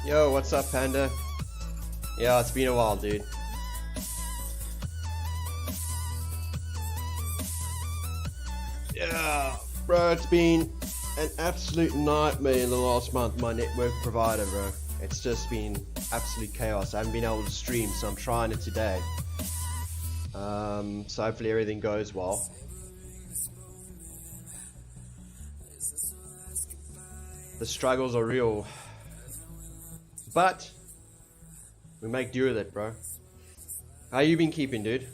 Yo, what's up, Panda? Yeah, it's been a while, dude. Yeah, bro, it's been an absolute nightmare in the last month, my network provider, bro. It's just been absolute chaos. I haven't been able to stream, so I'm trying it today. So hopefully everything goes well. The struggles are real. But we make do with it, bro. How you been keeping, dude?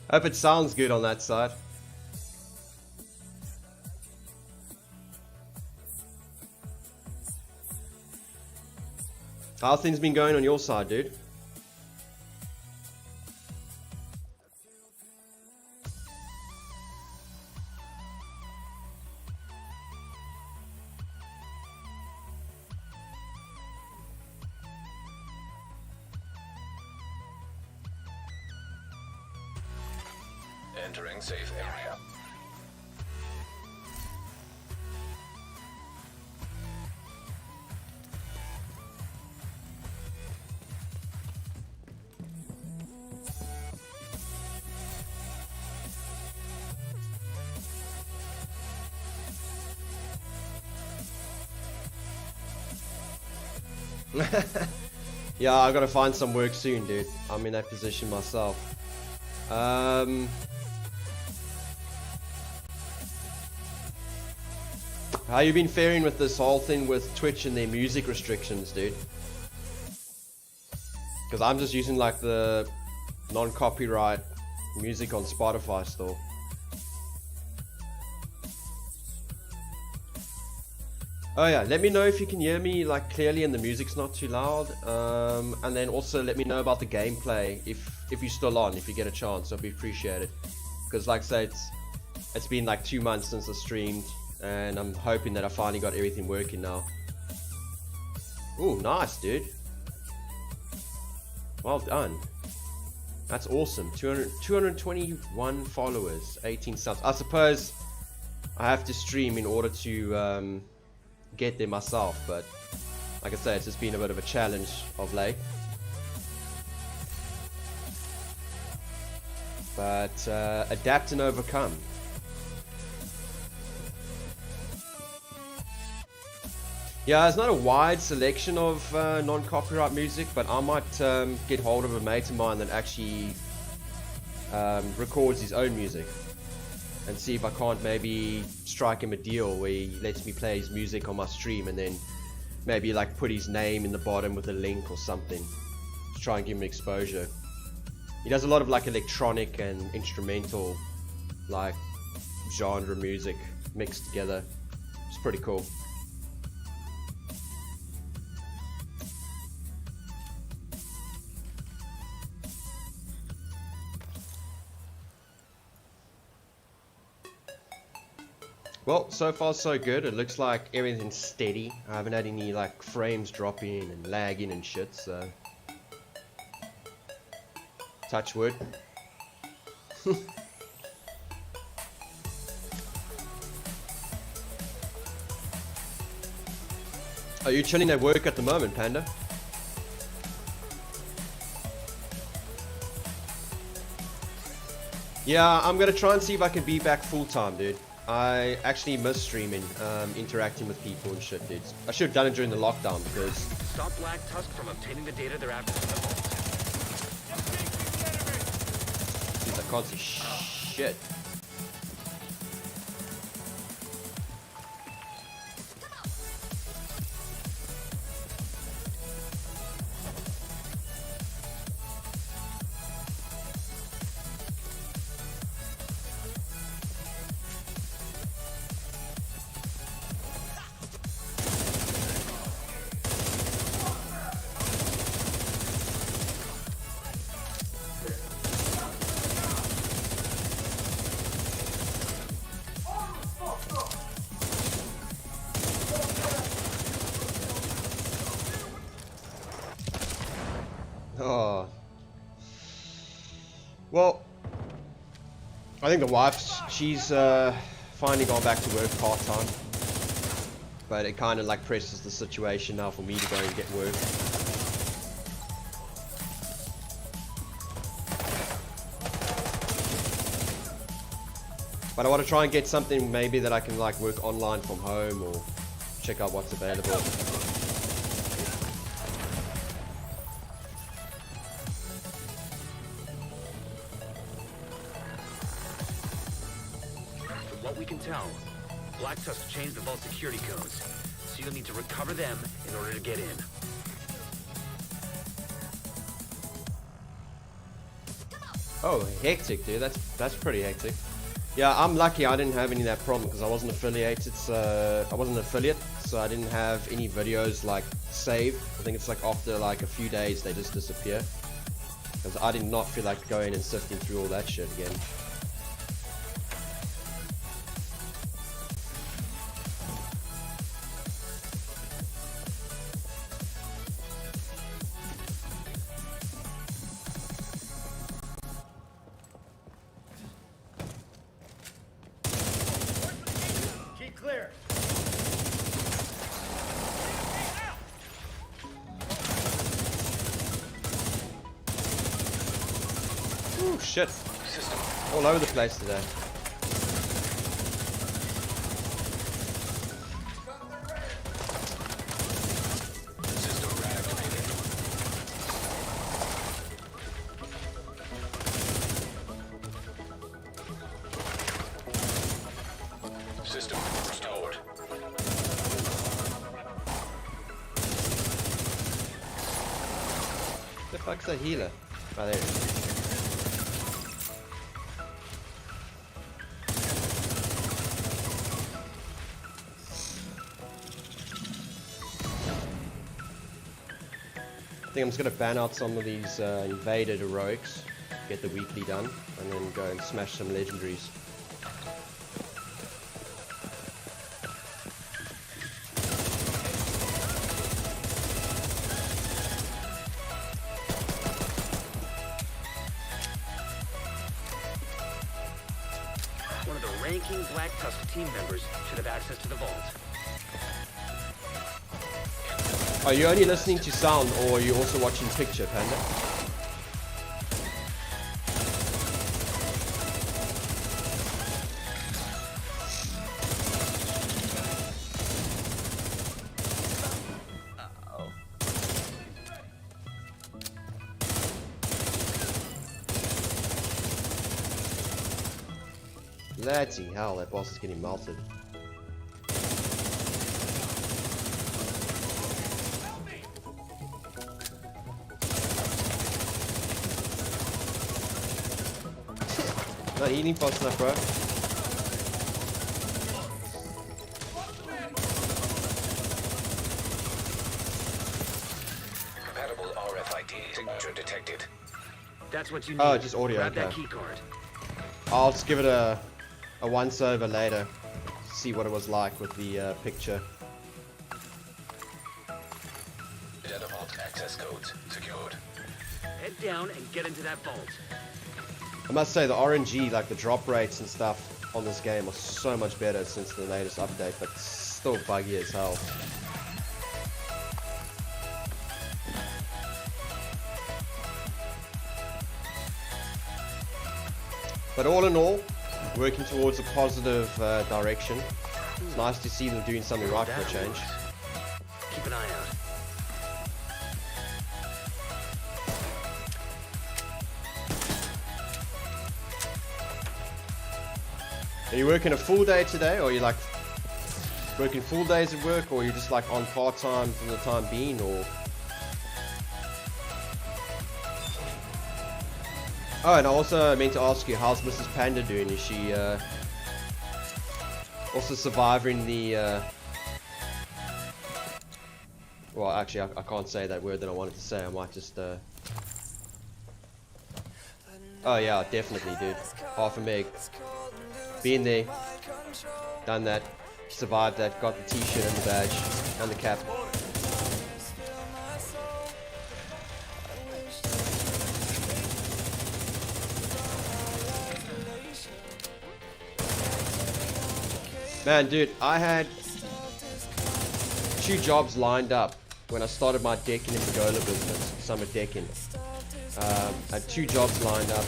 Hope it sounds good on that side. How things been going on your side, dude? Entering safe area. Yeah, I gotta find some work soon, dude. I'm in that position myself. How you been faring with this whole thing with Twitch and their music restrictions, dude? Because I'm just using like the non-copyright music on Spotify still. Oh yeah, let me know if you can hear me like clearly and the music's not too loud. And then also let me know about the gameplay if you're still on, if you get a chance, I'd be appreciated. Because like I say, it's been like 2 months since I streamed, and I'm hoping that I finally got everything working now. Ooh, nice, dude. Well done. That's awesome. 221 followers, 18 subs. I suppose I have to stream in order to get there myself, but like I say, it's just been a bit of a challenge of late. But adapt and overcome. Yeah, there's not a wide selection of non-copyright music, but I might get hold of a mate of mine that actually records his own music and see if I can't maybe strike him a deal where he lets me play his music on my stream and then maybe like put his name in the bottom with a link or something to try and give him exposure. He does a lot of like electronic and instrumental like genre music mixed together. It's pretty cool. Well, so far so good. It looks like everything's steady. I haven't had any like frames dropping and lagging and shit, so touch wood. Are you chilling at work at the moment, Panda? Yeah, I'm gonna try and see if I can be back full time, dude. I actually miss streaming, interacting with people and shit, dude. I should have done it during the lockdown because... Stop Black Tusk from obtaining the data they're after. Jeez, I can't see shit. I think the wife, she's finally gone back to work part-time. But it kind of like presses the situation now for me to go and get work. But I want to try and get something maybe that I can like work online from home or check out what's available. From what we can tell, Black Tusk changed the vault security codes, so you'll need to recover them in order to get in. Oh, hectic, dude. That's pretty hectic. Yeah, I'm lucky I didn't have any of that problem because I wasn't affiliated, so I wasn't an affiliate, so I didn't have any videos like saved. I think it's like after like a few days they just disappear. Because I did not feel like going and sifting through all that shit again. Clear. Ooh, shit. All over the place today. System restored. The fuck's a healer? Oh, there it is. I think I'm just gonna ban out some of these invaded heroics, get the weekly done, and then go and smash some legendaries. One of the ranking Black Tusk team members should have access to the vault. Are you only listening to sound, or are you also watching picture, Panda? Bloody hell, that boss is getting melted. Not eating fast enough, bro. Compatible RFID signature detected. That's what you need. Oh, just audio, Grab that okay. key card. I'll just give it a once over later. See what it was like with the picture. Data vault access codes secured. Head down and get into that vault. I must say the RNG, like the drop rates and stuff on this game are so much better since the latest update, but still buggy as hell. But all in all, working towards a positive direction. It's nice to see them doing something right for a change. Keep an eye out. Are you working a full day today, or are you like working full days at work, or are you just like on part-time for the time being, or... Oh, and I also meant to ask you, how's Mrs. Panda doing? Is she also surviving the... Well, actually, I can't say that word that I wanted to say. I might just... Oh yeah, definitely, dude. Half a meg. Been there. Done that. Survived that. Got the t-shirt and the badge. And the cap. Man, dude, I had 2 jobs lined up when I started my decking and pergola business, summer decking. I had 2 jobs lined up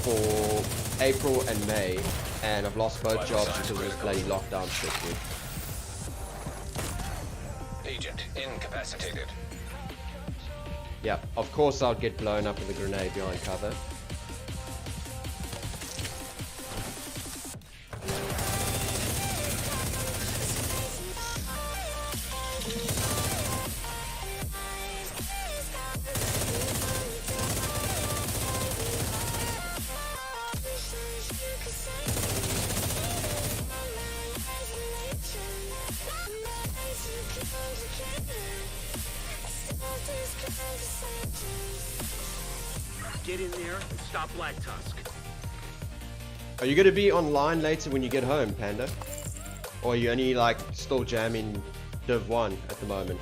for April and May, and I've lost both jobs because of this bloody lockdown shit, dude. Agent incapacitated. Yeah, of course I'll get blown up with a grenade behind cover. Get in there and stop Black Tusk. Are you gonna be online later when you get home, Panda? Or are you only like still jamming Div 1 at the moment?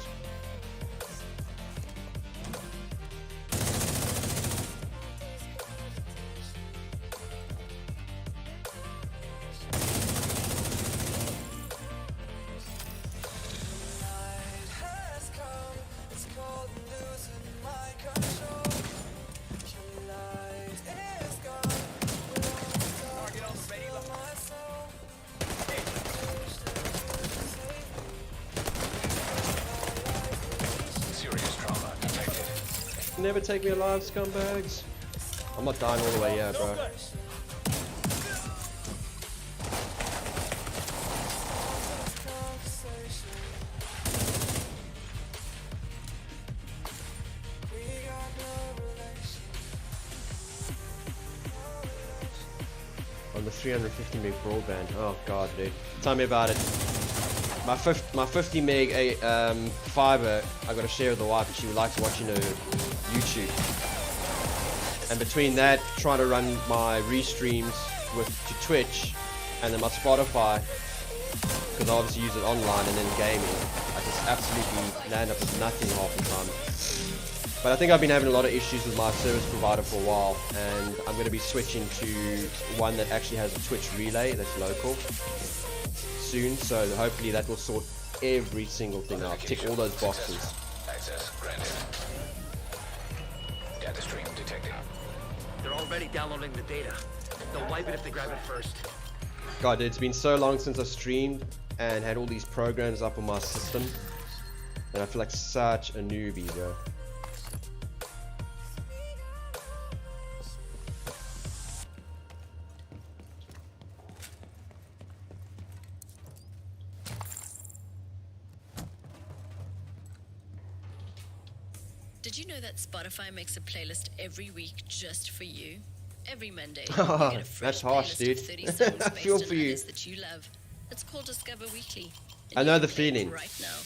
Serious trauma detected. Never take me alive, scumbags. I'm not dying all the way here, bro. On the 350 meg broadband. Oh god, dude. Tell me about it. My 50 meg fiber, I got to share with the wife, and she likes watching her YouTube. And between that, trying to run my restreams to Twitch, and then my Spotify, because I obviously use it online and then gaming, I just absolutely land up with nothing half the time. But I think I've been having a lot of issues with my service provider for a while, and I'm going to be switching to one that actually has a Twitch relay that's local soon, so hopefully that will sort every single thing out, tick all those boxes. Access granted. Data stream detected. They're already downloading the data. They'll wipe it if they grab it first. God, dude, it's been so long since I streamed and had all these programs up on my system, and I feel like such a newbie, bro. Did you know that Spotify makes a playlist every week just for you? Every Monday, you get a fresh That's harsh, playlist dude. of 30 songs I based feel on for you. artists that you love. It's called Discover Weekly. And I you know can the play it feeling. right now.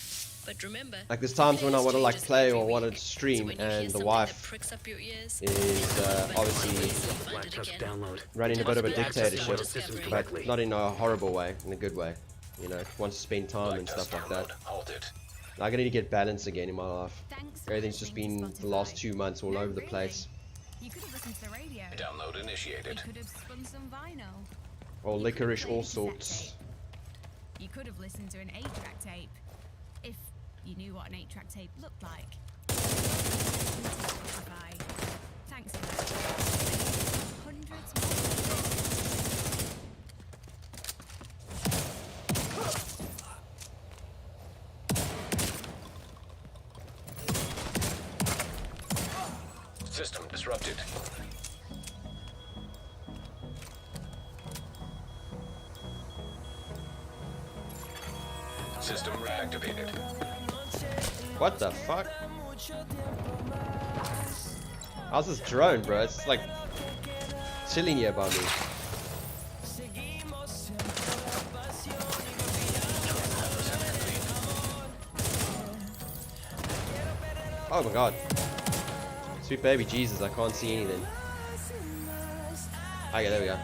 But remember, Like there's the times when I playlist want to like changes play every or want to week. So stream, when you hear and the something wife that pricks up your ears, is obviously Black Tusk download. running a bit of a Access dictatorship, systems but correctly. not in a horrible way, in a good way. You know, wants to spend time Black and Tusk stuff like that. download halted. Like, I need to get balance again in my life. Thanks for Everything's just listening been to the last Spotify. 2 months all No, over the really. place. You could have listened to the radio. Download You initiated. could have spun some vinyl. All You could have licorice, played all a cassette sorts. tape. You could have listened to an 8-track tape. If you knew what an 8-track tape looked like. Spotify. Thanks for that. Hundreds more. System disrupted. System reactivated. What the fuck? How's this drone, bro? It's like chilling here by me. Oh my god. Sweet baby Jesus, I can't see anything. Okay, there we go.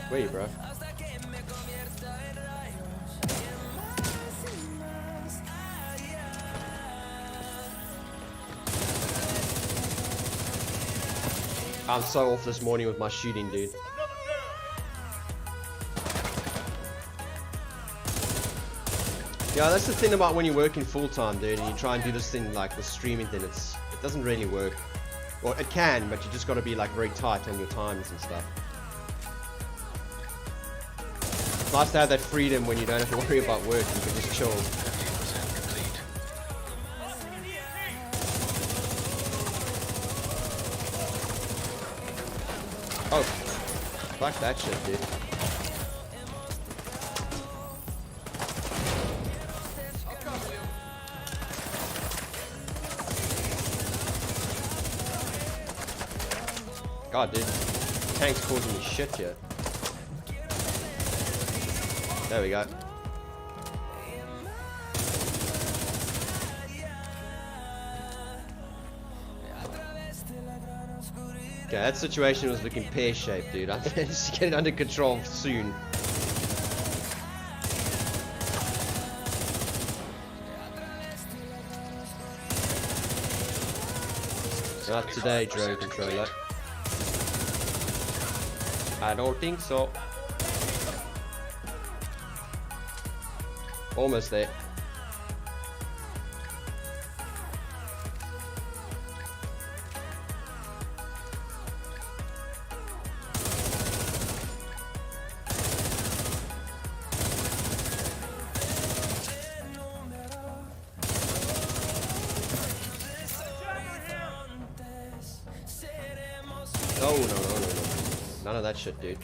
Where are you, bro? I'm so off this morning with my shooting, dude. Yeah, that's the thing about when you're working full-time, dude, and you try and do this thing like the streaming thing, it doesn't really work. Well, it can, but you just got to be like very tight on your times and stuff. It's nice to have that freedom when you don't have to worry about work, you can just chill. 50% complete. Oh, fuck that shit, dude. God, dude, tank's causing me shit here. There we go. Okay, that situation was looking pear-shaped, dude. I'm just getting under control soon. Not today, drone controller. I don't think so. Almost there. No, no, no, no, no. None of that shit, dude.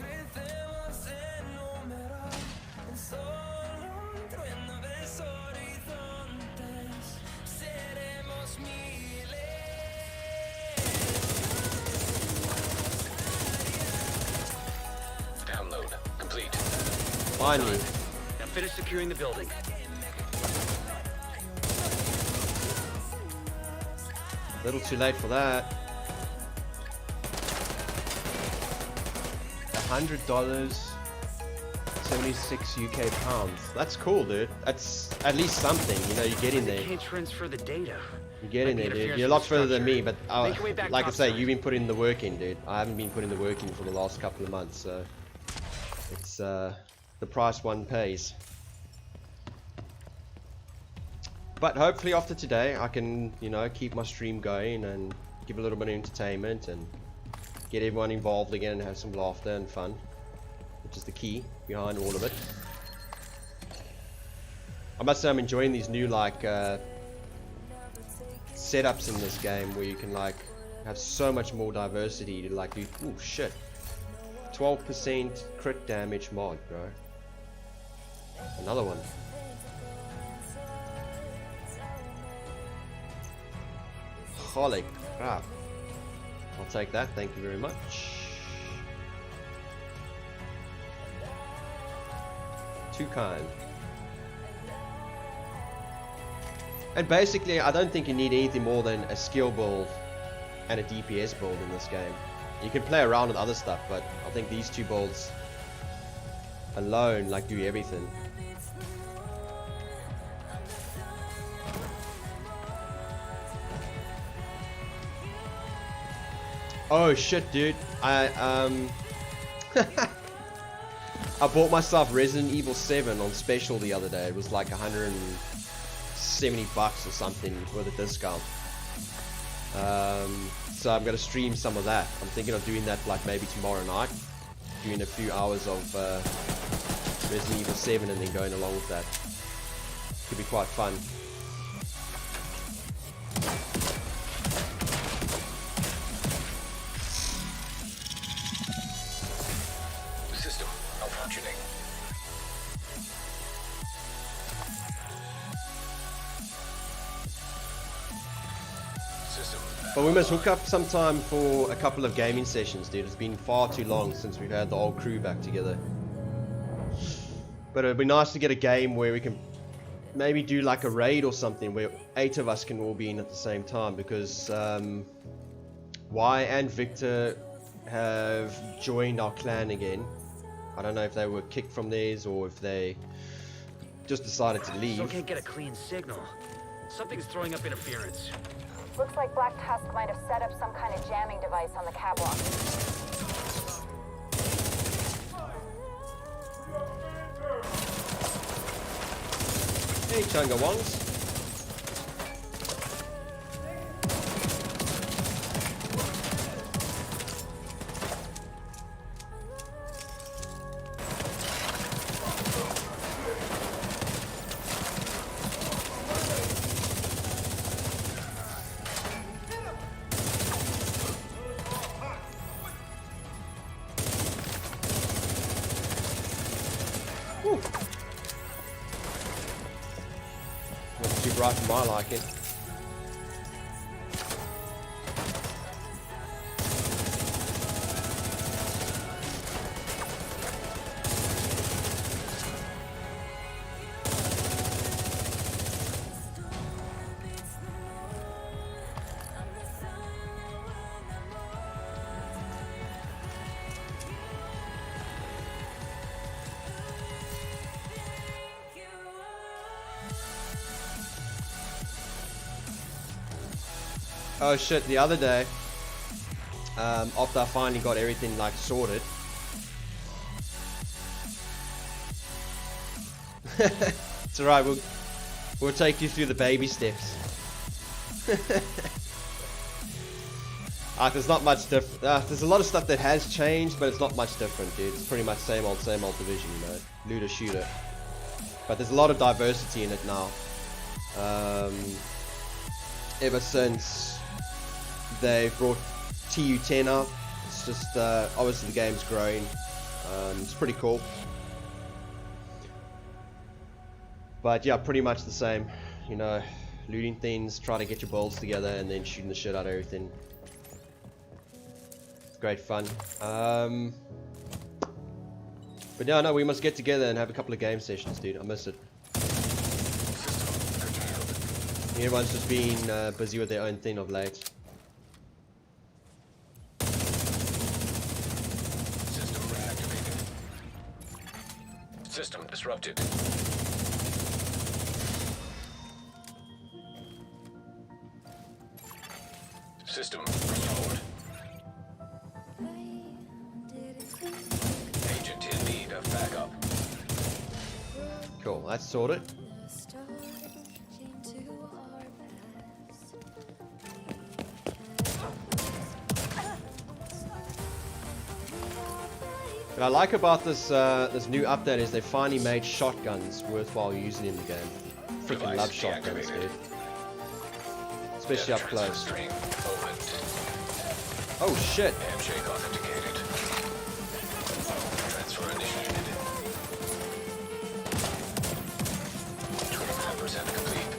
Download complete. Finally. Now finish securing the building. A little too late for that. $100, 76 UK pounds. That's cool, dude. That's at least something. You know, you get in there. Can't transfer the data. You get in there, dude. You're a lot further than me, but like I say, you've been putting the work in, dude. I haven't been putting the work in for the last couple of months, so it's the price one pays. But hopefully after today, I can, you know, keep my stream going and give a little bit of entertainment and get everyone involved again and have some laughter and fun, which is the key behind all of it. I must say I'm enjoying these new like setups in this game where you can like have so much more diversity to like do. Oh shit, 12% crit damage mod, bro. Another one. Holy crap. I'll take that, thank you very much. Too kind. And basically, I don't think you need anything more than a skill build and a DPS build in this game. You can play around with other stuff, but I think these two builds alone like do everything. Oh shit, dude. I bought myself Resident Evil 7 on special the other day. It was like 170 bucks or something with a discount. So I'm gonna stream some of that. I'm thinking of doing that like maybe tomorrow night. Doing a few hours of Resident Evil 7 and then going along with that. Could be quite fun. System malfunctioning. System. But we must hook up sometime for a couple of gaming sessions, dude. It's been far too long since we've had the whole crew back together. But it'd be nice to get a game where we can maybe do like a raid or something where 8 of us can all be in at the same time, because Y and Victor have joined our clan again. I don't know if they were kicked from theirs or if they just decided to leave. Still can't get a clean signal. Something's throwing up interference. Looks like Black Tusk might have set up some kind of jamming device on the catwalk. Hey, Chunga Wongs. Not too bright for my liking. Oh shit, the other day, after I finally got everything like sorted, it's alright, we'll take you through the baby steps. There's not much different. There's a lot of stuff that has changed, but it's not much different, dude. It's pretty much same old Division, you know, looter shooter. But there's a lot of diversity in it now. Ever since they brought TU10 out, it's just obviously the game's growing. It's pretty cool. But yeah, pretty much the same. You know, looting things, try to get your builds together, and then shooting the shit out of everything. Great fun. But yeah, no, we must get together and have a couple of game sessions, dude. I miss it. Everyone's just been busy with their own thing of late. System reactivated. System disrupted. System restored. Agent in need of backup. Cool, that's sorted. What I like about this this new update is they finally made shotguns worthwhile using in the game. Freaking love shotguns, dude. Especially up close. String opened. Oh shit! Handshake authenticated. Transfer initiated. 25% complete.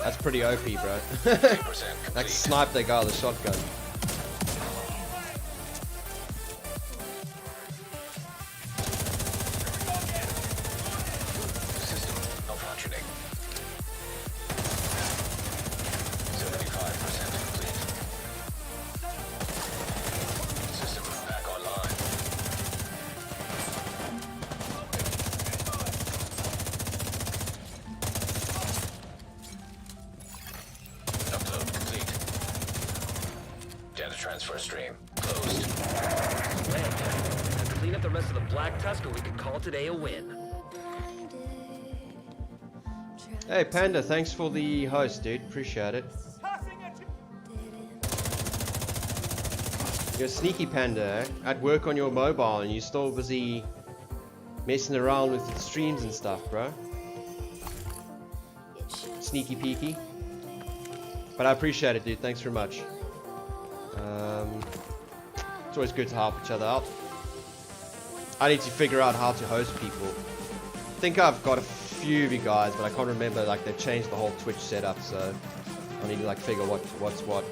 That's pretty OP, bro. 50% Like complete. sniped that guy with a shotgun. System malfunctioning. 75% complete. System back online. Upload complete. Data transfer stream closed. Let's clean up the rest of the Black Tusk and we can call today a win. Hey Panda, thanks for the host, dude. Appreciate it. You're a sneaky Panda, eh? At work on your mobile and you're still busy messing around with the streams and stuff, bro. Sneaky peeky. But I appreciate it, dude. Thanks very much. It's always good to help each other out. I need to figure out how to host people. I think I've got a few of you guys, but I can't remember. Like they've changed the whole Twitch setup, so I need to like figure what's what.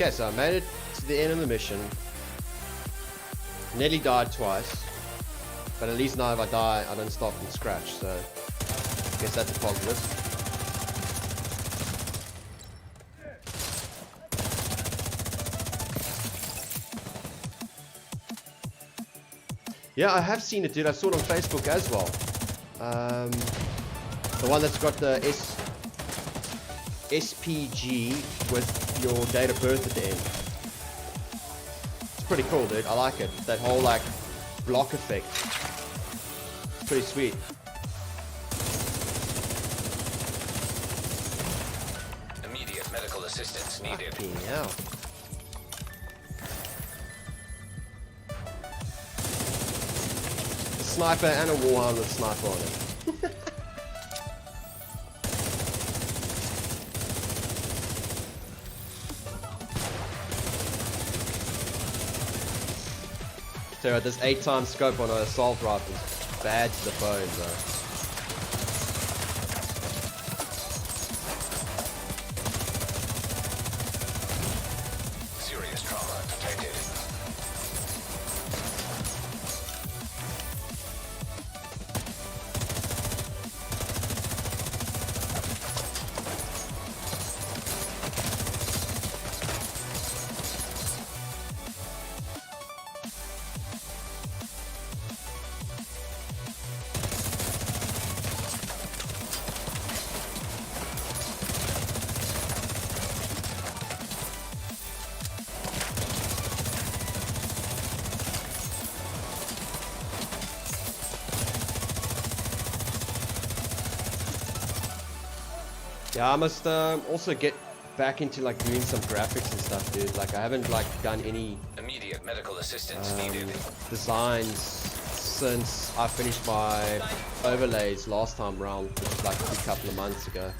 Okay, so I made it to the end of the mission. Nearly died twice, but at least now if I die, I don't start from scratch. So I guess that's a positive. Yeah, I have seen it, dude. I saw it on Facebook as well. The one that's got the SPG with your date of birth at the end. It's pretty cool, dude. I like it. That whole like block effect. Pretty sweet. Immediate medical assistance needed. Fucking hell. A sniper and a warhound with sniper on it. So this 8x scope on a assault rifle is bad to the bone, bro. Serious trauma detected. Yeah, I must also get back into like doing some graphics and stuff, dude. Like I haven't like done any Immediate medical assistance needed. designs since I finished my overlays last time round, which was like a couple of months ago.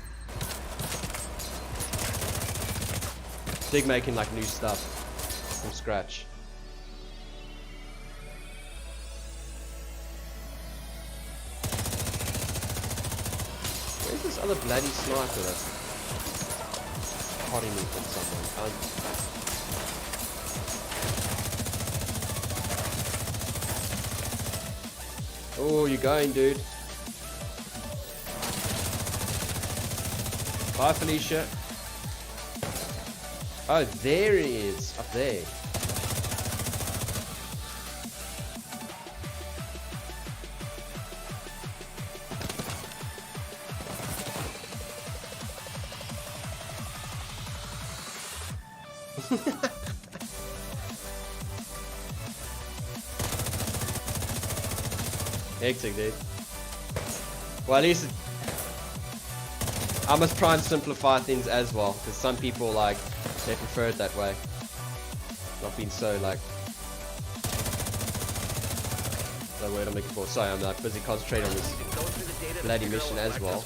Dig making like new stuff from scratch. Where's this other bloody sniper that's potting me from someone? Oh, you're going, dude. Bye, Felicia. Oh, there he is, up there. Hectic, dude. Well, at least I must try and simplify things as well, because some people like they prefer it that way, not being so like the word I'm looking for. Sorry, I'm like busy concentrating on this bloody mission as well.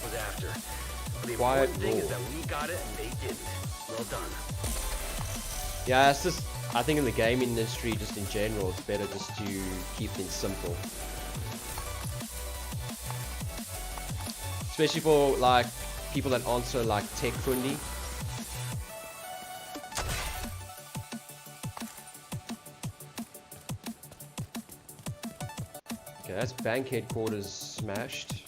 Quiet thing is rule. that we got it and they didn't. Well done. Yeah, it's just I think in the gaming industry, just in general, it's better just to keep things simple. Especially for like people that aren't so like tech friendly. Okay, that's bank headquarters smashed.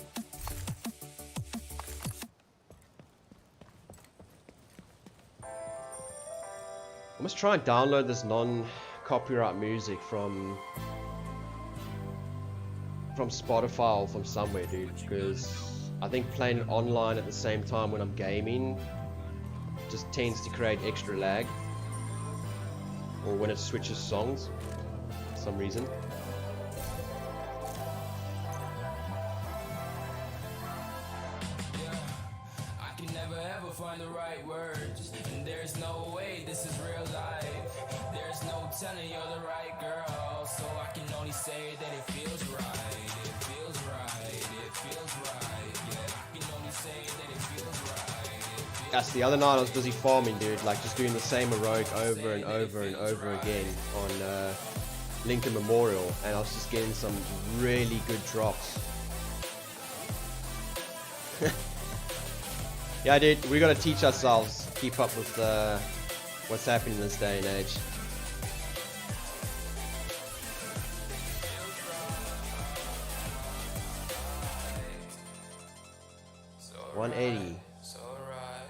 I must try and download this non-copyright music from Spotify or from somewhere, dude, because I think playing it online at the same time when I'm gaming just tends to create extra lag, or when it switches songs for some reason. I can never ever find the right words, and there's no way this is real life. There's no telling you're the right girl, so I can only say that it feels right. It feels right. It feels right. Yeah, I can only say that it feels right. That's the other night I was busy farming, dude, like just doing the same heroic over and over and over again on Lincoln Memorial, and I was just getting some really good drops. Yeah, dude, we gotta teach ourselves, keep up with what's happening in this day and age. 180.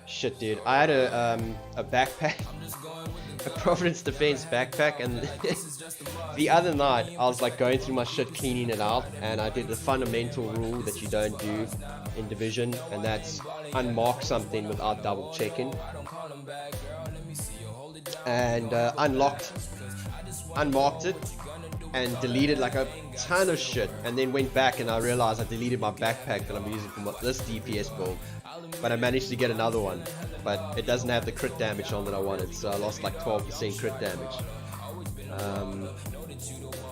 Shit, dude. I had a backpack, a Providence Defense backpack, and the other night I was like going through my shit, cleaning it out, and I did the fundamental rule that you don't do in Division, and that's unmark something without double checking. And unmarked it, and deleted like a ton of shit, and then went back and I realized I deleted my backpack that I'm using for this DPS build, but I managed to get another one, but it doesn't have the crit damage on that I wanted, so I lost like 12% crit damage.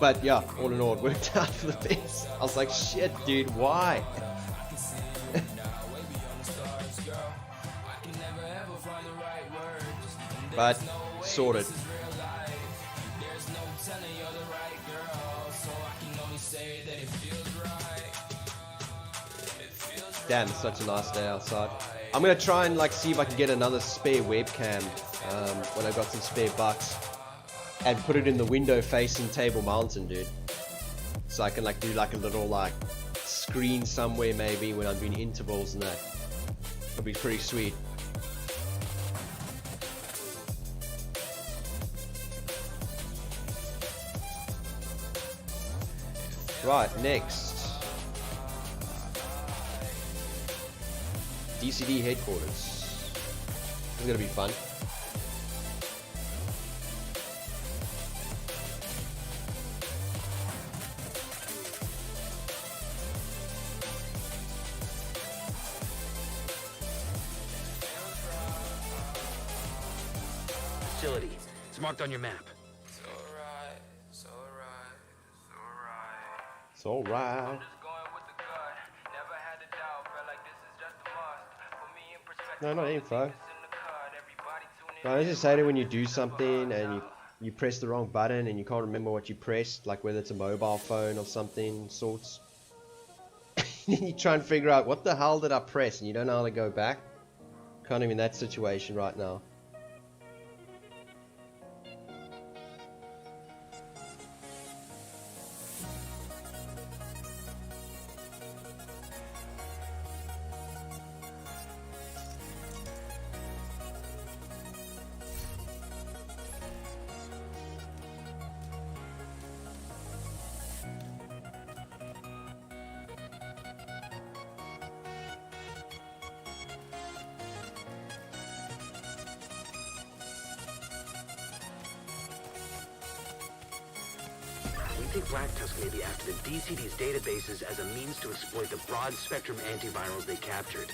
But yeah, all in all, it worked out for the best. I was like, shit, dude, why? But sorted. Damn, it's such a nice day outside. I'm gonna try and like see if I can get another spare webcam when I've got some spare bucks, and put it in the window facing Table Mountain, dude. So I can like do like a little like screen somewhere maybe when I'm doing intervals and that. It'll be pretty sweet. Right, next. DCD headquarters. This is gonna be fun. Facility. It's marked on your map. It's alright. No, not info. No, I just hate it when you do something and you press the wrong button and you can't remember what you pressed, like whether it's a mobile phone or something sorts. You try and figure out what the hell did I press and you don't know how to go back. Kind of in that situation right now. We think Black Tusk may be after the DCD's databases as a means to exploit the broad-spectrum antivirals they captured.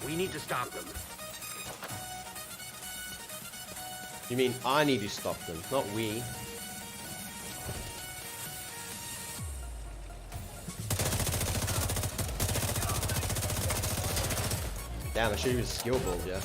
We need to stop them. You mean I need to stop them, not we. Damn, I should use skill build, yeah.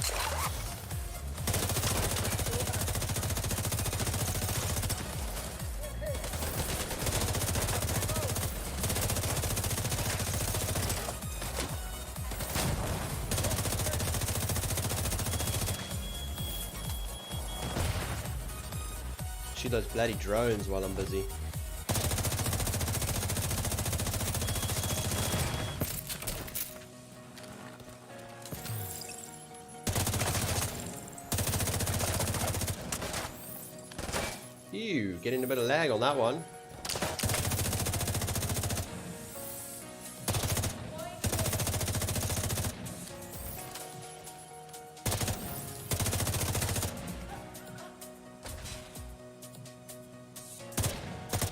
Shoot those bloody drones while I'm busy. Ew, getting a bit of lag on that one.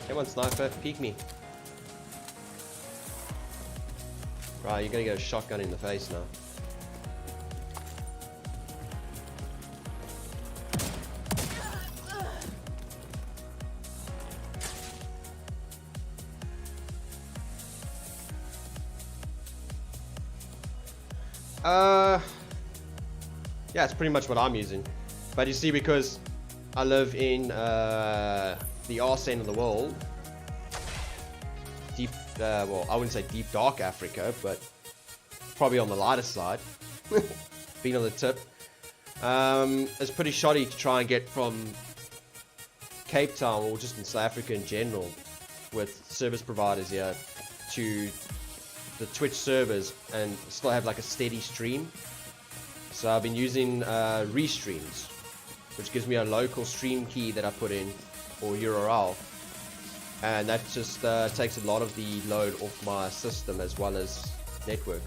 Come on, sniper, peek me. Right, you're gonna get a shotgun in the face now. Yeah, it's pretty much what I'm using. But you see, because I live in the arse end of the world, deep, well, I wouldn't say deep dark Africa, but probably on the lighter side, being on the tip, it's pretty shoddy to try and get from Cape Town, or just in South Africa in general, with service providers here, to the Twitch servers and still have like a steady stream. So I've been using Restreams, which gives me a local stream key that I put in, or URL, and that just takes a lot of the load off my system as well as network.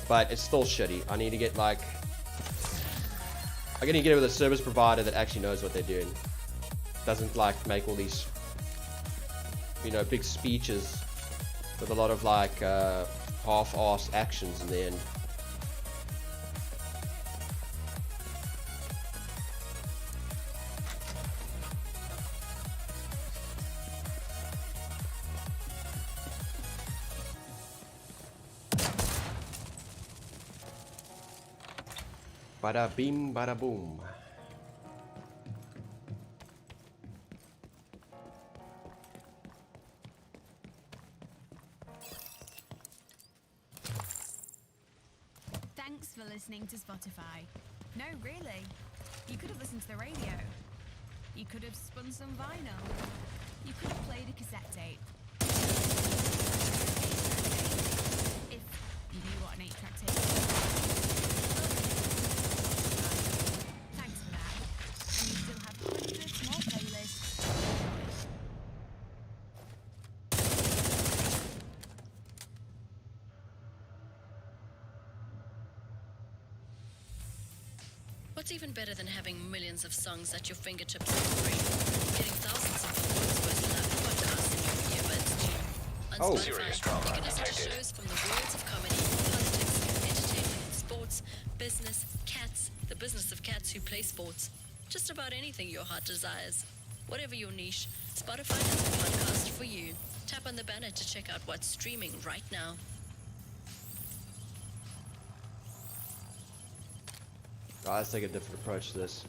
But it's still shitty. I need to get like, I'm gonna get it with a service provider that actually knows what they're doing. Doesn't like make all these, you know, big speeches with a lot of like half-assed actions in the end. Bada bing, bada boom. Thanks for listening to Spotify. No, really. You could have listened to the radio. You could have spun some vinyl. You could have played a cassette tape. If you knew what an 8-track tape was. Thanks for that. And you still have hundreds more playlists. What's even better than having millions of songs at your fingertips for free? Getting thousands of awards worth of love podcasts in your earbuds too. On Oh. Spotify, Serious drama you can listen to detected. shows from the worlds of comedy, politics, entertainment, sports, business, cats, the business of cats who play sports. Just about anything your heart desires. Whatever your niche, Spotify has a podcast for you. Tap on the banner to check out what's streaming right now. Let's take a different approach to this.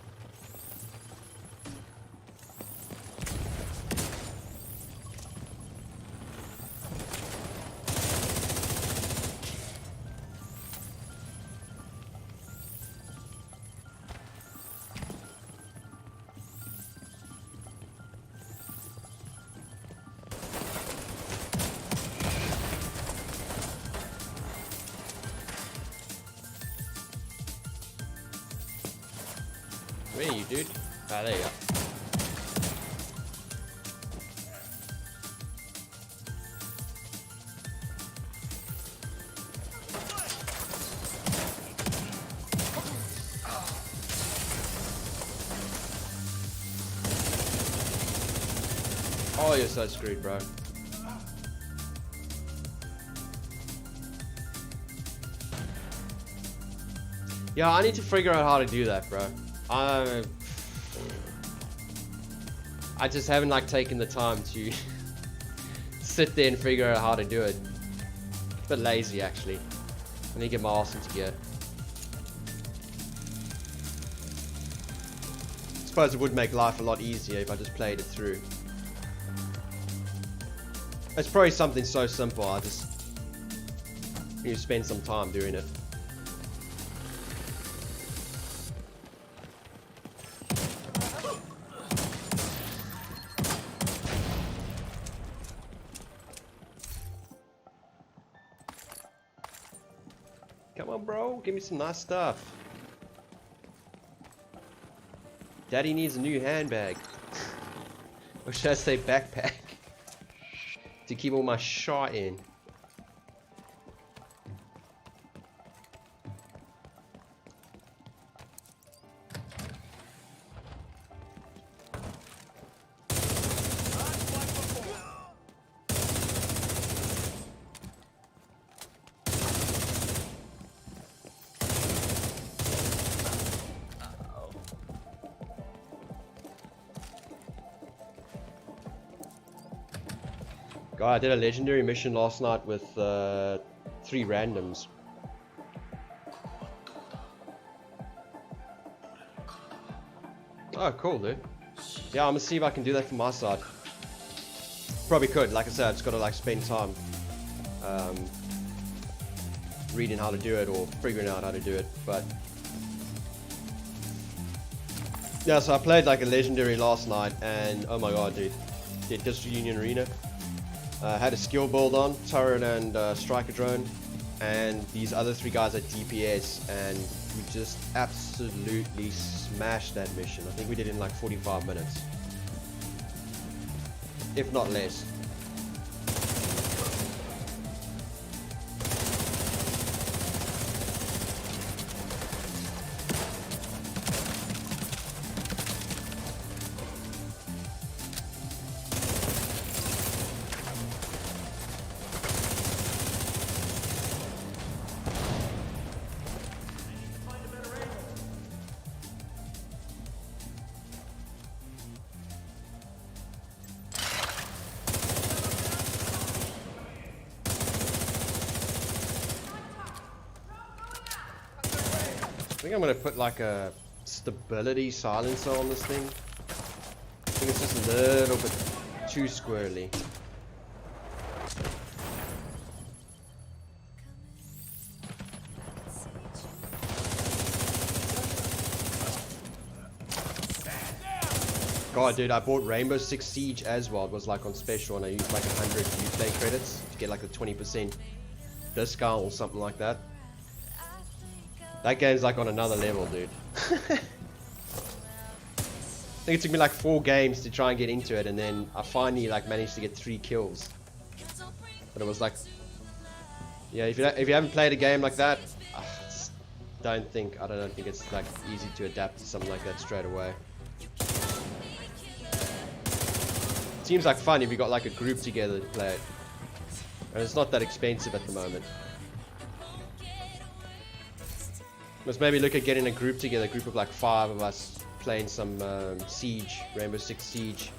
Where are you, dude? Ah, there you go. Oh, you're so screwed, bro. Yeah, I need to figure out how to do that, bro. I just haven't like taken the time to sit there and figure out how to do it. A bit lazy actually. I need to get my arse into gear. I suppose it would make life a lot easier if I just played it through. It's probably something so simple, I just need to spend some time doing it. Come on, bro, give me some nice stuff. Daddy needs a new handbag. Or should I say backpack? To keep all my shot in. God, I did a legendary mission last night with 3 randoms. Oh, cool, dude. Yeah, I'm gonna see if I can do that from my side. Probably could. Like I said, I just gotta like spend time reading how to do it or figuring out how to do it. But yeah, so I played like a legendary last night, and oh my god, dude, District Union Arena. Had a skill build on, turret and striker drone, and these other 3 guys at DPS, and we just absolutely smashed that mission. I think we did it in like 45 minutes, if not less. I think I'm gonna put like a stability silencer on this thing. I think it's just a little bit too squirrely. God, dude, I bought Rainbow Six Siege as well. It was like on special, and I used like 100 Uplay credits to get like a 20% discount or something like that. That game's like on another level, dude. I think it took me like 4 games to try and get into it, and then I finally like managed to get 3 kills. But it was like, yeah, if you haven't played a game like that, I don't think it's like easy to adapt to something like that straight away. Seems like fun if you got like a group together to play it, and it's not that expensive at the moment. Let's maybe look at getting a group together, a group of like 5 of us playing some Siege, Rainbow Six Siege.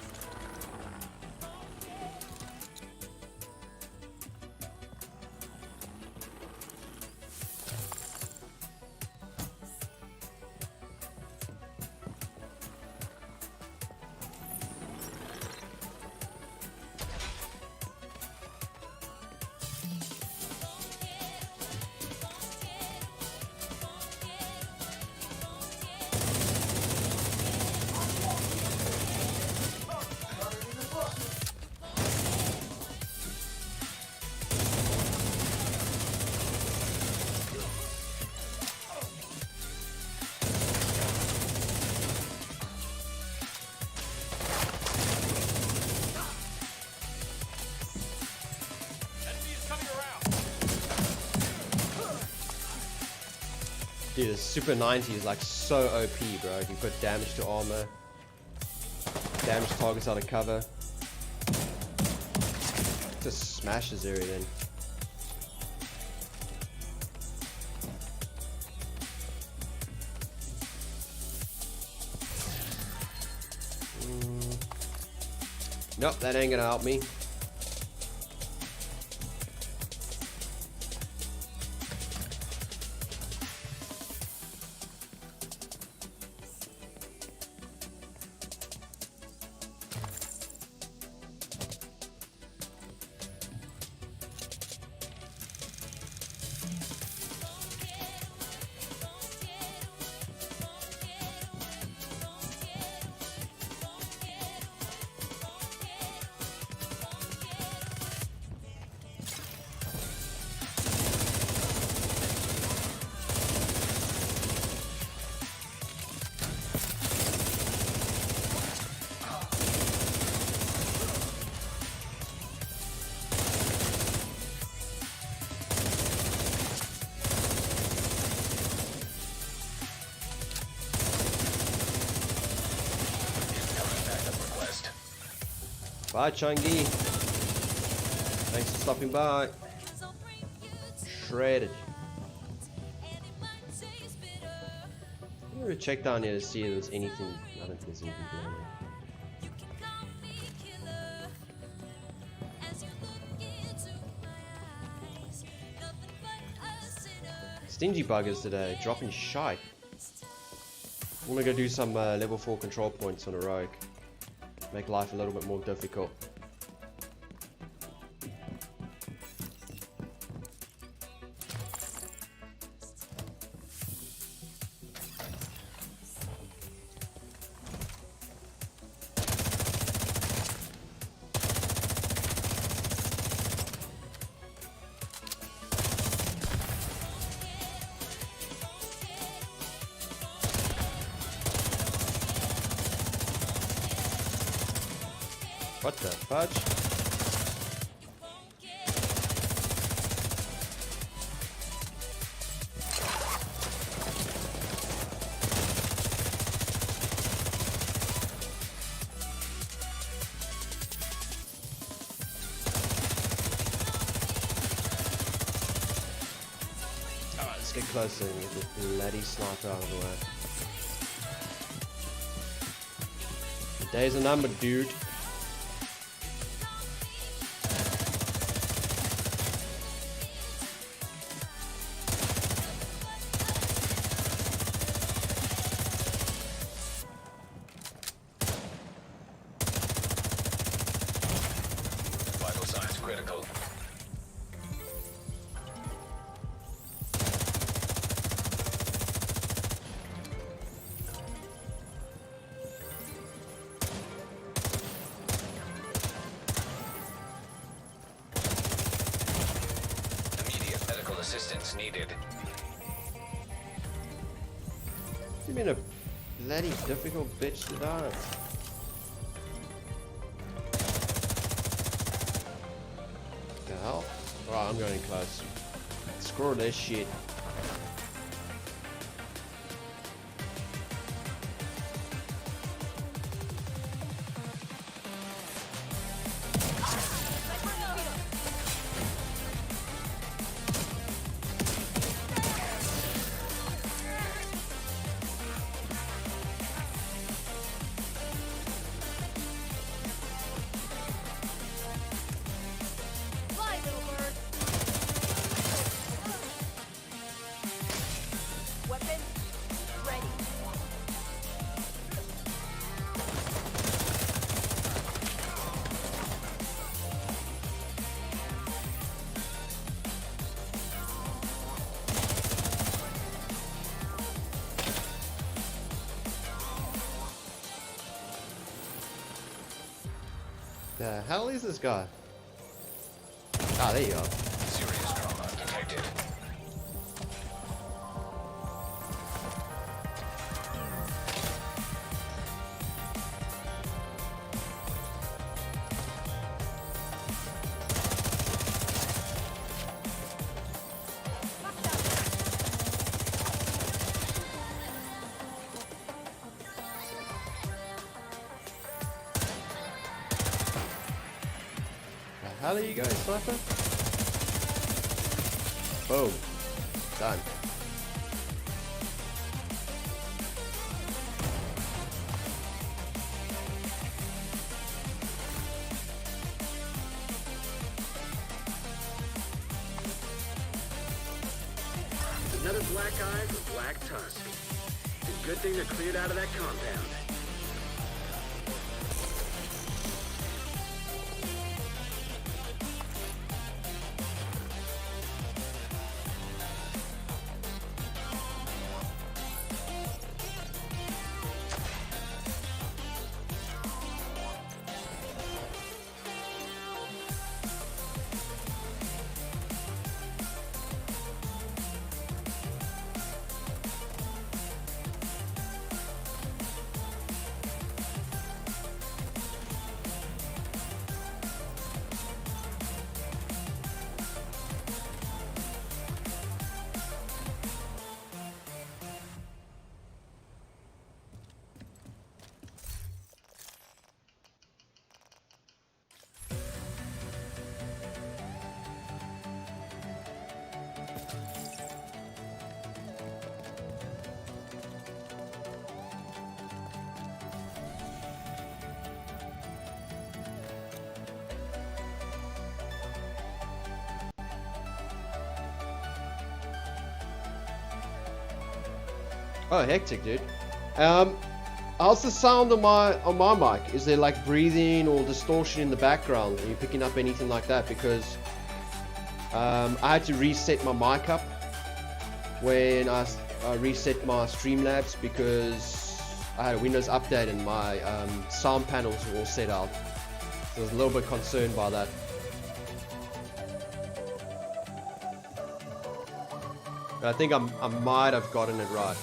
Dude, the Super 90 is like so OP, bro. You can put damage to armor, damage targets out of cover. Just smashes everything. Nope, that ain't gonna help me. Bye, Chungy. Thanks for stopping by. Shredded. I'm gonna check down here to see if there's anything. I don't think there's anything down there. Stingy buggers today, dropping shite. I'm gonna go do some level 4 control points on a rogue. Make life a little bit more difficult. What the fudge? Alright, let's get closer and get this bloody sniper out of the way. The days are numbered, dude. Vital signs critical. Immediate medical assistance needed. You mean a bloody difficult bitch to dance? The hell? Alright, I'm going close. Screw this shit. Fly, little bird. Weapon ready. The hell is this guy? Ah, there you go. Serious trauma detected. The hell are you going, sniper? Boom. Done. Another black eye for Black Tusk. It's a good thing they're cleared out of that compound. Oh, hectic, dude. How's the sound on my mic? Is there like breathing or distortion in the background? Are you picking up anything like that? Because I had to reset my mic up when I reset my Streamlabs because I had a Windows update and my sound panels were all set out. So I was a little bit concerned by that. But I think I might have gotten it right.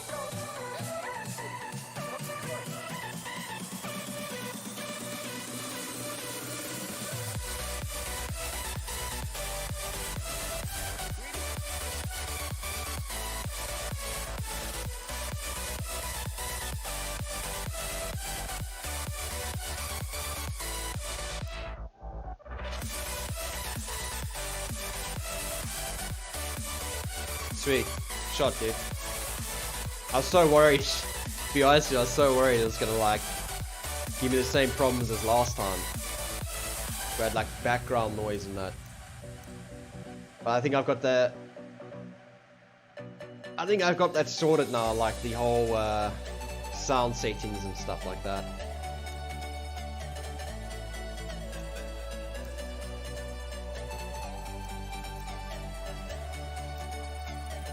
Sweet. Shot, dude. I was so worried. To be honest with you, I was so worried it was gonna like give me the same problems as last time. We had like background noise and that. But I think I've got that. I think I've got that sorted now, like the whole sound settings and stuff like that.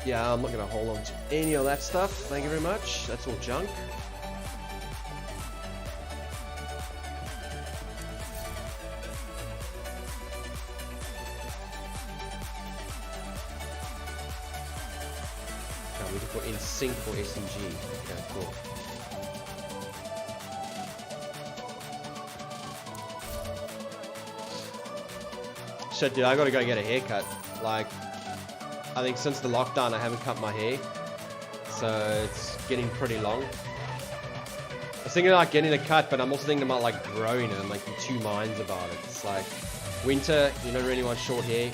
Yeah, I'm not gonna hold on to any of that stuff. Thank you very much. That's all junk. Okay, we can put in sync for SMG. Okay, cool. Shit, dude, I gotta go get a haircut. Like, I think since the lockdown I haven't cut my hair, so it's getting pretty long. I was thinking about getting a cut, but I'm also thinking about like growing it. I'm like in two minds about it. It's like winter, you don't really want short hair.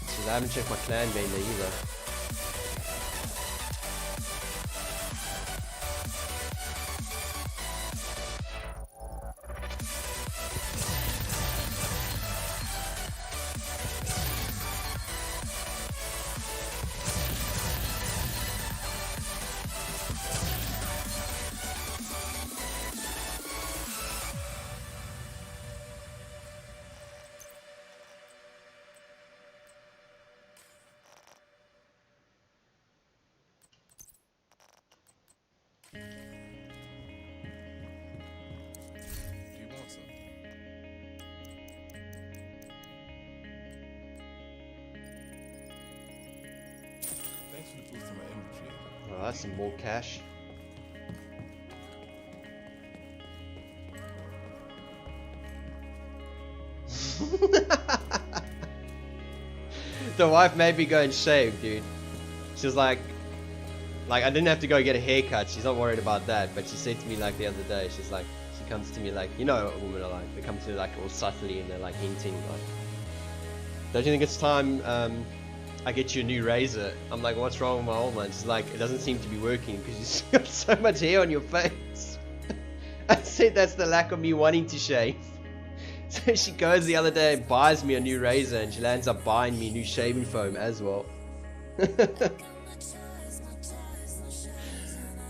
So I haven't checked my clan mainly either. Oh, that's some more cash. The wife made me go and shave, dude. She was like I didn't have to go get a haircut. She's not worried about that. But she said to me like the other day, she's like, she comes to me like, you know what women are like. They come to me like all subtly and they're like hinting like, don't you think it's time I get you a new razor? I'm like, what's wrong with my old one? She's like, it doesn't seem to be working because you've got so much hair on your face. I said that's the lack of me wanting to shave. So she goes the other day and buys me a new razor, and she ends up buying me new shaving foam as well.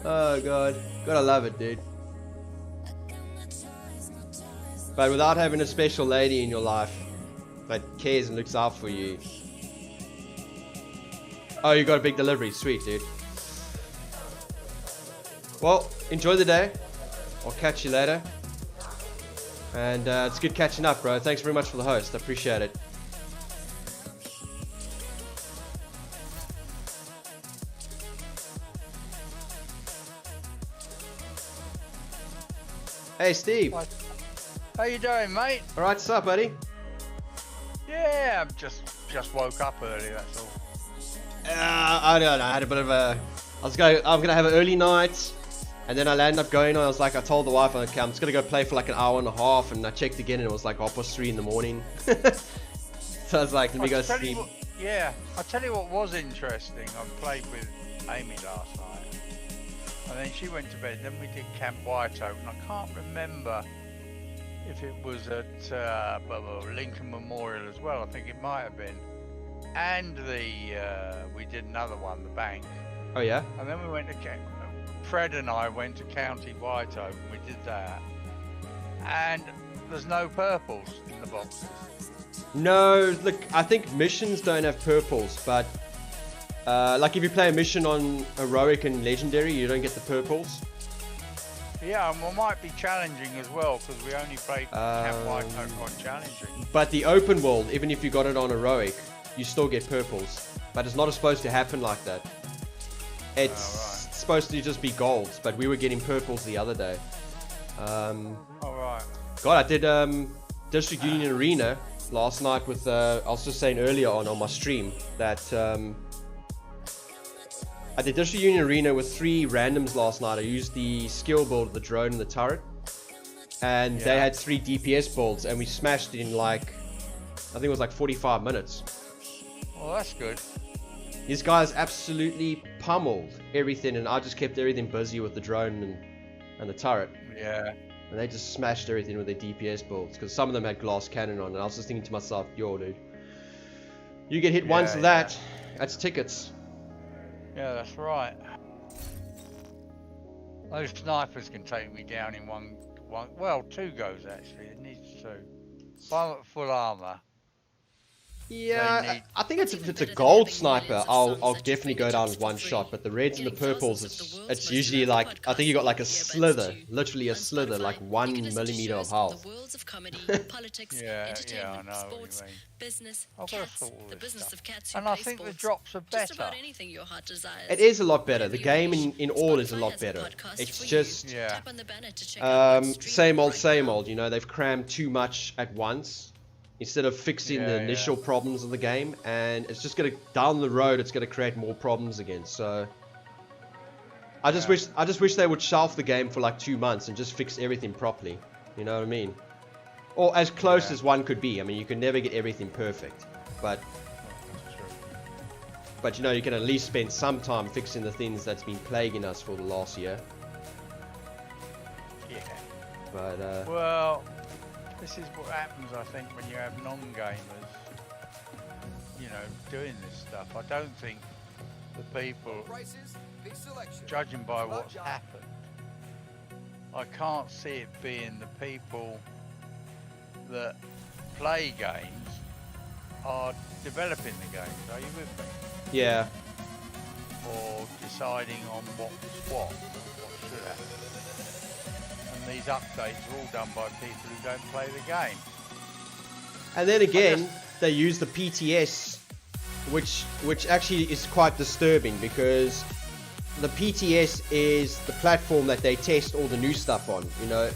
Oh god, gotta love it, dude. But without having a special lady in your life that cares and looks out for you. Oh, you got a big delivery, sweet, dude. Well, enjoy the day. I'll catch you later. And it's good catching up, bro. Thanks very much for the host. I appreciate it. Hey, Steve. How you doing, mate? All right, what's up, buddy? Yeah, I'm just woke up early. That's all. I don't know. I had a bit of a. I'm gonna have an early night, and then I ended up going. I was like, I told the wife, okay, I'm just gonna go play for like an hour and a half, and I checked again, and it was like 3:30 in the morning. So I was like, let me go sleep. Yeah, I'll tell you what was interesting. I played with Amy last night, and then she went to bed. Then we did Camp White Oak, and I can't remember if it was at Lincoln Memorial as well. I think it might have been. And we did another one, the bank. Oh yeah. And then we went to Fred and I went to County White Oak, and we did that. And there's no purples in the boxes. No, look, I think missions don't have purples, but like if you play a mission on heroic and legendary, you don't get the purples. Yeah, and we might be challenging as well, because we only played Camp White Oak on challenging. But the open world, even if you got it on heroic, you still get purples. But it's not supposed to happen like that. It's supposed to just be golds, but we were getting purples the other day. Alright. God, I did District Union Arena last night with, I was just saying earlier on my stream that At the District Union Arena with 3 randoms last night, I used the skill build, the drone and the turret. And they had 3 DPS builds, and we smashed it in like, I think it was like 45 minutes. Well, that's good. These guys absolutely pummeled everything, and I just kept everything busy with the drone and the turret. Yeah. And they just smashed everything with their DPS builds, because some of them had glass cannon on, and I was just thinking to myself, yo dude, you get hit once of that, that's tickets. Yeah, that's right. Those snipers can take me down in one, well, 2 goes actually. It needs 2. If I'm at full armor. Yeah, I think if it's a gold sniper, I'll definitely go down with one shot. But the reds and the purples, it's usually like, I think you got like a slither, literally a slither, like 1 millimeter of health. Yeah, I know what you mean. Business, I've got to cats, sort all the this business stuff. of cats who And I play think the sports. drops are Just better. about anything your heart desires. It is a lot better. The game in all is a lot better. It's just Tap on the banner to check out what's streaming same old. You know, they've crammed too much at once instead of fixing the initial problems of the game, and it's just gonna down the road. It's gonna create more problems again. So I just wish they would shelf the game for like 2 months and just fix everything properly. You know what I mean? Or as close as one could be. I mean, you can never get everything perfect, but you know, you can at least spend some time fixing the things that's been plaguing us for the last year. Yeah. But well, this is what happens, I think, when you have non-gamers, you know, doing this stuff. I don't think the people, judging by what's happened, I can't see it being the people that play games are developing the games. Are you with me? yeah, Or deciding on what should happen. And these updates are all done by people who don't play the game. and then again, they use the PTS, which actually is quite disturbing, because the PTS is the platform that they test all the new stuff on, you know,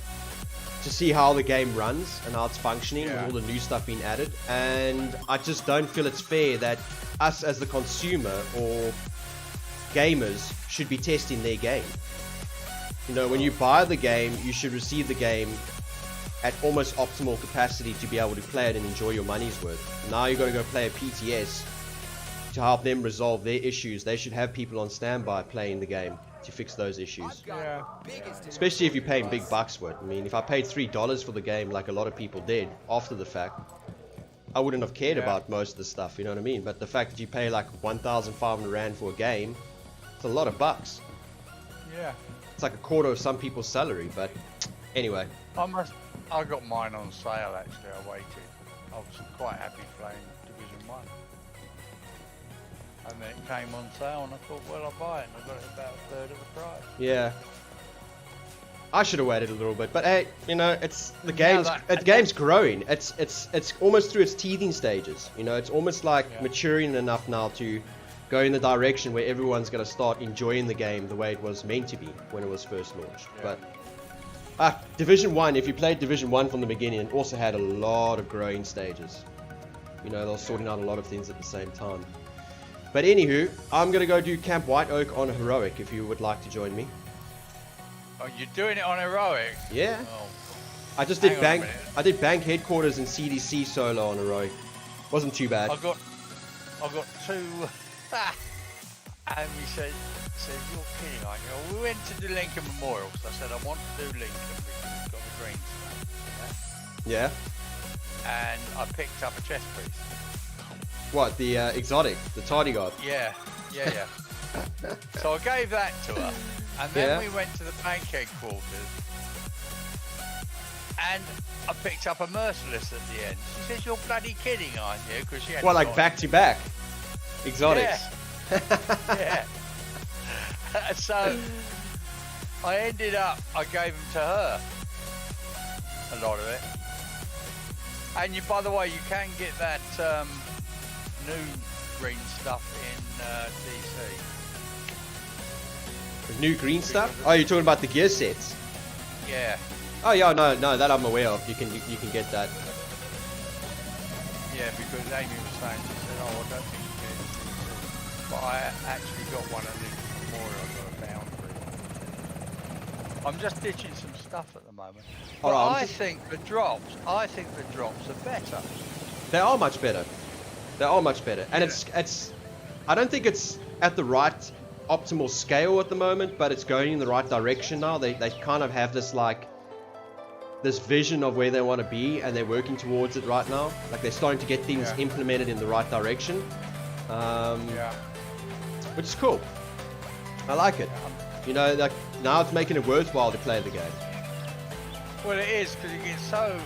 to see how the game runs and how it's functioning with all the new stuff being added. And I just don't feel it's fair that us as the consumer or gamers should be testing their game. You know, when you buy the game, you should receive the game at almost optimal capacity to be able to play it and enjoy your money's worth. Now you've got to go play a PTS to help them resolve their issues. They should have people on standby playing the game to fix those issues. Yeah. Especially if you're paying big bucks for it. I mean, if I paid $3 for the game like a lot of people did after the fact, I wouldn't have cared about most of the stuff, you know what I mean? But the fact that you pay like 1,500 Rand for a game, it's a lot of bucks. Yeah. It's like a quarter of some people's salary, but anyway. I got mine on sale actually. I waited. I was quite happy playing Division 1. And then it came on sale and I thought, well, I'll buy it, and I got it about a third of the price. Yeah. I should have waited a little bit, but hey, you know, it's the game's growing. It's almost through its teething stages. You know, it's almost like maturing enough now to go in the direction where everyone's going to start enjoying the game the way it was meant to be when it was first launched. But Division 1, if you played Division 1 from the beginning, it also had a lot of growing stages. You know, they were sorting out a lot of things at the same time. But anywho, I'm going to go do Camp White Oak on Heroic if you would like to join me. Oh, you're doing it on Heroic? Yeah. Oh. I just did bank. I did bank headquarters and CDC solo on Heroic. Wasn't too bad. I got 2. And we said, you're kidding, aren't you? We went to do Lincoln Memorial because I said I want to do Lincoln because it's got the green stuff. Yeah. And I picked up a chest piece. What, the exotic, the tardigrade? Yeah. So I gave that to her, and then we went to the bank headquarters, and I picked up a Merciless at the end. She says, "You're bloody kidding, aren't you?" Because she had like back to back exotics. Yeah. So I gave them to her, a lot of it. And by the way, you can get that new green stuff in DC. The new green stuff? Oh, you're talking about the gear sets? Yeah. Oh yeah, no, that I'm aware of. You can get that. Yeah, because Amy was saying, she said, "Oh, I don't think you can." But I actually got one of the Memorial, I've got a boundary. I'm just ditching some stuff at the moment. All But right, I'm I just- think the drops are better. They are much better. They are much better, and it's. I don't think it's at the right optimal scale at the moment, but it's going in the right direction now. They kind of have this this vision of where they want to be, and they're working towards it right now. Like they're starting to get things Yeah. implemented in the right direction, Yeah. which is cool. I like it. You know, like now it's making it worthwhile to play the game. Well, it is, because you get so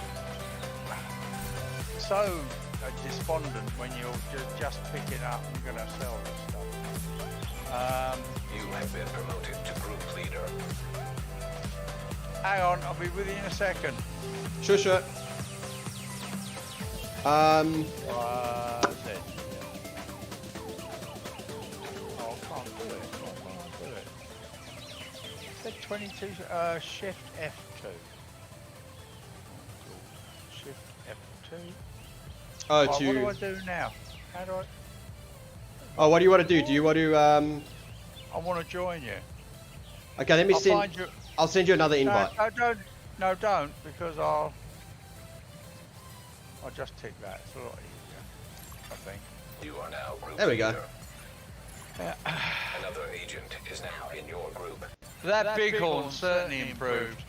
despondent when you're just picking up and going to sell this stuff. You have been promoted to group leader. Hang on, I'll be with you in a second. Sure. That's it. Oh, I can't do it. Why can't I do it? It said 22, Shift F2. Shift F2. Oh, Right, what do I do now? How do I... Oh, what do you want to do? Do you want to I want to join you. Okay, let me I'll send. find you... I'll send you another invite. No, don't, because I'll just tick that. It's a lot easier, I think. You are now group There we go. leader. Yeah. Another agent is now in your group. That bighorn certainly improved.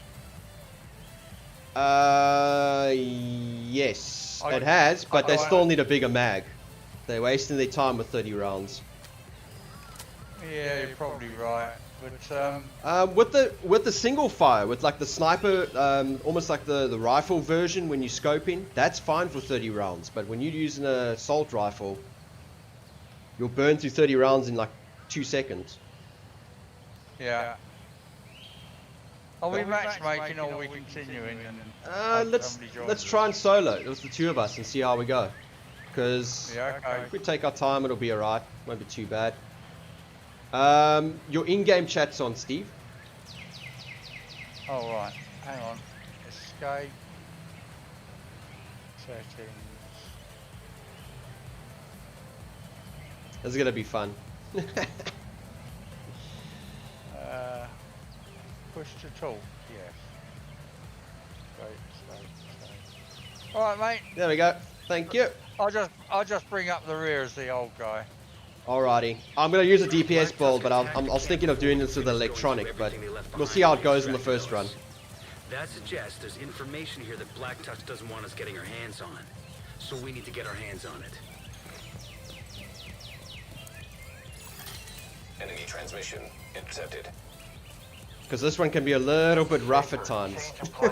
Yes, it has, but they still need a bigger mag. They're wasting their time with 30 rounds. Yeah, you're probably right. But With the single fire, with like the sniper, almost like the rifle version when you scope in, that's fine for 30 rounds. But when you're using an assault rifle, you'll burn through 30 rounds in like 2 seconds. yeah. Are we matchmaking or are we continuing? Let's try and solo. It was the two of us and see how we go. Because Yeah, okay. if we take our time, it'll be alright. Won't be too bad. Your in-game chat's on, Steve. All right. Hang on. Escape. Settings. This is gonna be fun. Push to talk. Yes. Stay. All right, mate. There we go. Thank you. I'll just bring up the rear as the old guy. Alrighty. I'm gonna use a DPS build, but I was thinking of doing this with electronic, but we'll see how it goes in the first run. That suggests there's information here that Black Tusk doesn't want us getting our hands on. So we need to get our hands on it. Enemy transmission intercepted. Because this one can be a little bit rough at times. Tell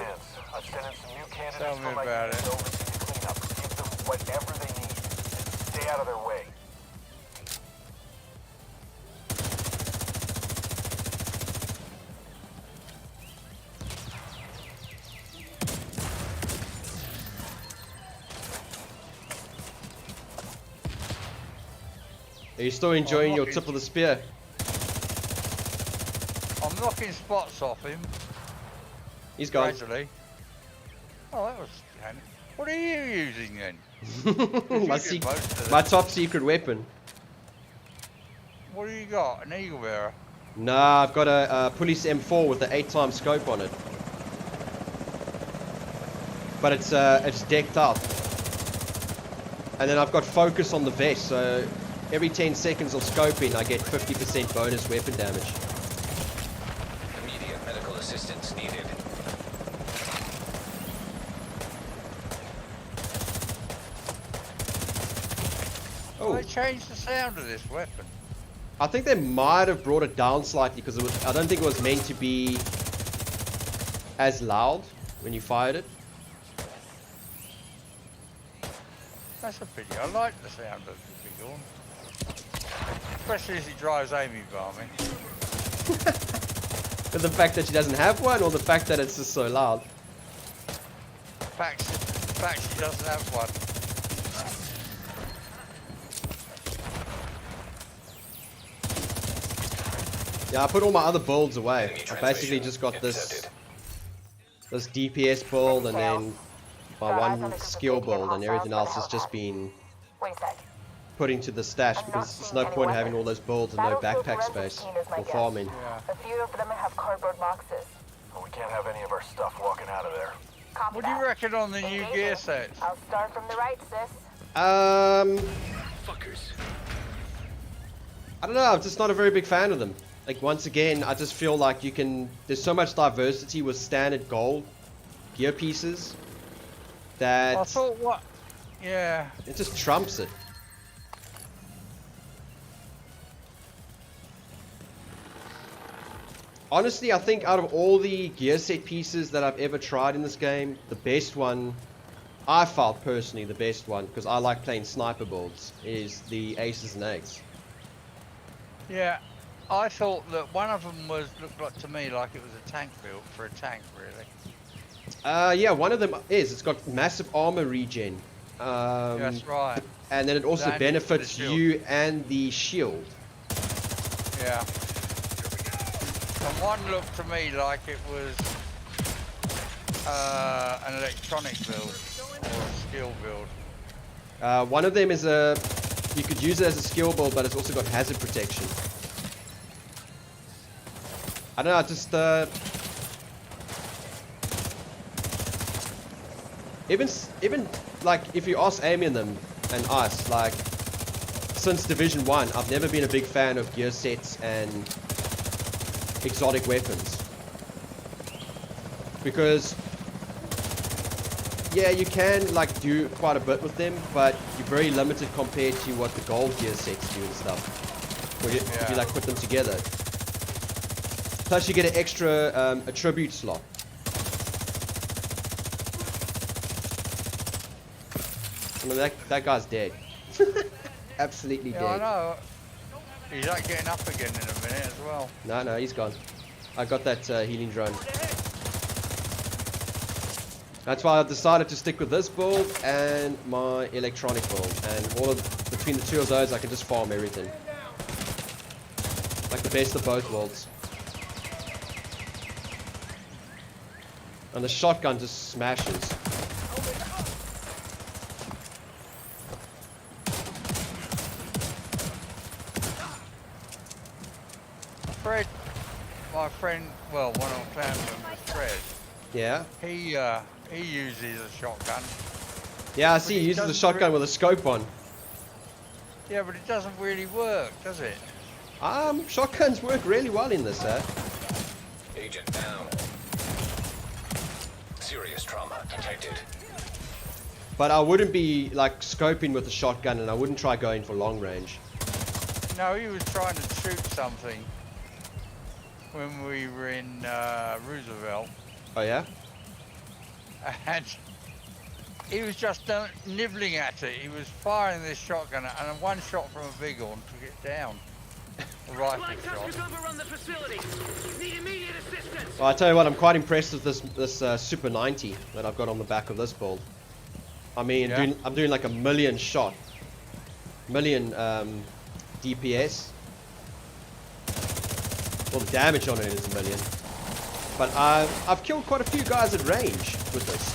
me about it. Whatever they need. Stay out of their way. Are you still enjoying your tip of the spear? I'm knocking spots off him. He's gone. Gradually. Oh, that was handy. What are you using then? My top secret weapon. What do you got? An eagle bearer? Nah, I've got a Police M4 with the 8x scope on it. But it's decked out. And then I've got focus on the vest, so every 10 seconds of scoping I get 50% bonus weapon damage. Immediate medical assistance needed. Oh, They changed the sound of this weapon. I think they might have brought it down slightly because I don't think it was meant to be as loud when you fired it. That's a pity. I like the sound of the bighorn. Especially as he drives Amy balmy. But the fact that she doesn't have one, or the fact that it's just so loud. The fact she doesn't have one. Yeah, I put all my other builds away. Enemy I basically transmission just got intercepted. this DPS build and then my one skill build, and everything else has just been Wayside. putting to the stash because there's no point in having all those builds and no backpack space for farming. Yeah. A few of them have cardboard boxes. We can't have any of our stuff walking out of there. Copy What do you that. reckon on the new Engaging. gear sets? I'll start from the right, sis. Fuckers. I don't know, I'm just not a very big fan of them. Like, once again, I just feel like there's so much diversity with standard gold gear pieces that I thought what? Yeah. it just trumps it. Honestly, I think out of all the gear set pieces that I've ever tried in this game, the best one, I felt personally the best one, because I like playing sniper builds, is the Aces and Eights. Yeah. I thought that one of them looked like to me like it was a tank build for a tank, really. Yeah, one of them is. It's got massive armor regen. That's right. And then it also And benefits the shield. you and the shield. Yeah. And one looked to me like it was an electronic build or a skill build. One of them is you could use it as a skill build, but it's also got hazard protection. I don't know, just even like if you ask Amy and them and us, like since Division 1, I've never been a big fan of gear sets and exotic weapons, because yeah, you can like do quite a bit with them, but you're very limited compared to what the gold gear sets do and stuff. Where if you like put them together. Plus you get an extra attribute slot. I mean, that guy's dead. Absolutely dead. I know. He's like getting up again in a minute as well. No, he's gone. I got that healing drone. That's why I decided to stick with this build and my electronic build. And between the two of those, I can just farm everything. Like the best of both worlds. And the shotgun just smashes. Fred, my friend, well, one of the clan members, Fred, Yeah? he uses a shotgun. Yeah, I see he uses a shotgun with a scope on. Yeah, but it doesn't really work, does it? Shotguns work really well in this, Agent down. Serious trauma detected. But I wouldn't be like scoping with a shotgun, and I wouldn't try going for long range. No, he was trying to shoot something when we were in Roosevelt, Oh yeah? and he was just nibbling at it. He was firing this shotgun, and one shot from a bighorn took it down. A rifle shot. overrun the facility. Need immediate assistance. Well, I tell you what, I'm quite impressed with this Super 90 that I've got on the back of this build. I mean, Yeah. I'm doing like a million DPS. Well, the damage on it is a million. But I've killed quite a few guys at range with this.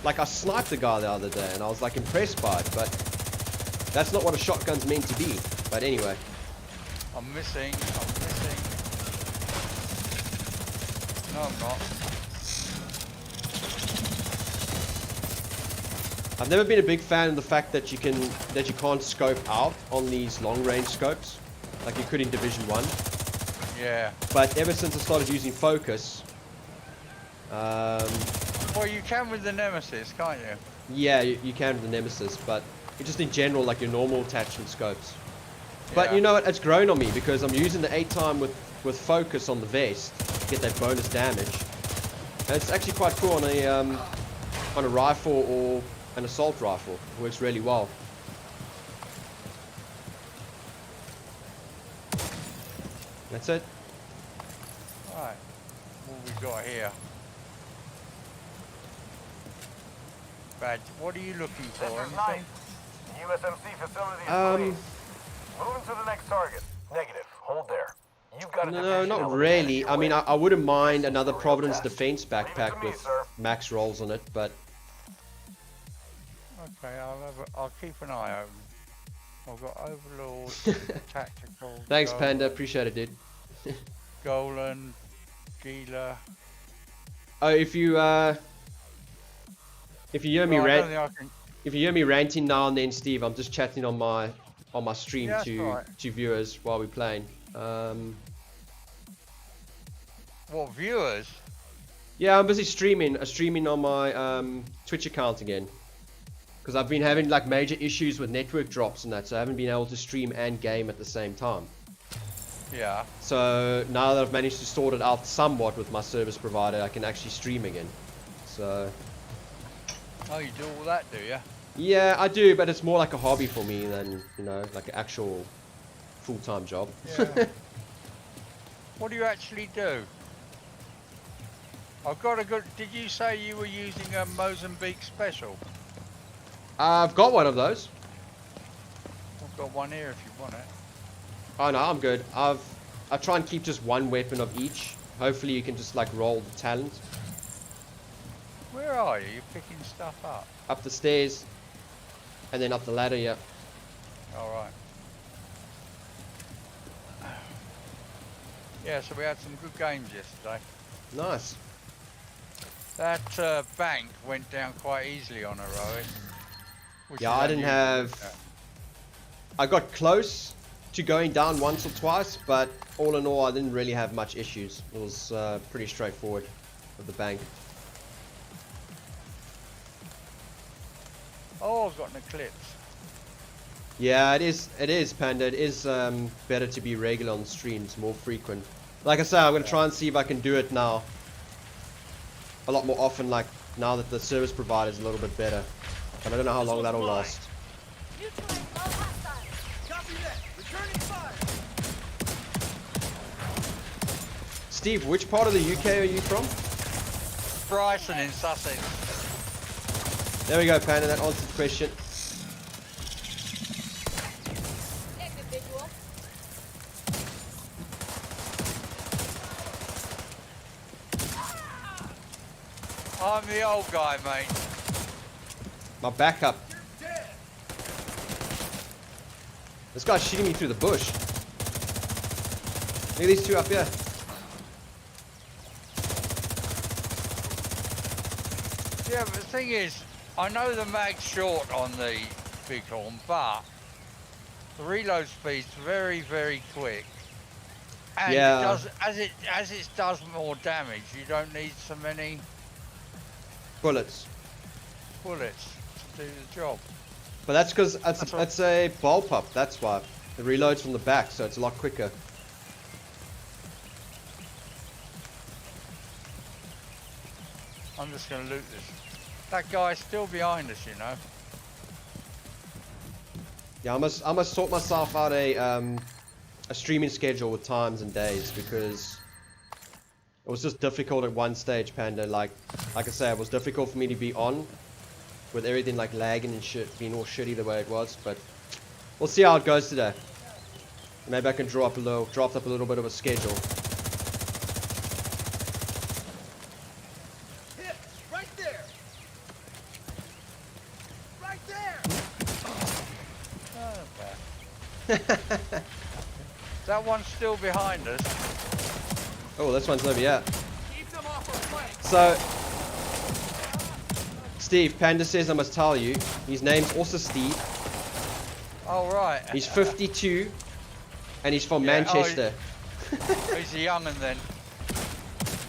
Like I sniped a guy the other day, and I was like impressed by it. But that's not what a shotgun's meant to be. But anyway. I'm missing. No, I'm not. I've never been a big fan of the fact that you can't scope out on these long range scopes like you could in Division 1. Yeah. But ever since I started using focus, Well, you can with the Nemesis, can't you? yeah, you can with the Nemesis, but just in general, like your normal attachment scopes. But Yeah. you know what? It's grown on me because I'm using the 8-time with focus on the vest to get that bonus damage. And it's actually quite cool on a rifle or an assault rifle. It works really well. That's it. Right. What we got here? Badge. What are you looking for? This is Anything? nice. The USMC facility is clean. Moving to the next target. Negative. Hold there. You've got a No, division not element really. headed I mean, your way. I wouldn't mind another Real Providence test. Defense Leave it to backpack me, with sir. max rolls on it, but Okay, I'll keep an eye open. I've got Overlord, Tactical. Thanks, Golan, Panda. Appreciate it, dude. Golan, Gila. Oh, if you hear me Well, I don't rant, think I can. if you hear me ranting now and then, Steve, I'm just chatting on my stream Yeah, that's to right. viewers while we're playing. What, viewers? Yeah, I'm busy streaming on my Twitch account again. Because I've been having like major issues with network drops and that, so I haven't been able to stream and game at the same time. Yeah. So now that I've managed to sort it out somewhat with my service provider, I can actually stream again. So Oh, you do all that, do you? yeah, I do, but it's more like a hobby for me than, you know, like an actual full-time job. Yeah. What do you actually do? I've got a good. Did you say you were using a Mozambique special? I've got one of those. I've got one here if you want it. Oh no, I'm good. I try and keep just one weapon of each. Hopefully you can just like roll the talent. Where are you? You're picking stuff up. Up the stairs. And then up the ladder, yeah. Alright. Yeah, so we had some good games yesterday. Nice. That bank went down quite easily on heroic. Yeah, I didn't have... I got close to going down once or twice, but all in all I didn't really have much issues. It was pretty straightforward with the bank. Oh, I've got an eclipse. Yeah, it is, Panda. It is better to be regular on streams, more frequent. Like I say, I'm going to try and see if I can do it now. A lot more often, like now that the service provider is a little bit better. But I don't know how long that'll last. Steve, which part of the UK are you from? Brighton in Sussex. There we go, Panda. That answers the question. I'm the old guy, mate. My backup. This guy's shooting me through the bush. Look at these two up here. Yeah, but the thing is, I know the mag's short on the Bighorn, but the reload speed's very, very quick. And Yeah. it does, as it does more damage, you don't need so many Bullets. bullets to do the job. But that's because That's right. it's a bullpup. That's why. It reloads from the back, so it's a lot quicker. I'm just going to loot this. That guy's still behind us, you know. Yeah, I must sort myself out a streaming schedule with times and days because it was just difficult at one stage, Panda. Like I say, it was difficult for me to be on with everything like lagging and shit, being all shitty the way it was. But we'll see how it goes today. Maybe I can draft up a little bit of a schedule. Hit! Right there! Right there! That one's still behind us. Oh, this one's over here. Keep them off our flank! So, Steve, Panda says I must tell you, his name's also Steve. Oh, right. He's 52, and he's from Yeah, Manchester. He's a young'un then.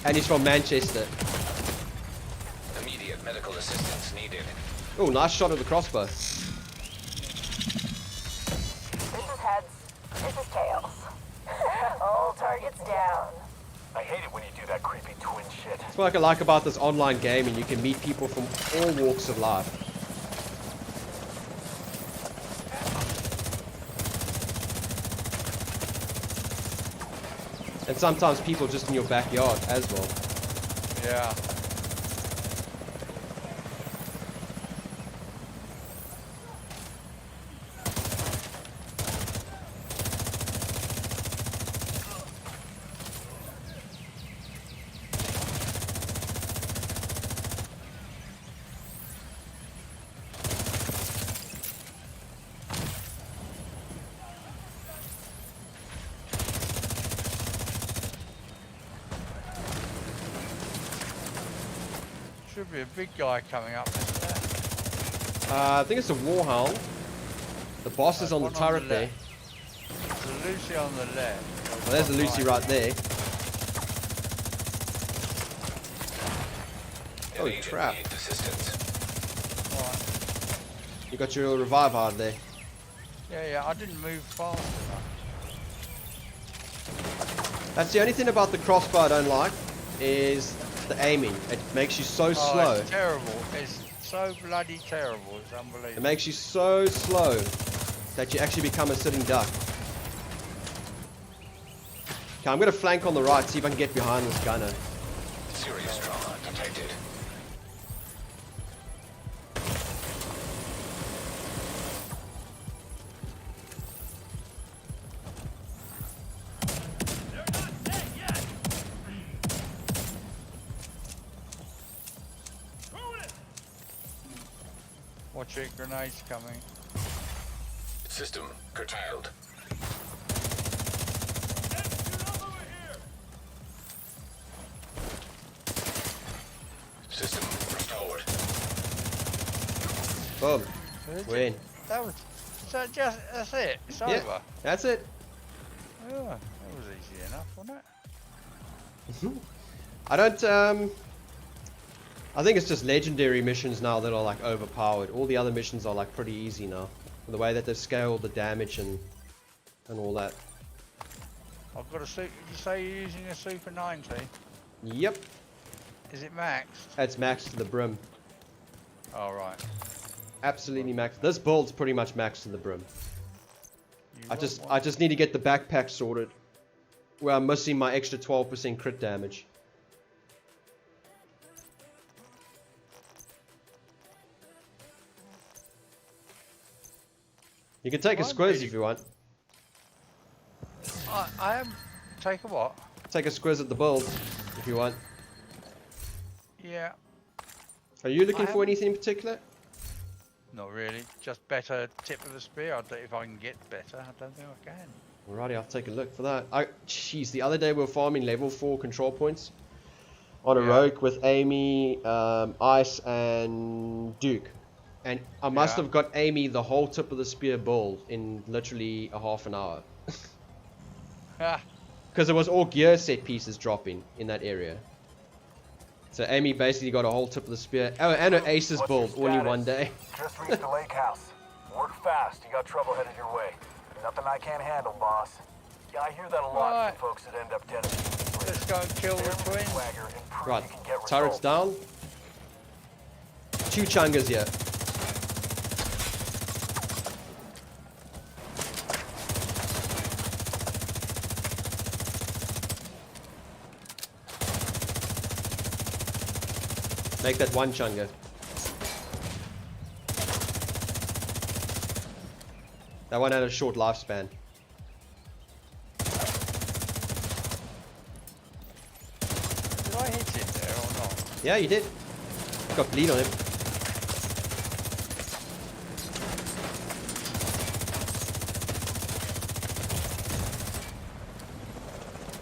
And he's from Manchester. Immediate medical assistance needed. Oh, nice shot of the crossbow. This is heads. This is tails. All targets down. I hate it when you do that creepy twin shit. That's what I like about this online game, and you can meet people from all walks of life. And sometimes people just in your backyard as well. Yeah. Should be a big guy coming up. Isn't there? I think it's a Warhound. The boss is on the one turret there. There's a Lucy on the left. Well, there's a Lucy right there. Holy Agent crap. needs assistance. Right. You got your revive hard there. Yeah, I didn't move fast enough. That's the only thing about the crossbow I don't like, is the aiming. It makes you so slow. It's terrible. It's so bloody terrible. It's unbelievable. It makes you so slow that you actually become a sitting duck. Okay, I'm gonna flank on the right, see if I can get behind this gunner. Serious trauma detected. Watch it, grenades coming. System curtailed. System restored. Boom. That's Win. That was that's it. It's Yeah, over. that's it. Yeah, that was easy enough, wasn't it? I don't, I think it's just legendary missions now that are like overpowered. All the other missions are like pretty easy now. The way that they've scaled the damage and all that. I've got a suit. Did you say you're using a Super 90? Yep. Is it maxed? It's maxed to the brim. Oh, right. Absolutely maxed. This build's pretty much maxed to the brim. You I want just need to get the backpack sorted, where I'm missing my extra 12% crit damage. You can take a I'm squiz really- if you want. I am. Take a what? Take a squiz at the build if you want. Yeah. Are you looking I for anything in particular? Not really. Just better tip of the spear. If I can get better, I don't think I can. Alrighty, I'll take a look for that. Jeez, the other day we were farming level 4 control points on a Yeah. rogue with Amy, Ice, and Duke. And I must Yeah. have got Amy the whole tip of the spear build in literally a half an hour. Ah, Because it was all gear set pieces dropping in that area. So Amy basically got a whole tip of the spear. Oh, and her aces What's your build all in status? one day. Just reached the lake house. Work fast. You got trouble headed your way. Nothing I can't handle, boss. Yeah, I hear that a lot Right. from folks that end up dead. let's go and kill the twins. Swagger and prove Right, you can get turrets results. down. 2 chungas here. Make that 1 chunga. That one had a short lifespan. Did I hit it there or not? Yeah, you did. Got bleed on him.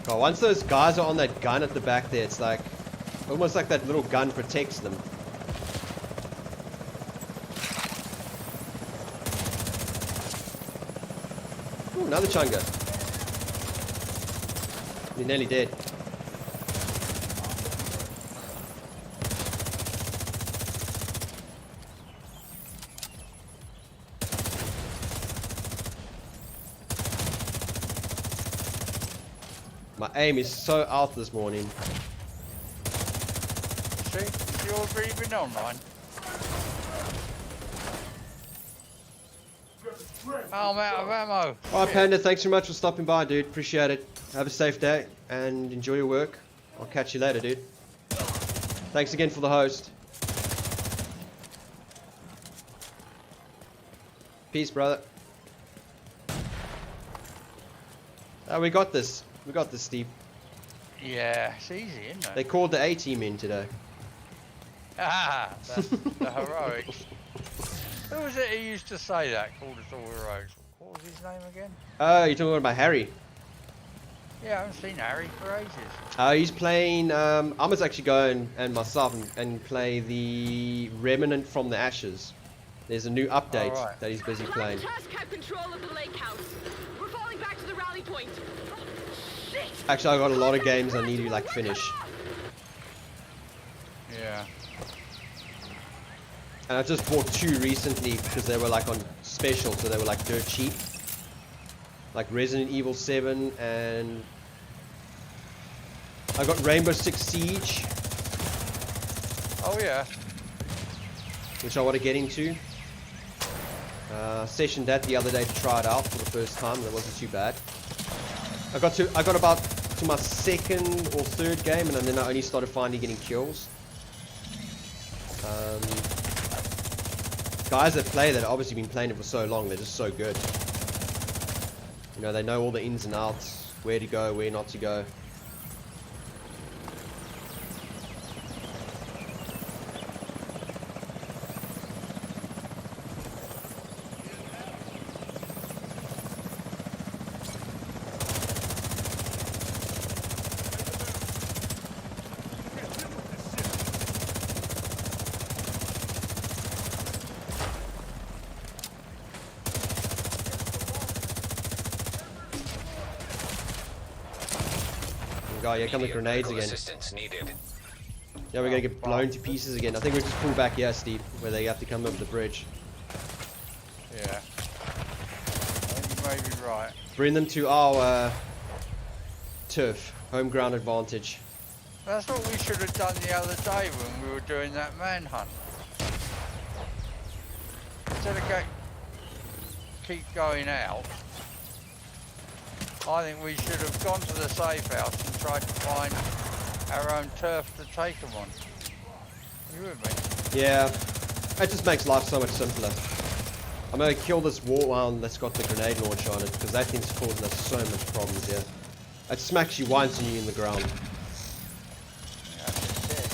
God, once those guys are on that gun at the back there, it's like almost like that little gun protects them. Ooh, another chunga. You're nearly dead. My aim is so out this morning. See? You already been online? Oh, I'm out of ammo. Alright, Panda, thanks so much for stopping by, dude. Appreciate it. Have a safe day and enjoy your work. I'll catch you later, dude. Thanks again for the host. Peace, brother. We got this. We got this, Steve. Yeah, it's easy, isn't it? They called the A-team in today. Ah, the heroics. Who was it who used to say that? Called us all heroics. What was his name again? Oh, you're talking about Harry. Yeah, I haven't seen Harry for ages. He's playing. I must actually go and myself and play the Remnant from the Ashes. There's a new update Alright. that he's busy playing. Tusk have control of the lake house. We're falling back to the rally point. Shit! Actually, I got a lot of games I need to like finish, Yeah. and I just bought 2 recently because they were like on special, so they were like dirt cheap. Like Resident Evil 7, and I got Rainbow Six Siege, Oh yeah. which I want to get into. Sessioned that the other day to try it out for the first time, and it wasn't too bad. I got about to my 2nd or 3rd game, and then I only started finally getting kills. Guys that play that have obviously been playing it for so long, they're just so good. You know, they know all the ins and outs, where to go, where not to go. Oh, here come the grenades again. Assistance needed. Yeah, we're gonna get blown to pieces again. I think we'll just pull back here, Steve, where they have to come over the bridge. Yeah. I think you may be right. Bring them to our turf, home ground advantage. That's what we should have done the other day when we were doing that manhunt. Instead of keep going out, I think we should have gone to the safe house and tried to find our own turf to take them on. You with me? Yeah, it just makes life so much simpler. I'm gonna kill this warhound that's got the grenade launcher on it, because that thing's causing us so much problems here. It smacks you once and you're in the ground. Yeah, that's it.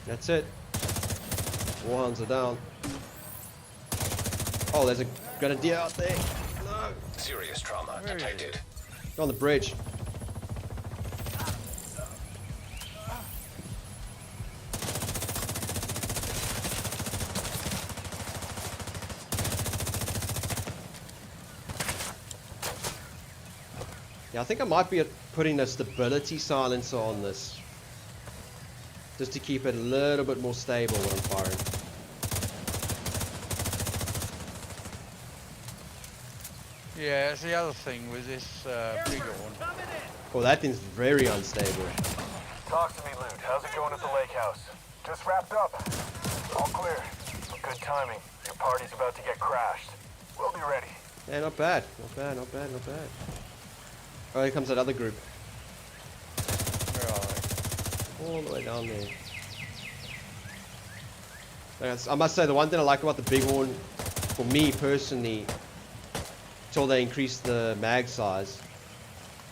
That's it. Warhounds are down. Oh, there's a grenadier out there. No. Serious trauma detected. On the bridge. Yeah, I think I might be putting a stability silencer on this, just to keep it a little bit more stable when I'm firing. Yeah, that's the other thing with this bigger one. Oh, that thing's very unstable. Talk to me, Luke. How's it going at the lake house? Just wrapped up. All clear. Good timing. Your party's about to get crashed. We'll be ready. Yeah, not bad. Not bad, not bad, not bad. Oh, here comes that other group. Where are they? All the way down there. I must say, the one thing I like about the Bighorn, for me personally, until they increase the mag size,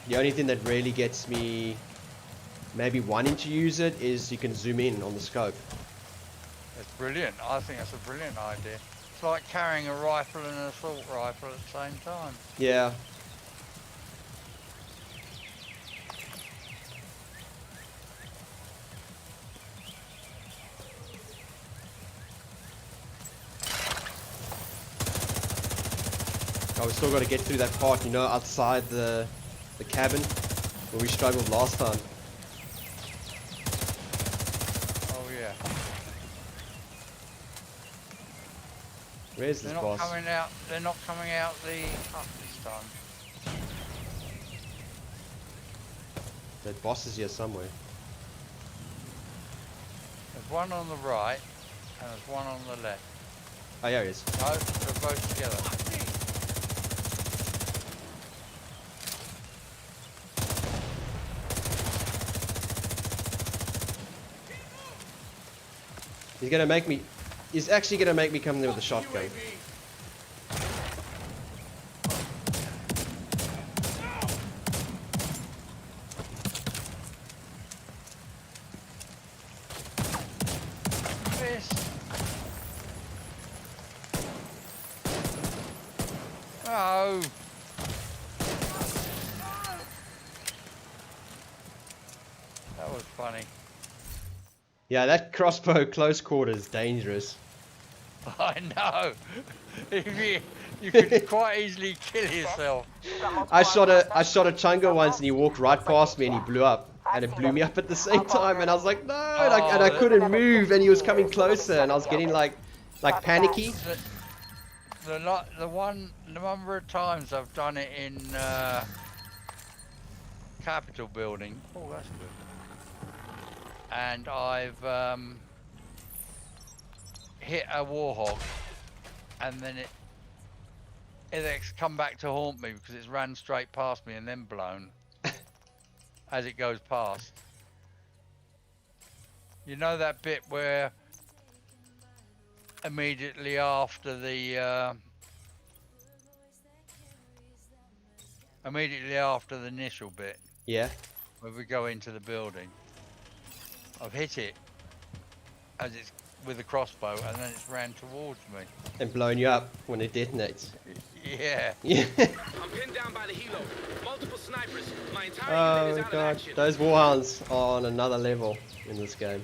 the only thing that really gets me maybe wanting to use it is you can zoom in on the scope. That's brilliant. I think that's a brilliant idea. It's like carrying a rifle and an assault rifle at the same time. Yeah. Oh, we still got to get through that part, you know, outside the cabin where we struggled last time. Oh yeah. Where's this boss? They're not coming out the hut this time. That boss is here somewhere. There's one on the right and there's one on the left. Oh, here he is. No, they're both together. He's gonna make me. He's actually gonna make me come there with a shotgun. no! That was funny. Yeah, that crossbow close quarter is dangerous. I know. You could quite easily kill yourself. I shot a chunga once and he walked right past me and he blew up. And it blew me up at the same time and I was like, no, and I couldn't move and he was coming closer and I was getting like panicky. The number of times I've done it in Capitol building. Oh, that's good. And I've hit a warhog, and then it's come back to haunt me because it's ran straight past me and then blown as it goes past. You know that bit where immediately after the initial bit, yeah, where we go into the building, I've hit it as it's with a crossbow and then it's ran towards me and blown you up when it detonates. Yeah. Yeah. I'm pinned down by the helo. Multiple snipers. My entire unit is Oh out of god, action. those warhounds are on another level in this game.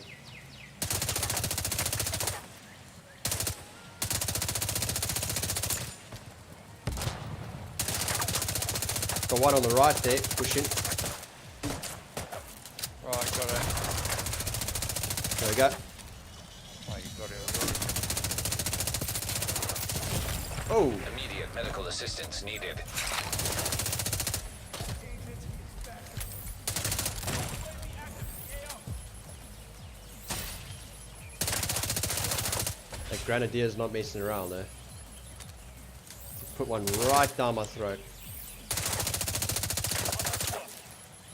Got one on the right there, pushing. Right, got it. There we go. Oh, you got it already. Oh! Immediate medical assistance needed. That grenadier's not messing around there. Put one right down my throat.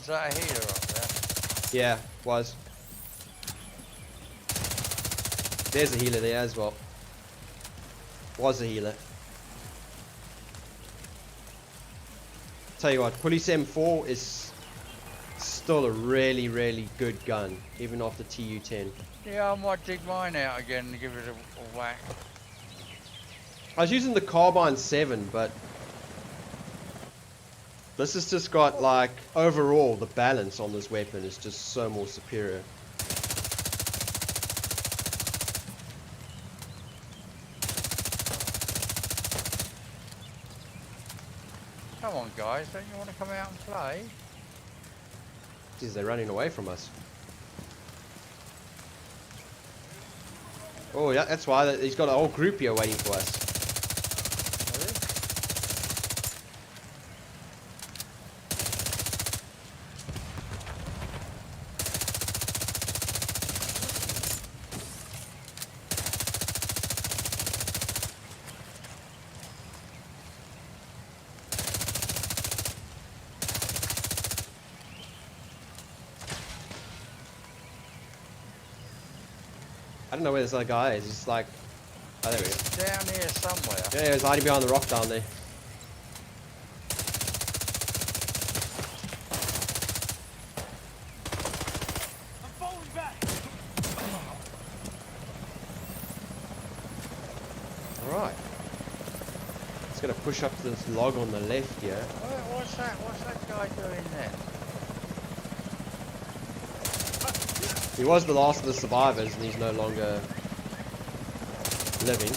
Is that a healer up there? Yeah, was. There's a healer there as well. Was a healer. Tell you what, Police M4 is still a really, really good gun, even after TU10. Yeah, I might dig mine out again and give it a whack. I was using the Carbine 7, but this has just got, like, overall, the balance on this weapon is just so more superior. Come on, guys, don't you want to come out and play? Jeez, they're running away from us. Oh, yeah, that's why he's got a whole group here waiting for us. I don't know where this other guy is. He's like, oh, there we go. Down here somewhere. Yeah, he's hiding behind the rock down there. I'm falling back. Alright. Just gonna push up to this log on the left here. What's that? What's that guy doing there? He was the last of the survivors and he's no longer living.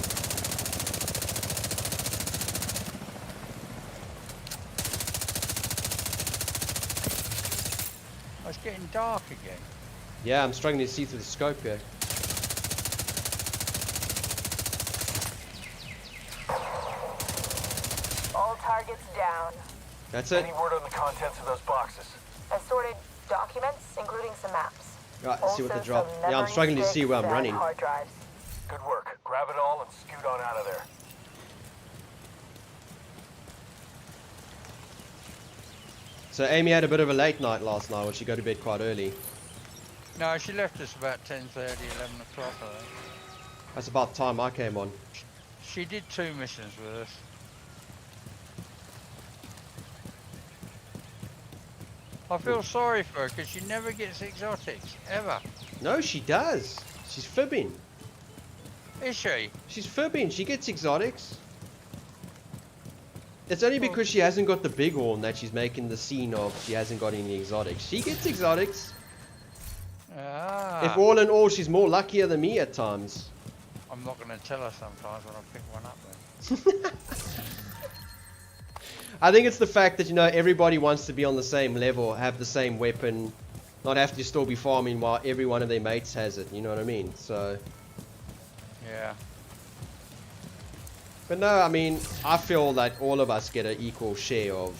Oh, it's getting dark again. Yeah, I'm struggling to see through the scope here. All targets down. That's it. Any word on the contents of those boxes? Assorted documents, including some maps. Right, let's see what they Also drop. some Yeah, I'm memory struggling to see sticks where I'm and running. hard drives. Good work. Grab it all and scoot on out of there. So Amy had a bit of a late night last night, or she go to bed quite early. No, she left us about 10:30, 11 o'clock, I think. That's about the time I came on. She did 2 missions with us. I feel sorry for her because she never gets exotics, ever. No, she does. She's fibbing. Is she? She's fibbing. She gets exotics. It's only because she hasn't got the big horn that she's making the scene of she hasn't got any exotics. She gets exotics. Ah. If all in all, she's more luckier than me at times. I'm not going to tell her sometimes when I pick one up then. I think it's the fact that, you know, everybody wants to be on the same level, have the same weapon, not have to still be farming while every one of their mates has it, you know what I mean? So... Yeah. But no, I mean, I feel that all of us get an equal share of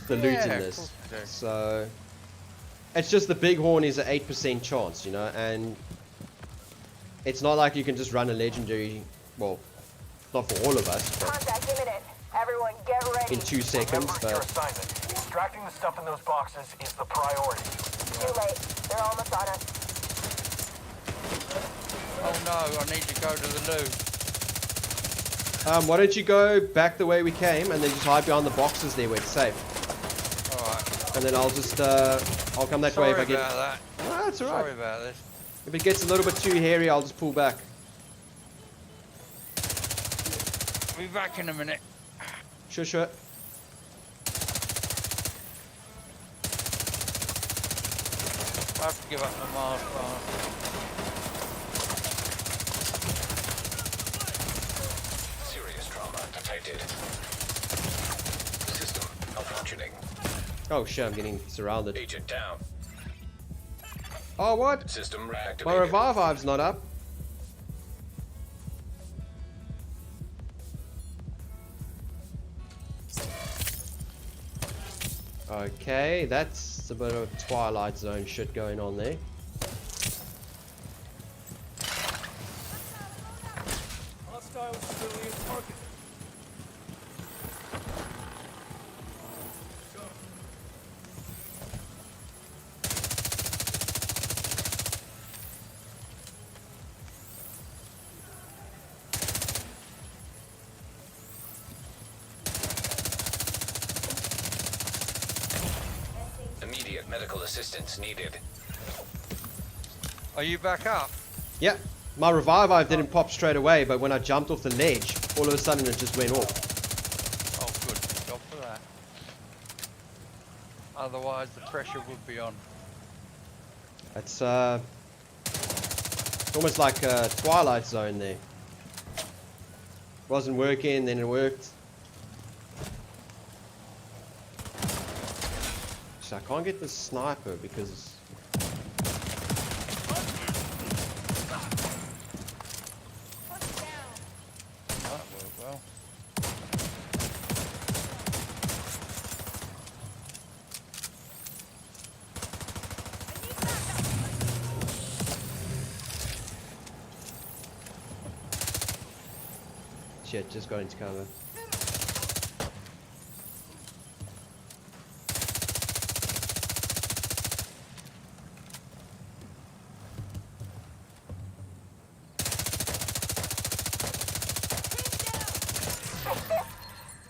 the loot in this. So, it's just the big horn is an 8% chance, you know, and it's not like you can just run a legendary, well, not for all of us, but Contact imminent. Everyone get ready. in 2 seconds, Remember your but assignment. Extracting the stuff in those boxes is the priority. Too late. They're almost on us. Oh no, I need to go to the loot. why don't you go back the way we came and then just hide behind the boxes there where it's safe. Alright. And then I'll just, I'll come that way if I get... Sorry about that. No, it's alright. Sorry about this. If it gets a little bit too hairy, I'll just pull back. I'll be back in a minute. Sure, sure. I have to give up the Mars bar. Serious trauma detected. System malfunctioning. Oh shit, I'm getting surrounded. Agent down. Oh, what? System reactivated. My revive's not up. Okay, that's a bit of Twilight Zone shit going on there. Hostile civilian target. Immediate medical assistance needed. Are you back up? Yeah, my revive didn't pop straight away, but when I jumped off the ledge, all of a sudden it just went off. Oh good, good job for that. Otherwise the pressure would be on. It's almost like a Twilight Zone there. Wasn't working, then it worked. So I can't get the sniper because... That worked well. Shit, just got into cover.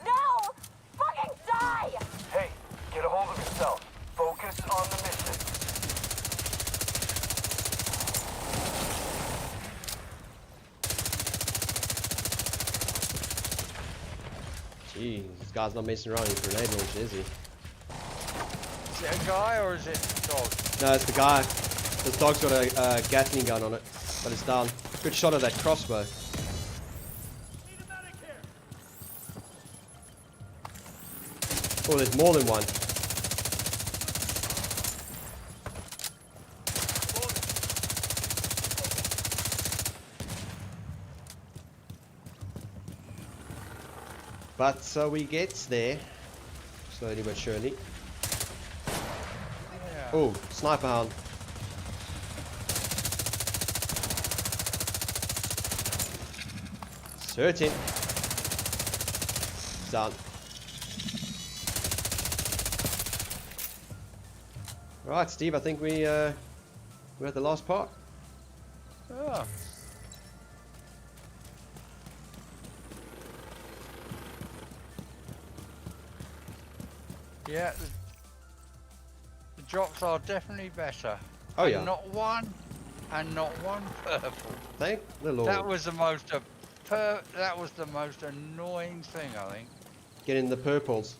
No! Fucking die! Hey, get a hold of yourself. Focus on the mission. Jeez, this guy's not messing around with grenade launcher, is he? Is it a guy or is it a dog? No, it's the guy. This dog's got a Gatling gun on it, but it's down. Good shot of that crossbow. Oh, there's more than one. But so we get there, slowly but surely. Yeah. Oh, sniper hound. Certain. Done. Right, Steve, I think we're at the last part. Oh. Yeah, the drops are definitely better. Oh And yeah. not one purple. Thank the Lord. That was the most that was the most annoying thing, I think. getting the purples.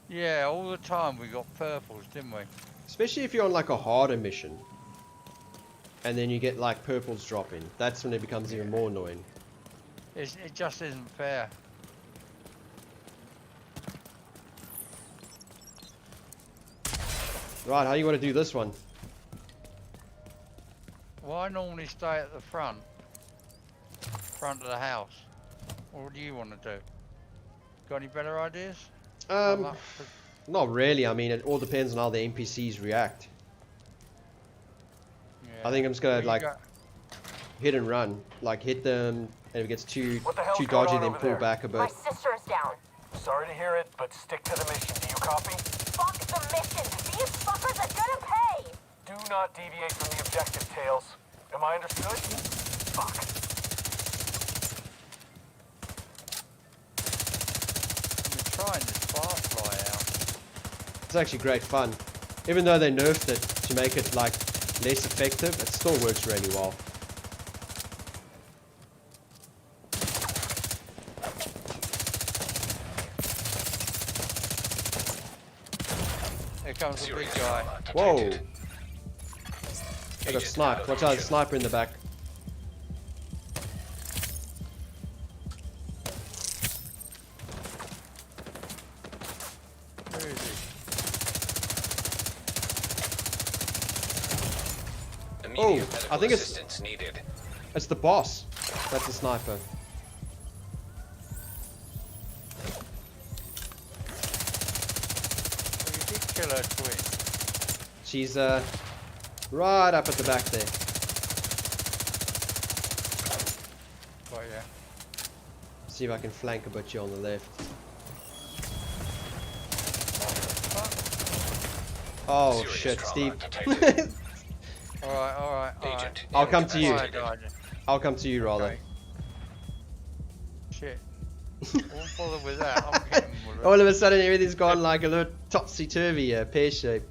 Yeah, all the time we got purples, didn't we? Especially if you're on like a harder mission. And then you get like purples dropping. That's when it becomes even more annoying. It just isn't fair. Right, how you want to do this one? Well, I normally stay at the front of the house. What do you want to do? Got any better ideas? Not really. I mean, it all depends on how the NPCs react. Yeah. I think I'm just gonna Well, you like got- hit and run, like hit them, and if it gets too What the hell's too going dodgy, on then over pull there? back a My bit. sister is down. Sorry to hear it, but stick to the mission. Do you copy? Fuck the mission. These fuckers are gonna pay. Do not deviate from the objective, Tails. Am I understood? Fuck. We're trying this Firefly out. It's actually great fun. Even though they nerfed it to make it like less effective, it still works really well. Here comes the big Serious guy. trauma Whoa! detected. I got Agent sniped. out Watch of out, vision. sniper in the back. Where is he? Immediate Oh, medical I think it's- assistance needed. It's the boss. That's the sniper. Oh, you did kill her twin. She's right up at the back there. But yeah. See if I can flank a bit here on the left. Oh Serious shit, trauma Steve. detected. Alright. Agent I'll come to you. incapacitated. I'll come to you rather. Okay. Shit. Won't bother with that. I'm getting with it. All of a sudden everything's gone like a little topsy-turvy, pear shape.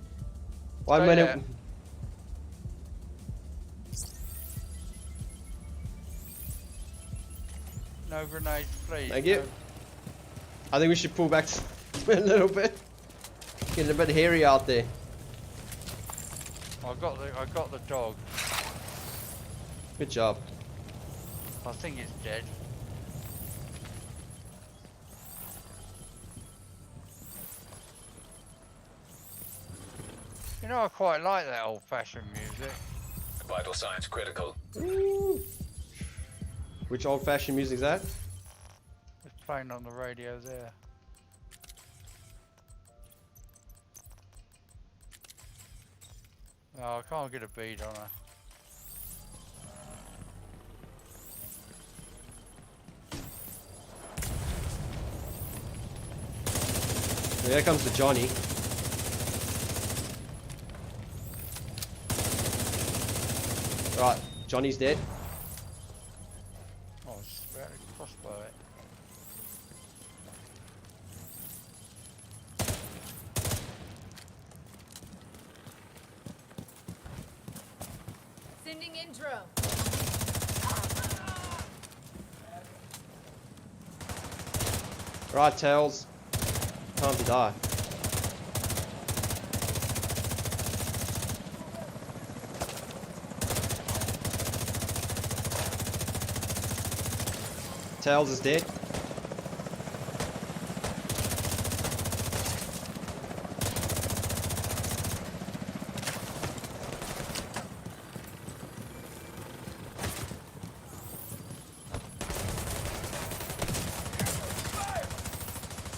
1 Stay minute. there. No grenades, please. Thank you. No. I think we should pull back a little bit. Getting a bit hairy out there. I got the dog. Good job. I think it's dead. You know, I quite like that old-fashioned music. Vital signs critical. Which old-fashioned music's that? It's playing on the radio there. No, I can't get a bead on her. Here comes the Johnny. Right, Johnny's dead. Oh, it's about to crossbow it. Sending in drone. Right, Tails. Time to die. Tails is dead.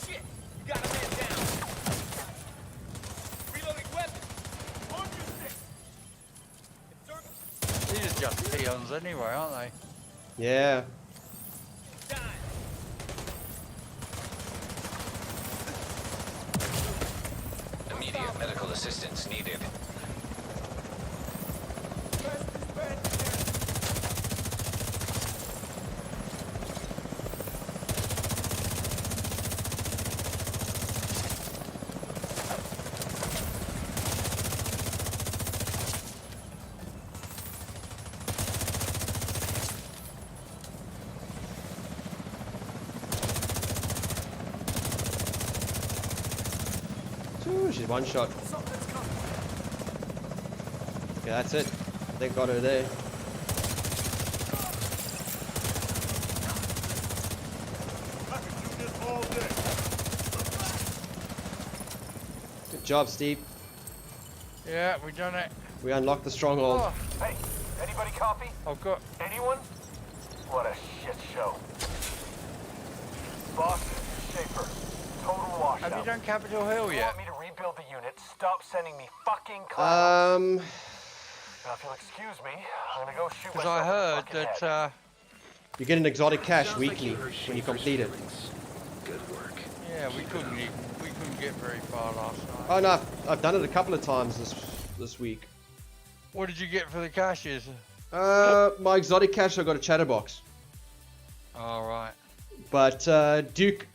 Shit! Got a man down. Reloading weapon. On your stick. These are just peons anyway, aren't they? Yeah. Immediate medical assistance needed. Get one shot. Okay, that's it. They got her there. Good job, Steve. Yeah, we done it. We unlocked the stronghold. Oh, Hey, anybody copy? I've got. Anyone? What a shit show. Boss, Schaefer, total washout. Have you done Capitol Hill You yet? want me to rebuild the unit? Stop sending me fucking clouds. Now, if you'll excuse me, I'm gonna go shoot Because myself I in the heard fucking head. that. You get an exotic cash Sounds like weekly you hurt when you Schaefer's complete it. feelings. Good work. Yeah, we couldn't get very far last night. Oh no, I've done it a couple of times this week. What did you get for the caches? My exotic cash, I got a chatterbox. All right. But Duke,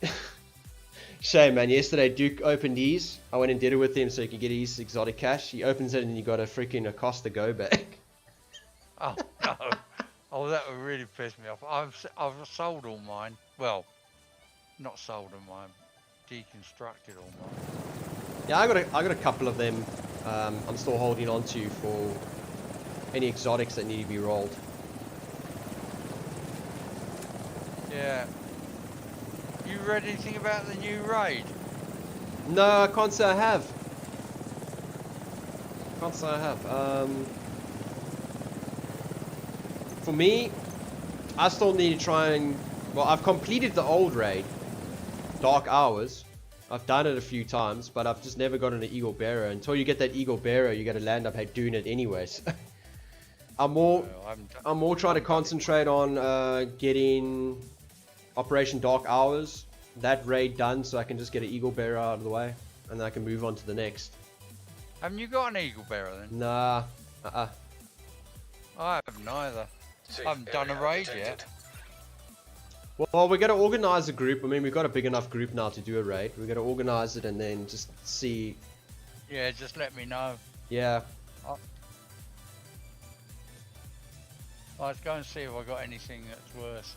shame man. Yesterday Duke opened his. I went and did it with him so he could get his exotic cash. He opens it and you got a freaking Acosta Go bag. Oh no. Oh, that would really piss me off. I've sold all mine. Well, not sold them. I've deconstructed all mine. Yeah, I got a couple of them. I'm still holding on to for any exotics that need to be rolled. Yeah. You read anything about the new raid? No, I can't say I have. Can't say I have. For me, I still need to try and... Well, I've completed the old raid, Dark Hours. I've done it a few times, but I've just never gotten an Eagle Bearer. Until you get that Eagle Bearer, you got to land up doing it anyways. I'm more trying to concentrate on getting Operation Dark Hours, that raid done, so I can just get an Eagle Bearer out of the way, and then I can move on to the next. Haven't you got an Eagle Bearer then? Nah. I haven't either. I haven't done a raid yet. Well, we're going to organize a group. I mean, we've got a big enough group now to do a raid. We're going to organize it and then just see. Yeah, just let me know. Yeah. Let's go and see if I got anything that's worse.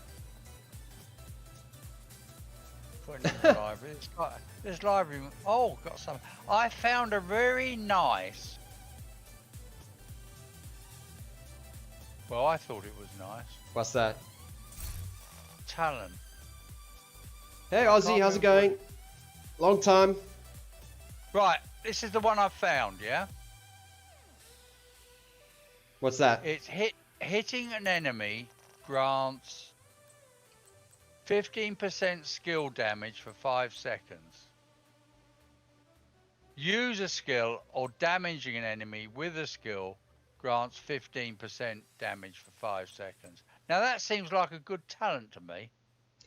Put it in the library. This library. Oh, got some. I found a very nice. Well, I thought it was nice. What's that? Talon. Hey, Ozzy, how's it going? Long time. Right, this is the one I found, yeah? What's that? It's hitting an enemy grants 15% skill damage for 5 seconds. Use a skill or damaging an enemy with a skill grants 15% damage for 5 seconds. Now that seems like a good talent to me.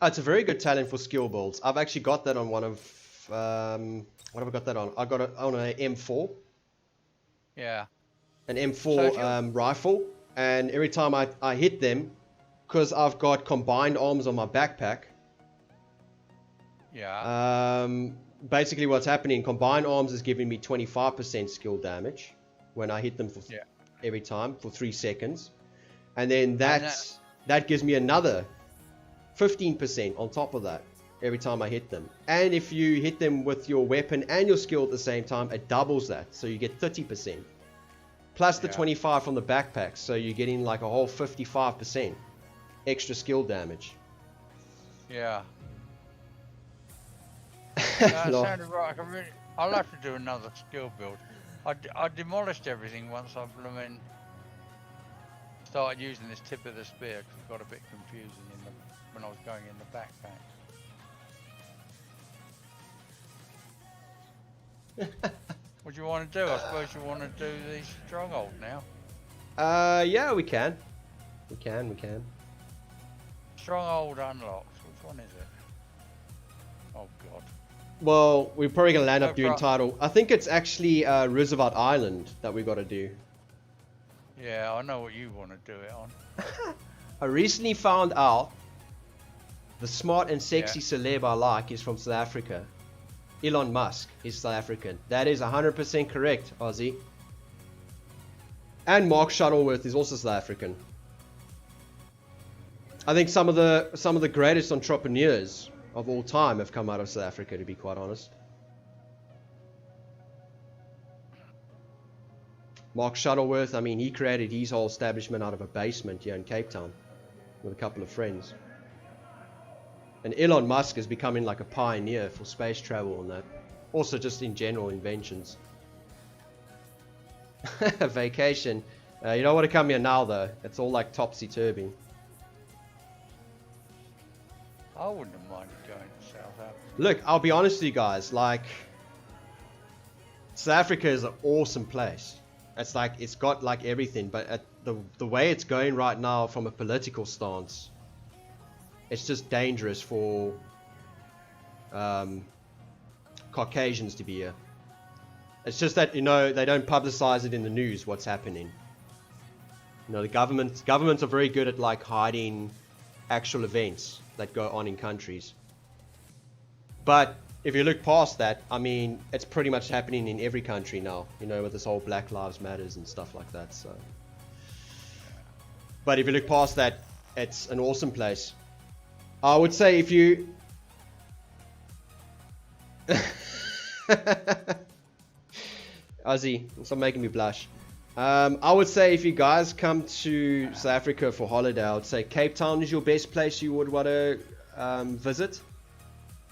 Oh, it's a very good talent for skill builds. I've actually got that on one of... what have I got that on? I got it on an M4. Yeah. An M4 rifle. And every time I hit them, because I've got combined arms on my backpack. Yeah. Basically what's happening, combined arms is giving me 25% skill damage when I hit them for every time for 3 seconds. And then that gives me another 15% on top of that every time I hit them. And if you hit them with your weapon and your skill at the same time, it doubles that. So you get 30%. Plus the 25 from the backpack. So you're getting like a whole 55% extra skill damage. Yeah. That sounded right. I'll have to do another skill build. I demolished everything once I started using this tip of the spear because it got a bit confusing when I was going in the backpack. What do you want to do? I suppose you want to do the stronghold now. Yeah, we can. We can. Stronghold unlocked. Which one is it? Oh god. Well, we're probably gonna land up doing title. I think it's actually Roosevelt Island that we got to do. Yeah, I know what you want to do it on. I recently found out the smart and sexy celeb I like is from South Africa. Elon Musk is South African. That is 100% correct, Ozzy. And Mark Shuttleworth is also South African. I think some of the greatest entrepreneurs of all time have come out of South Africa, to be quite honest. Mark Shuttleworth, I mean, he created his whole establishment out of a basement here in Cape Town with a couple of friends. And Elon Musk is becoming like a pioneer for space travel and that. Also just in general inventions. Vacation. You don't want to come here now though. It's all like topsy-turvy. I wouldn't have minded going to South Africa. Look, I'll be honest with you guys, like, South Africa is an awesome place. It's like, it's got like everything, but at the way it's going right now from a political stance, it's just dangerous for Caucasians to be here. It's just that, you know, they don't publicize it in the news what's happening. You know, the governments are very good at like hiding actual events that go on in countries. But if you look past that, I mean, it's pretty much happening in every country now, you know, with this whole Black Lives Matters and stuff like that. So, but if you look past that, it's an awesome place. I would say if you Ozzy, stop making me blush. I would say if you guys come to South Africa for holiday, I would say Cape Town is your best place you would want to visit,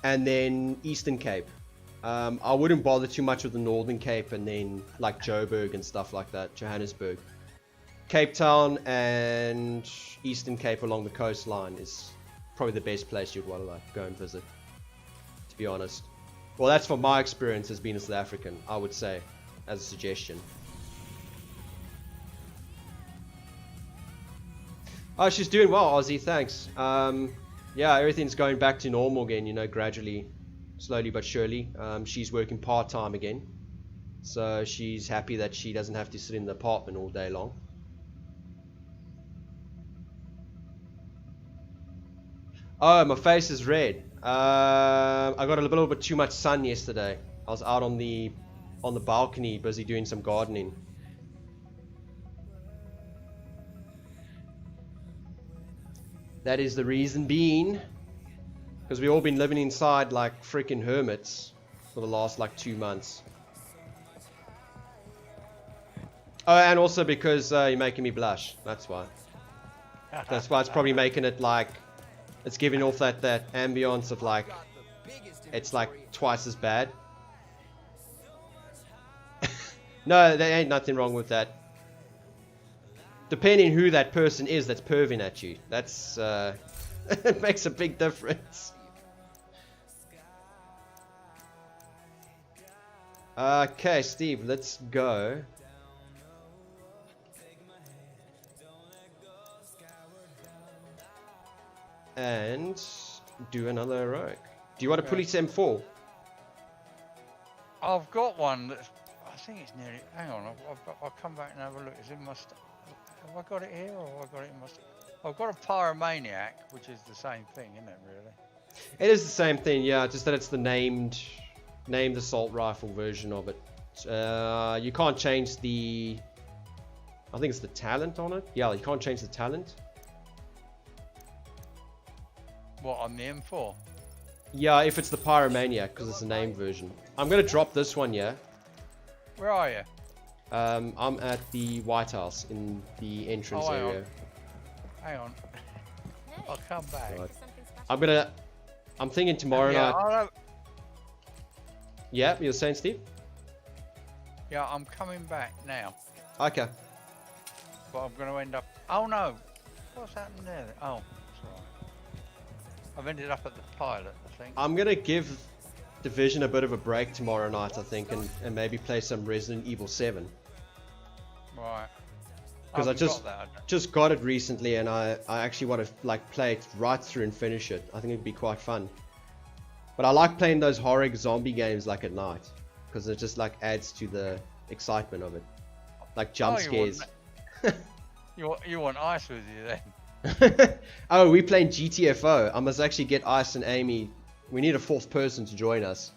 and then Eastern Cape. I wouldn't bother too much with the Northern Cape and then like Joburg and stuff like that, Johannesburg. Cape Town and Eastern Cape along the coastline is probably the best place you'd want to like go and visit, to be honest. Well, that's from my experience as being a South African, I would say, as a suggestion. Oh, she's doing well, Ozzy, thanks. Yeah, everything's going back to normal again, you know, gradually, slowly but surely. She's working part-time again, so she's happy that she doesn't have to sit in the apartment all day long. Oh, my face is red. I got a little bit too much sun yesterday. I was out on the balcony busy doing some gardening. That is the reason being, because we've all been living inside like freaking hermits for the last like 2 months. Oh, and also because you're making me blush. That's why. That's why it's probably making it like, it's giving off that ambience of like, it's like twice as bad. No, there ain't nothing wrong with that. Depending who that person is that's perving at you, that's it makes a big difference. Okay, Steve, let's go. And do another heroic. Do you want to police M4? I've got one that's, I think it's nearly, hang on, I'll come back and have a look. Is it must? Have I got it here, or have I got it in my... I've got a Pyromaniac, which is the same thing, isn't it, really? It is the same thing, yeah, just that it's the named assault rifle version of it. You can't change the... I think it's the talent on it. Yeah, you can't change the talent. What, on the M4? Yeah, if it's the Pyromaniac, because it's the named version. I'm going to drop this one, yeah? Where are you? I'm at the White House in the entrance area. Hang on. I'll come back. Right. I'm thinking tomorrow night. Yeah, you're saying, Steve? Yeah, I'm coming back now. Okay. But I'm going to end up... Oh no! What's happened there? Oh, that's right. I've ended up at the pilot, I think. I'm going to give Division a bit of a break tomorrow night, I think, and maybe play some Resident Evil 7. Right. Because I just got it recently, and I actually want to like play it right through and finish it. I think it'd be quite fun. But I like playing those horror zombie games like at night, because it just like adds to the excitement of it, like jump scares. You want Ice with you then? Oh, we're playing GTFO. I must actually get Ice and Amy. We need a fourth person to join us.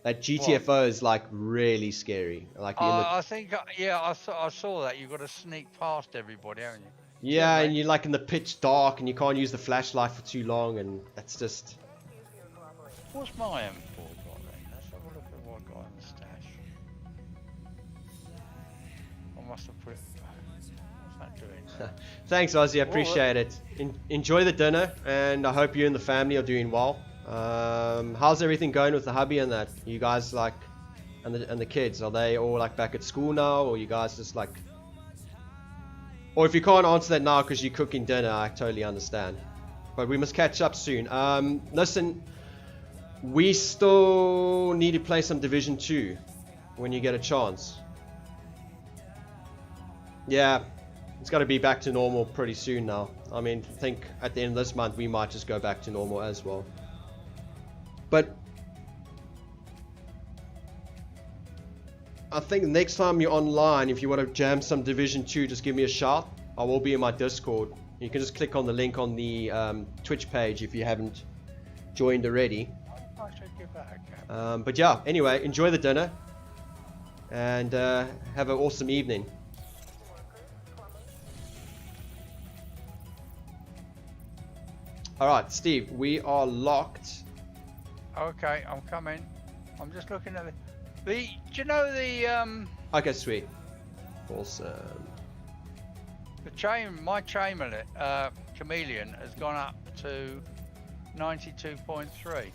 That GTFO is like really scary. Like I think, yeah, I saw that. You've got to sneak past everybody, haven't you? Yeah, and you're like in the pitch dark, and you can't use the flashlight for too long, and that's just... What's my M4 got then? Let's have a look at what I got in the stash. must have put it. What's that doing? Thanks, Ozzy. I appreciate it. Enjoy the dinner, and I hope you and the family are doing well. How's everything going with the hubby and that? You guys like, and the kids, are they all like back at school now, or you guys just like? Or if you can't answer that now because you're cooking dinner, I totally understand. But we must catch up soon. Listen, we still need to play some Division 2 when you get a chance. Yeah, it's got to be back to normal pretty soon now. I mean, I think at the end of this month we might just go back to normal as well. But I think next time you're online, if you want to jam some Division 2, just give me a shout. I will be in my Discord. You can just click on the link on the Twitch page if you haven't joined already. I should give that a go. But yeah, anyway, enjoy the dinner and have an awesome evening. Alright, Steve, we are locked. Okay, I'm coming. I'm just looking at do you know the Okay, sweet. Awesome. my chamberlain chameleon has gone up to 92.3.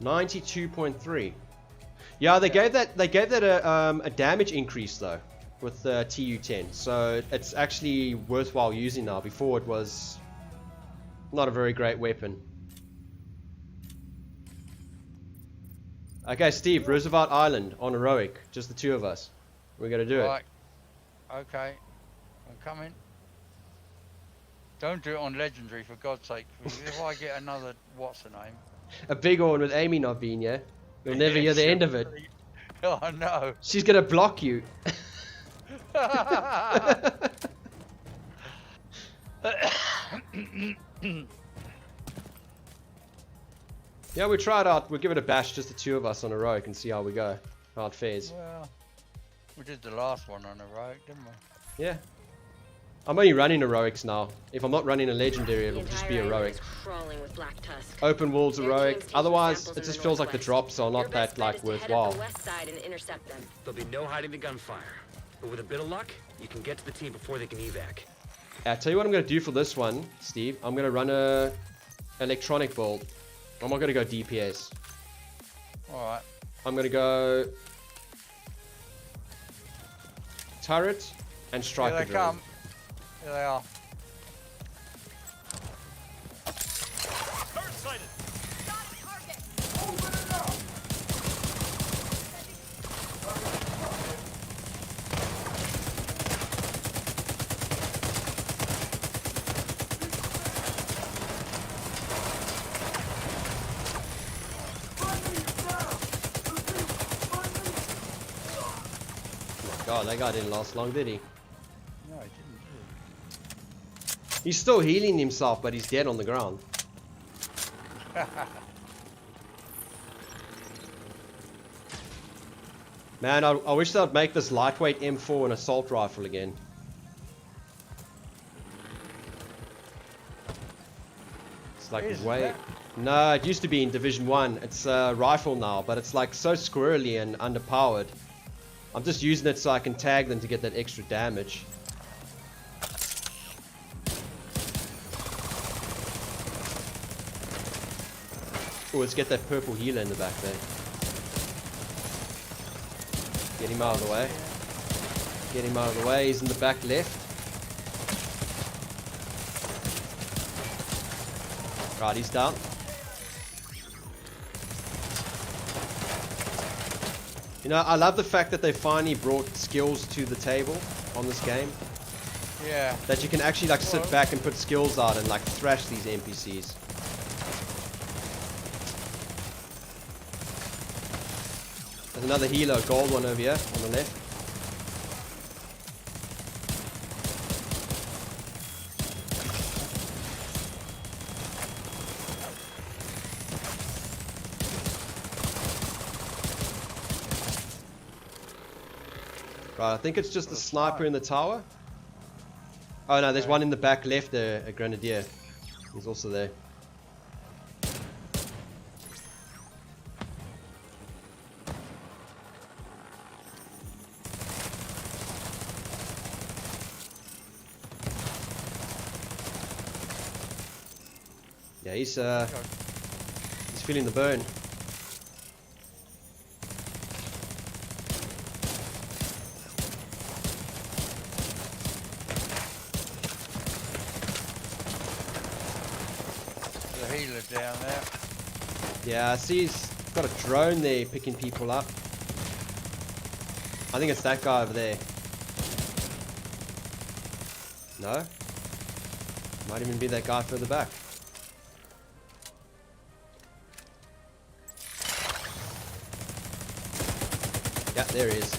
92.3. Yeah, they gave that a damage increase though with the TU10, so it's actually worthwhile using now. Before it was not a very great weapon. Okay, Steve, Roosevelt Island on heroic, just the two of us. We're gonna do Right. Okay, I'm coming. Don't do it on legendary, for God's sake. If I get another, what's the name? it. A big one with Amy not being here. You'll never hear the end of it. Oh no. She's gonna block you. Yeah, we try it out. We'll give it a bash, just the two of us on heroic, and see how we go. How it fares. Well, we did the last one on heroic, didn't we? Yeah. I'm only running heroics now. If I'm not running a legendary, it'll just be heroic. Crawling with Black Tusk. Open worlds Their heroic. team's taking Otherwise, samples it in just the feels like the northwest. drops are Your not best that bet like is to head up worthwhile. the west side and intercept them. There'll be no hiding the gunfire. But with a bit of luck, you can get to the team before they can evac. I'll tell you what I'm going to do for this one, Steve. I'm going to run a electronic build. I'm not going to go DPS. Alright. I'm going to go turret and striker Here they drone. come. Here they are. God, that guy didn't last long, did he? No, he didn't. He's still healing himself, but he's dead on the ground. Man, I wish they'd make this lightweight M4 an assault rifle again. It's like Is way... that- No, it used to be in Division 1. It's a rifle now, but it's like so squirrely and underpowered. I'm just using it so I can tag them to get that extra damage. Oh, let's get that purple healer in the back there. Get him out of the way. Get him out of the way. He's in the back left. Right, he's down. You know, I love the fact that they finally brought skills to the table on this game. Yeah. That you can actually like sit back and put skills out and like thrash these NPCs. There's another healer, a gold one over here on the left. Right, I think it's just the sniper in the tower. Oh no, there's one in the back left there, a grenadier. He's also there. Yeah, he's feeling the burn. The healer down there. Yeah, I see he's got a drone there picking people up. I think it's that guy over there. No? Might even be that guy further back. Yeah, there he is.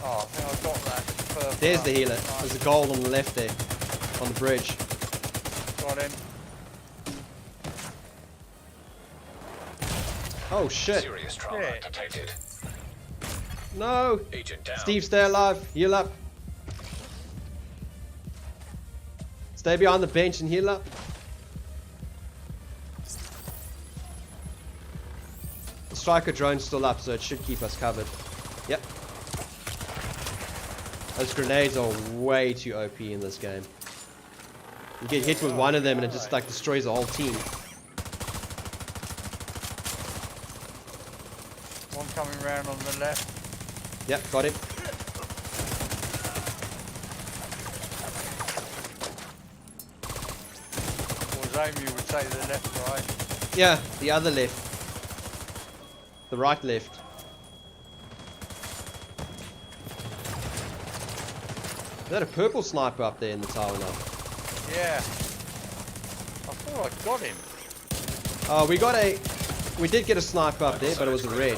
Oh, I think I got that. Perfect. There's the healer. There's a gold on the left there, on the bridge. Got him. Oh shit! Serious trauma detected. No! Agent down. Steve, stay alive. Heal up. Stay behind the bench and heal up. The striker drone's still up, so it should keep us covered. Yep. Those grenades are way too OP in this game. You get hit with one of them and it just like destroys the whole team. One coming round on the left. Yep, got him. Or as Amy would say, the left, right. Yeah, the other left. The right left. Is that a purple sniper up there in the tower now? Yeah. I thought I got him. Oh, we did get a sniper up there, but it was a red.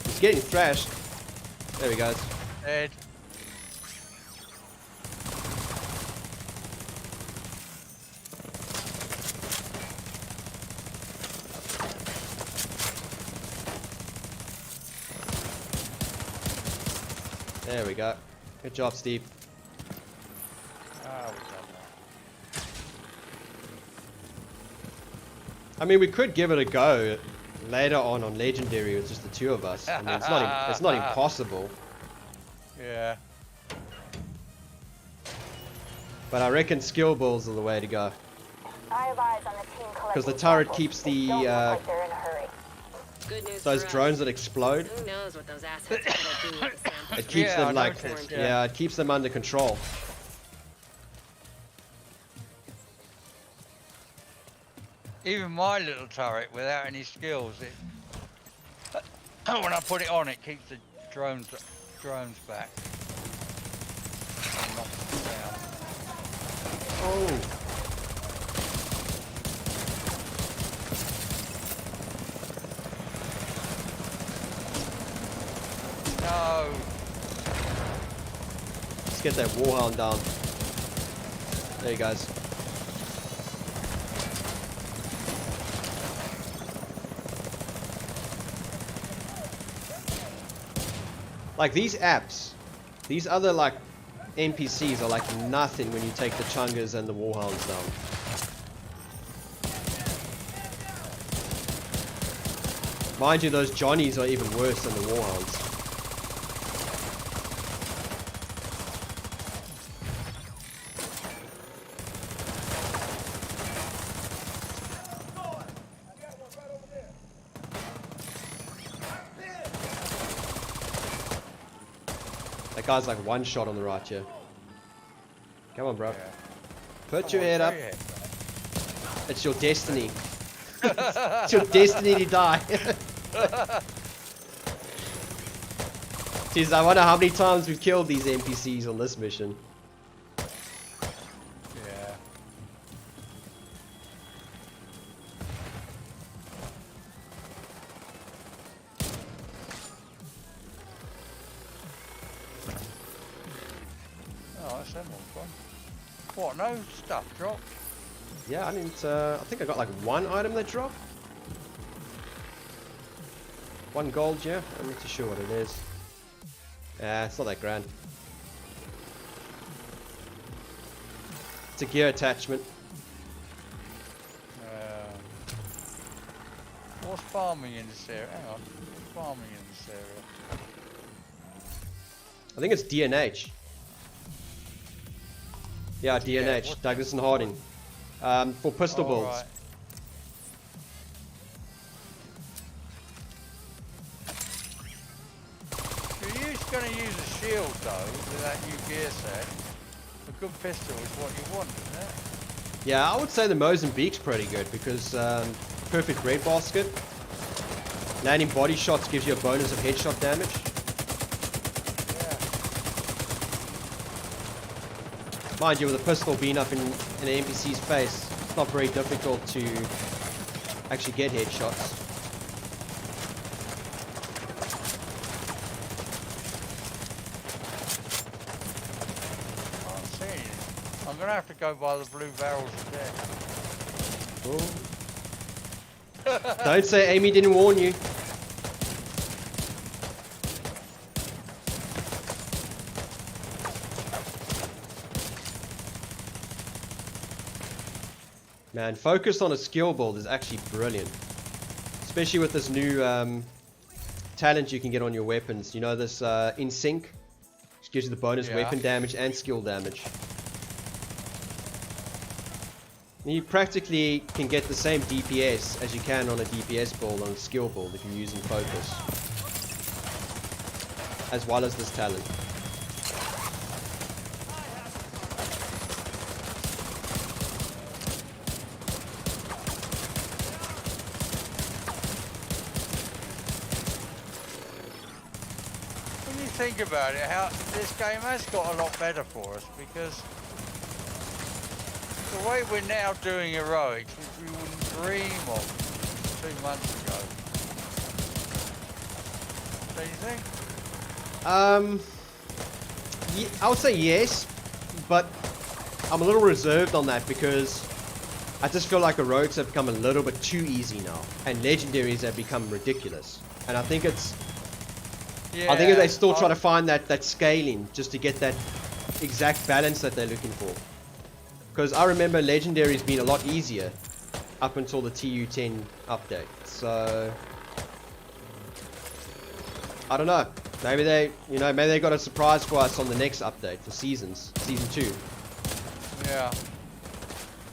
He's getting thrashed. There he goes. Dead. There we go. Good job, Steve. Ah, we've done that. I mean, we could give it a go later on Legendary with just the two of us. I mean, it's not impossible. Yeah. But I reckon skill balls are the way to go. I have eyes on the team collecting Because the turret samples. keeps They the don't look like they're in a hurry. Good news those for us. drones that explode. Who knows what those assets are gonna do with the samples? It keeps Yeah, them I like noticed, yeah. yeah. It keeps them under control. Even my little turret, without any skills, when I put it on, it keeps the drones back. And knocks them down. Oh. No. Let's get that warhound down. There he goes. Like these apps, these other like NPCs are like nothing when you take the Chungas and the warhounds down. Mind you, those Johnnies are even worse than the warhounds. That guy's like one shot on the right here. Come on, bro. Yeah. Put your head up. It's your destiny. It's your destiny to die. Jeez, I wonder how many times we've killed these NPCs on this mission. Yeah. Oh, that's that one. What, no stuff drop? Yeah, I didn't. I think I got like one item that dropped. 1 gold, yeah. I'm not too sure what it is. It's not that grand. It's a gear attachment. What's farming in this area? Hang on. What's farming in this area? I think it's DNH. Yeah, DNH. what's Douglas and Harding. For pistol builds. Alright. You're going to use a shield though with that new gear set. A good pistol is what you want, isn't it? Yeah, I would say the Mozambique's pretty good because perfect red basket. Landing body shots gives you a bonus of headshot damage. Yeah. Mind you, with a pistol being up in an NPC's face, it's not very difficult to actually get headshots. Can't see anything. I'm going to have to go by the blue barrels again. Don't say Amy didn't warn you. Man, focus on a skill build is actually brilliant. Especially with this new talent you can get on your weapons. You know, this in sync, which gives you the bonus weapon damage and skill damage. And you practically can get the same DPS as you can on a DPS build on a skill build if you're using focus. As well as this talent. When you think about it, how this game has got a lot better for us because the way we're now doing heroics, which we wouldn't dream of 2 months ago. Don't you think? I would say yes, but I'm a little reserved on that because I just feel like heroics have become a little bit too easy now, and legendaries have become ridiculous. And I think it's, I think they still try to find that scaling just to get that exact balance that they're looking for. Because I remember legendaries being a lot easier up until the TU10 update. So I don't know. Maybe they, maybe they got a surprise for us on the next update for season 2. Yeah.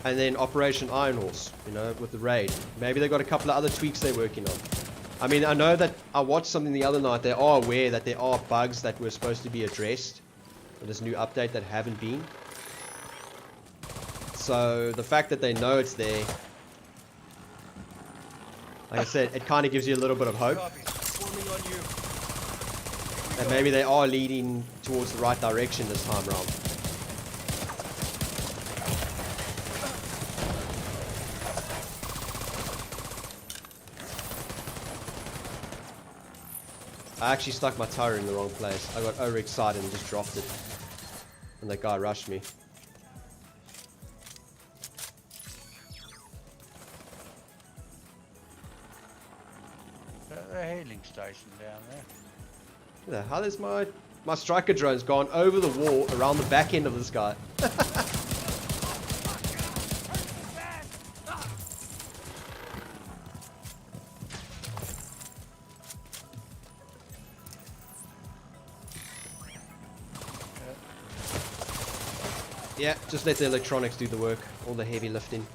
And then Operation Iron Horse, with the raid. Maybe they got a couple of other tweaks they're working on. I mean, I know that I watched something the other night. They are aware that there are bugs that were supposed to be addressed for this new update that haven't been. So the fact that they know it's there, like I said, it kind of gives you a little bit of hope. And maybe they are leading towards the right direction this time around. I actually stuck my turret in the wrong place. I got overexcited and just dropped it. And that guy rushed me. The healing station down there. The hell is my striker drone's gone over the wall around the back end of this guy. Yeah, just let the electronics do the work, all the heavy lifting.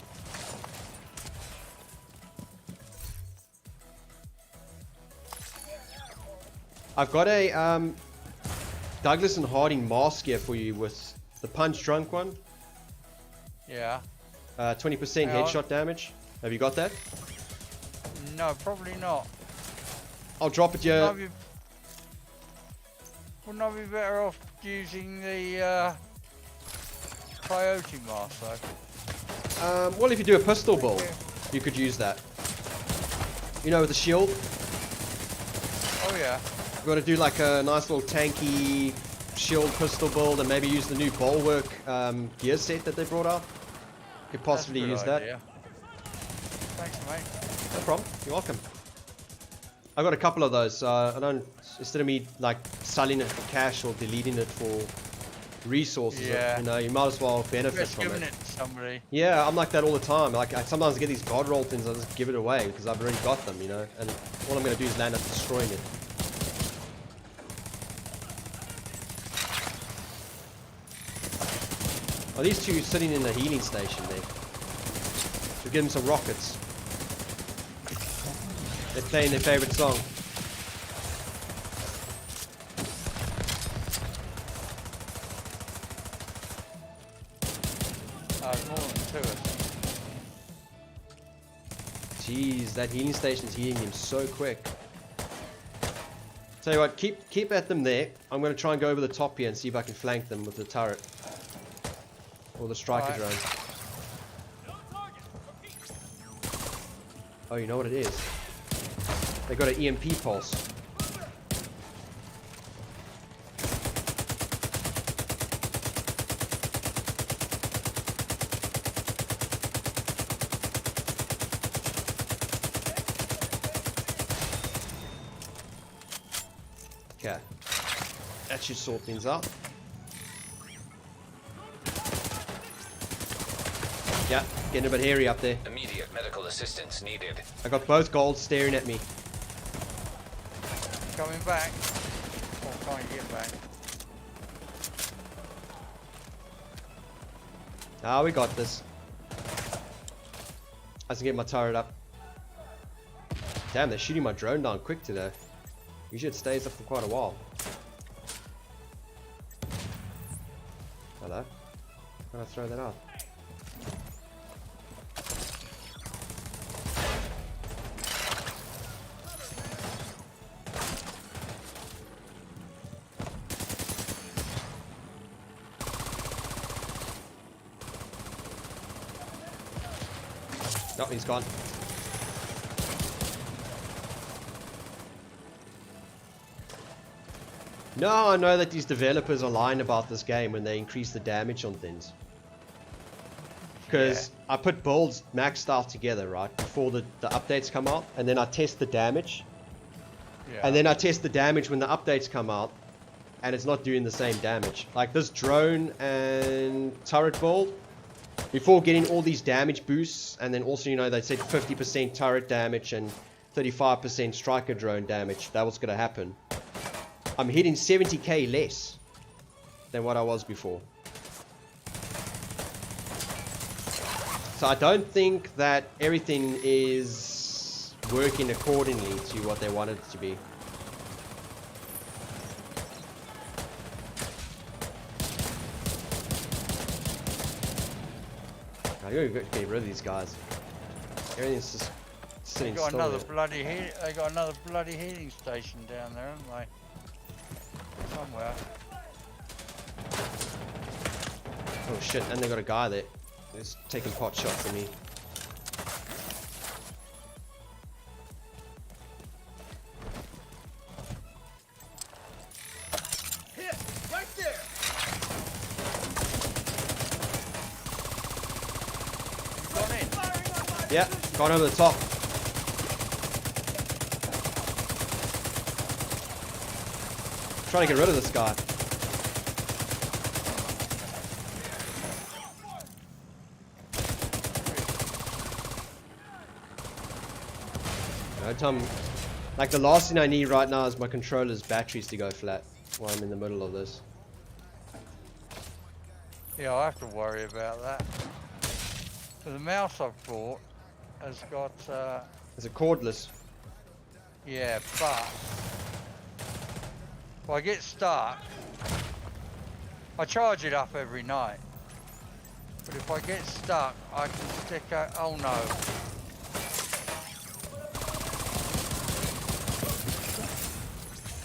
I've got a Douglas and Harding mask here for you with the punch drunk one. Yeah. 20% headshot damage. Have you got that? No, probably not. I'll drop it here. Wouldn't I be better off using the Coyote mask though? Well, if you do a pistol build, you could use that. With the shield. Oh yeah. You've got to do like a nice little tanky shield pistol build and maybe use the new bulwark gear set that they brought out. Could possibly use that. Thanks, mate. No problem. You're welcome. I got a couple of those. I don't. Instead of me like selling it for cash or deleting it for resources, Yeah. you know, you might as well benefit Just from giving it. it to somebody. Yeah, I'm like that all the time. Like I sometimes get these god roll things, I just give it away because I've already got them, you know. And all I'm gonna do is land up destroying it. Oh, these two sitting in the healing station there. So give them some rockets. They're playing their favorite song. There's more than two of us. Jeez, that healing station's healing him so quick. Tell you what, keep at them there. I'm going to try and go over the top here and see if I can flank them with the turret. Or the striker drone. Oh, you know what it is? They got an EMP pulse. Okay. That should sort things out. Yeah, getting a bit hairy up there. Immediate medical assistance needed. I got both golds staring at me. Coming back. Oh, trying to get back. Ah, we got this. I can get my turret up. Damn, they're shooting my drone down quick today. Usually it stays up for quite a while. Hello? How do I throw that out? No, he's gone. No, I know that these developers are lying about this game when they increase the damage on things. Because I put builds maxed out together, right, before the updates come out, and then I test the damage. Yeah. And then I test the damage when the updates come out, and it's not doing the same damage. Like this drone and turret build, before getting all these damage boosts, and then also, you know, they said 50% turret damage and 35% striker drone damage. That was going to happen. I'm hitting 70k less than what I was before. So I don't think that everything is working accordingly to what they wanted it to be. I gotta get rid of these guys. Everything's just sitting They got still another there. bloody they got another bloody healing station down there, haven't they? Somewhere. Oh shit, and they got a guy there. He's taking pot shots at me. Hit! Right there! Gone in. Yeah, gone over the top. Trying to get rid of this guy. No, Tom. Like the last thing I need right now is my controller's batteries to go flat while I'm in the middle of this. Yeah, I have to worry about that. So the mouse I've bought has got, Is it cordless? yeah, but if I get stuck, I charge it up every night. But if I get stuck, I can stick out, oh no.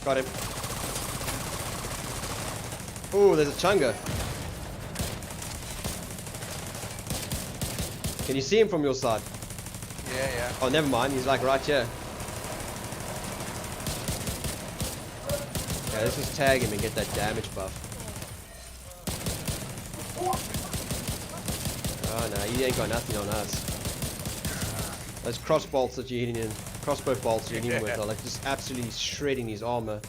Got him. Ooh, there's a chunga. Can you see him from your side? Yeah, yeah. Oh, never mind. He's like right here. Yeah, let's just tag him and get that damage buff. Oh no, he ain't got nothing on us. Those cross bolts that you're hitting in, crossbow bolts you're hitting with are like just absolutely shredding his armor.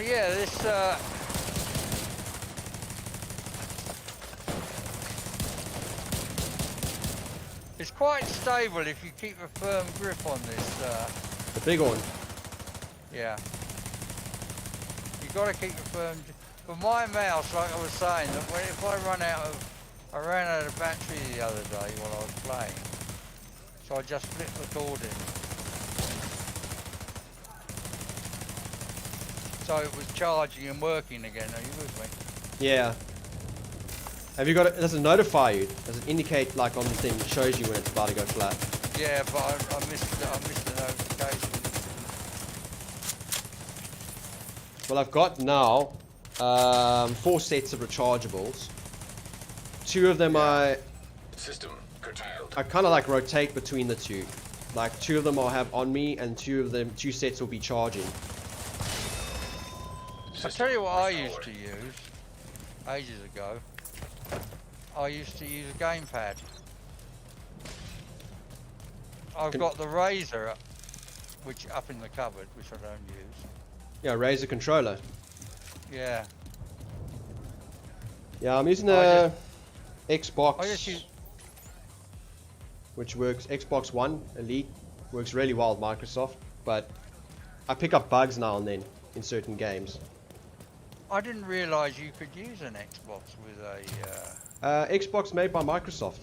Yeah, this it's quite stable if you keep a firm grip on this. The big one. Yeah. You got to keep a firm. For my mouse, like I was saying, that if I ran out of battery the other day while I was playing, so I just flipped the cord in. So it was charging and working again. Are you with me? Yeah. Have you got it? Does it notify you? Does it indicate like on the thing? It shows you when it's about to go flat. Yeah, but I missed the notification. Well, I've got now 4 sets of rechargeables. 2 of them System curtailed. I kind of like rotate between the 2. Like 2 of them I'll have on me, and 2 sets will be charging. I'll tell you what I used to use ages ago. I used to use a gamepad. I've got the Razer, which up in the cupboard, which I don't use. Yeah, Razer controller. Yeah. Yeah, I'm using the Xbox, I just use. which works. Xbox One Elite works really well with Microsoft, but I pick up bugs now and then in certain games. I didn't realise you could use an Xbox with a. Xbox made by Microsoft.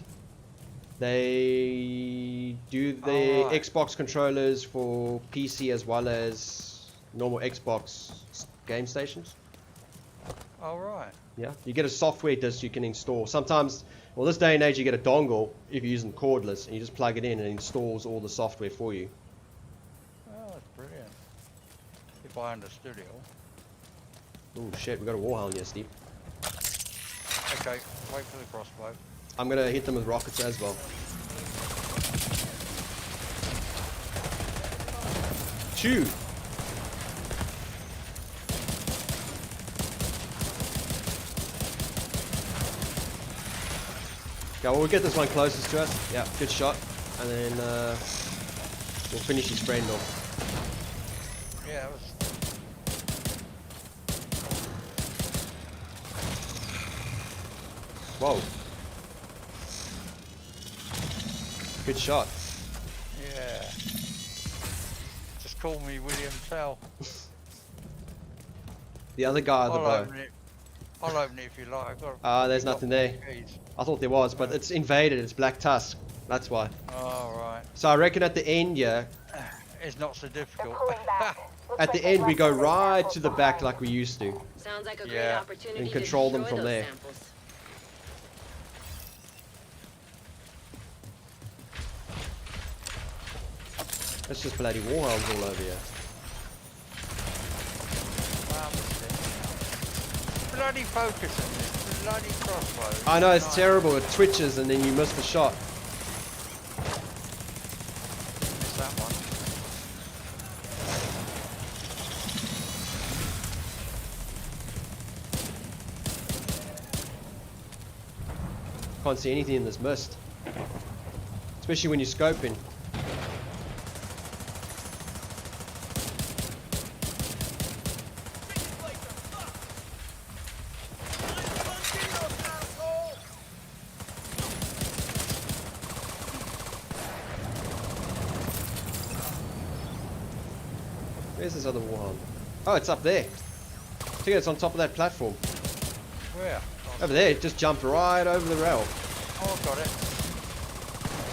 They do the Xbox controllers for PC as well as normal Xbox game stations. Oh right. Yeah, you get a software disk you can install. Sometimes, well, this day and age, you get a dongle if you're using cordless, and you just plug it in and it installs all the software for you. Oh, that's brilliant. If I understood it all. Oh shit, we got a warhound here, Steve. Okay, wait for the crossbow. I'm gonna hit them with rockets as well. Shoot! Okay, well, we'll get this one closest to us. Yeah, good shot. And then we'll finish his friend off. Yeah, that was. Whoa. Good shot. Yeah. Just call me William Tell. The other guy at the bow. I'll open it if you like. I've got there's nothing there. I thought there was, but it's invaded. It's Black Tusk. That's why. Oh, right. So I reckon at the end, yeah. It's not so difficult. At the end, we go right to the back like we used to. Sounds like a great opportunity and control them from there. Samples. That's just bloody warhounds all over here. Bloody focus on this. Bloody crossbow. I know, it's terrible. It twitches and then you miss the shot. Missed that one. Can't see anything in this mist. Especially when you're scoping. Where's this other warhound? Oh, it's up there. I think it's on top of that platform. Where? Over there, it just jumped right over the rail. Oh, I've got it.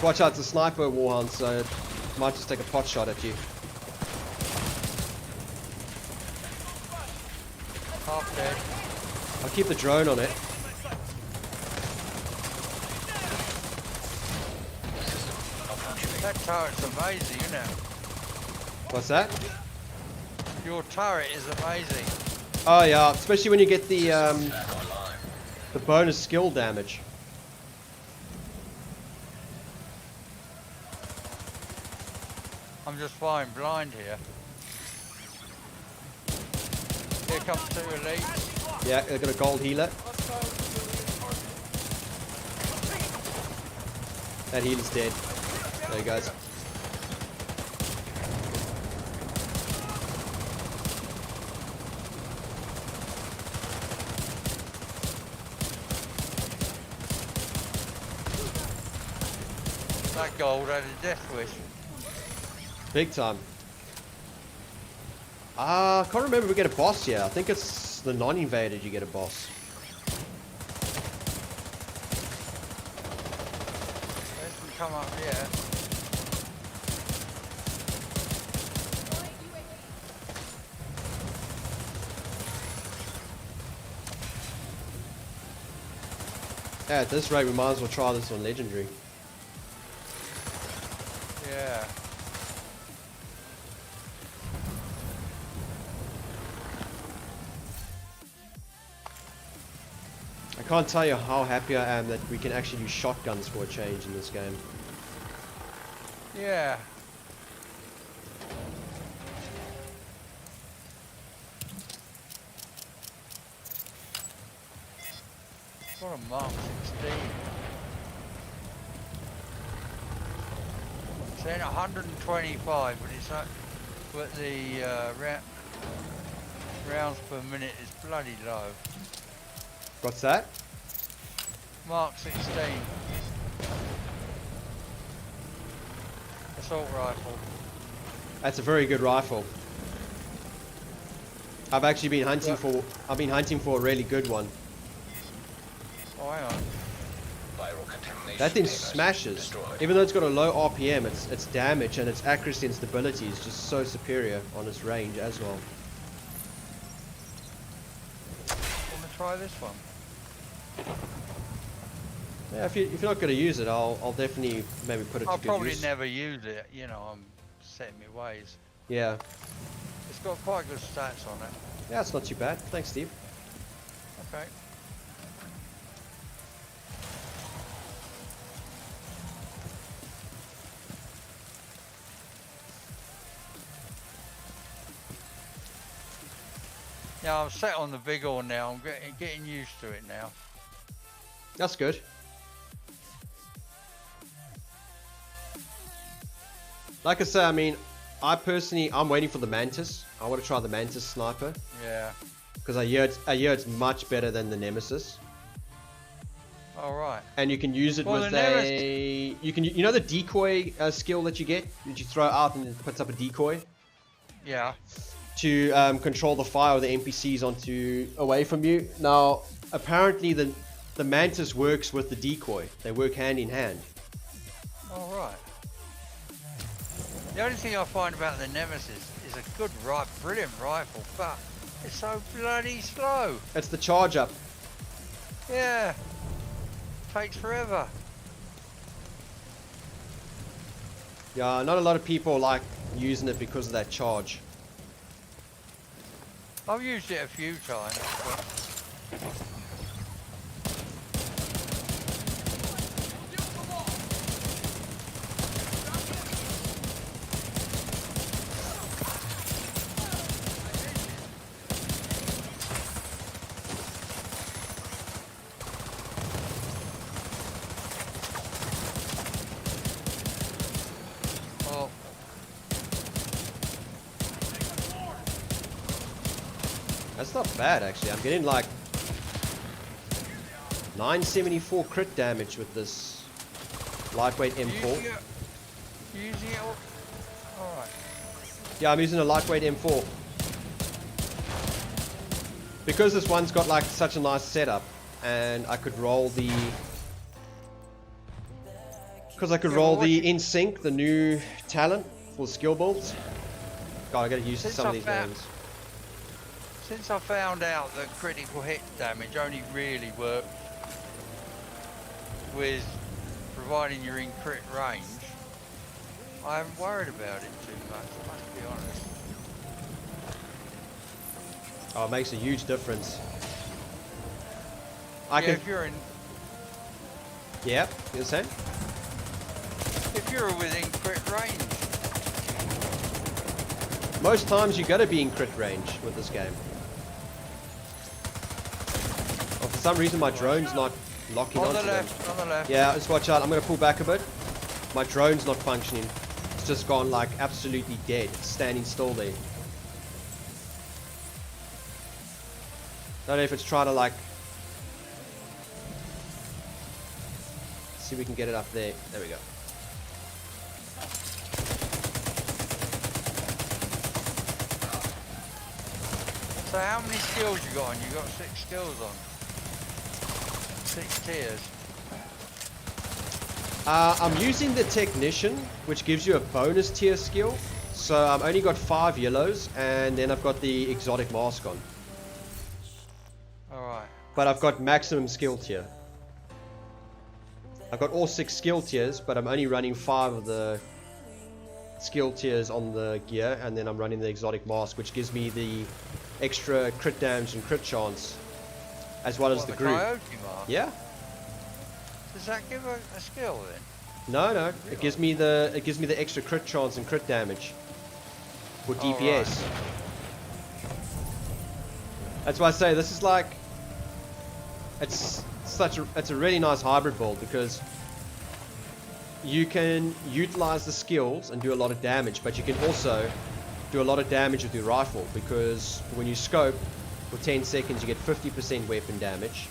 Watch out, it's a sniper warhound, so it might just take a pot shot at you. Half dead. I'll keep the drone on it. That turret's amazing, isn't it? What's that? Your turret is amazing. Oh yeah, especially when you get the bonus skill damage. I'm just flying blind here. Here comes 2 elite. Yeah, they've got a gold healer. That healer's dead. There he goes. That gold had a death wish. Big time. I can't remember if we get a boss here. I think it's the non-invaded you get a boss. Let's come up here. Yeah, at this rate we might as well try this on Legendary. Yeah. I can't tell you how happy I am that we can actually use shotguns for a change in this game. Yeah. What a Mark 16. It's saying 125, but it's not, but the rounds per minute is bloody low. What's that? Mark 16. Assault rifle. That's a very good rifle. I've actually been hunting for. I've been hunting for a really good one. Oh, hang on. Viral contamination. That thing data smashes. destroyed. Even though it's got a low RPM, its damage and its accuracy and stability is just so superior on its range as well. Want to try this one? Yeah, if you're not going to use it, I'll definitely maybe put it to I'll good probably use. never use it. You know, I'm setting my ways. Yeah. It's got quite good stats on it. Yeah, it's not too bad. Thanks, Steve. Okay. Now I'm set on the big horn now. I'm getting used to it now. That's good. Like I say, I mean, I'm waiting for the Mantis. I want to try the Mantis sniper Yeah. because I hear it's much better than the Nemesis. All right. And you can use it Well, with the you know the decoy skill that you get that you throw out and it puts up a decoy Yeah. to control the fire of the NPCs away from you. Now, apparently the Mantis works with the decoy. They work hand in hand. All right. The only thing I find about the Nemesis is a good, brilliant rifle, but it's so bloody slow. It's the charge up. Yeah. Takes forever. Yeah, not a lot of people like using it because of that charge. I've used it a few times, but That's not bad actually. I'm getting like 974 crit damage with this lightweight M4. Using it all? Alright. Yeah, I'm using a lightweight M4. Because this one's got like such a nice setup and I could roll the... Because I could roll the In Sync, the new talent for skill builds. God, I gotta use some of these names. Since I found out that critical hit damage only really works with providing you're in crit range, I haven't worried about it too much, I must be honest. Oh, it makes a huge difference. If you're in... Yeah, you're saying? If you're within crit range. Most times you gotta be in crit range with this game. Oh, for some reason my drone's not locking onto them. On the left. Yeah, just watch out. I'm gonna pull back a bit. My drone's not functioning. It's just gone like absolutely dead. It's standing still there. Don't know if it's trying to like... see if we can get it up there. There we go. So how many skills you got on? You got 6 skills on. 6 tiers. I'm using the Technician, which gives you a bonus tier skill. So I've only got 5 yellows, and then I've got the exotic mask on. Alright. But I've got maximum skill tier. I've got all 6 skill tiers, but I'm only running 5 of the skill tiers on the gear, and then I'm running the exotic mask, which gives me the extra crit damage and crit chance, as well as the group. Coyote mask? Yeah. Does that give a skill then? No. It gives me the extra crit chance and crit damage for DPS. Right. That's why I say this is like, it's a really nice hybrid build, because you can utilize the skills and do a lot of damage, but you can also do a lot of damage with your rifle, because when you scope for 10 seconds you get 50% weapon damage,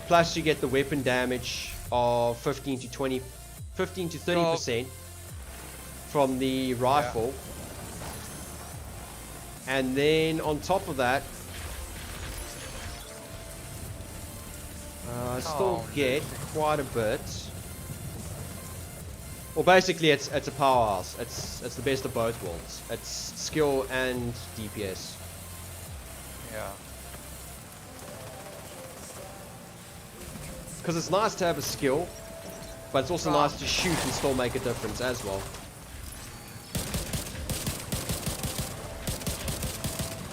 plus you get the weapon damage of 15 to 30% from the rifle. Yeah. And then on top of that, I still get quite a bit. Well, basically it's a powerhouse. It's the best of both worlds. It's skill and DPS. Yeah. Because it's nice to have a skill, but it's also nice to shoot and still make a difference as well.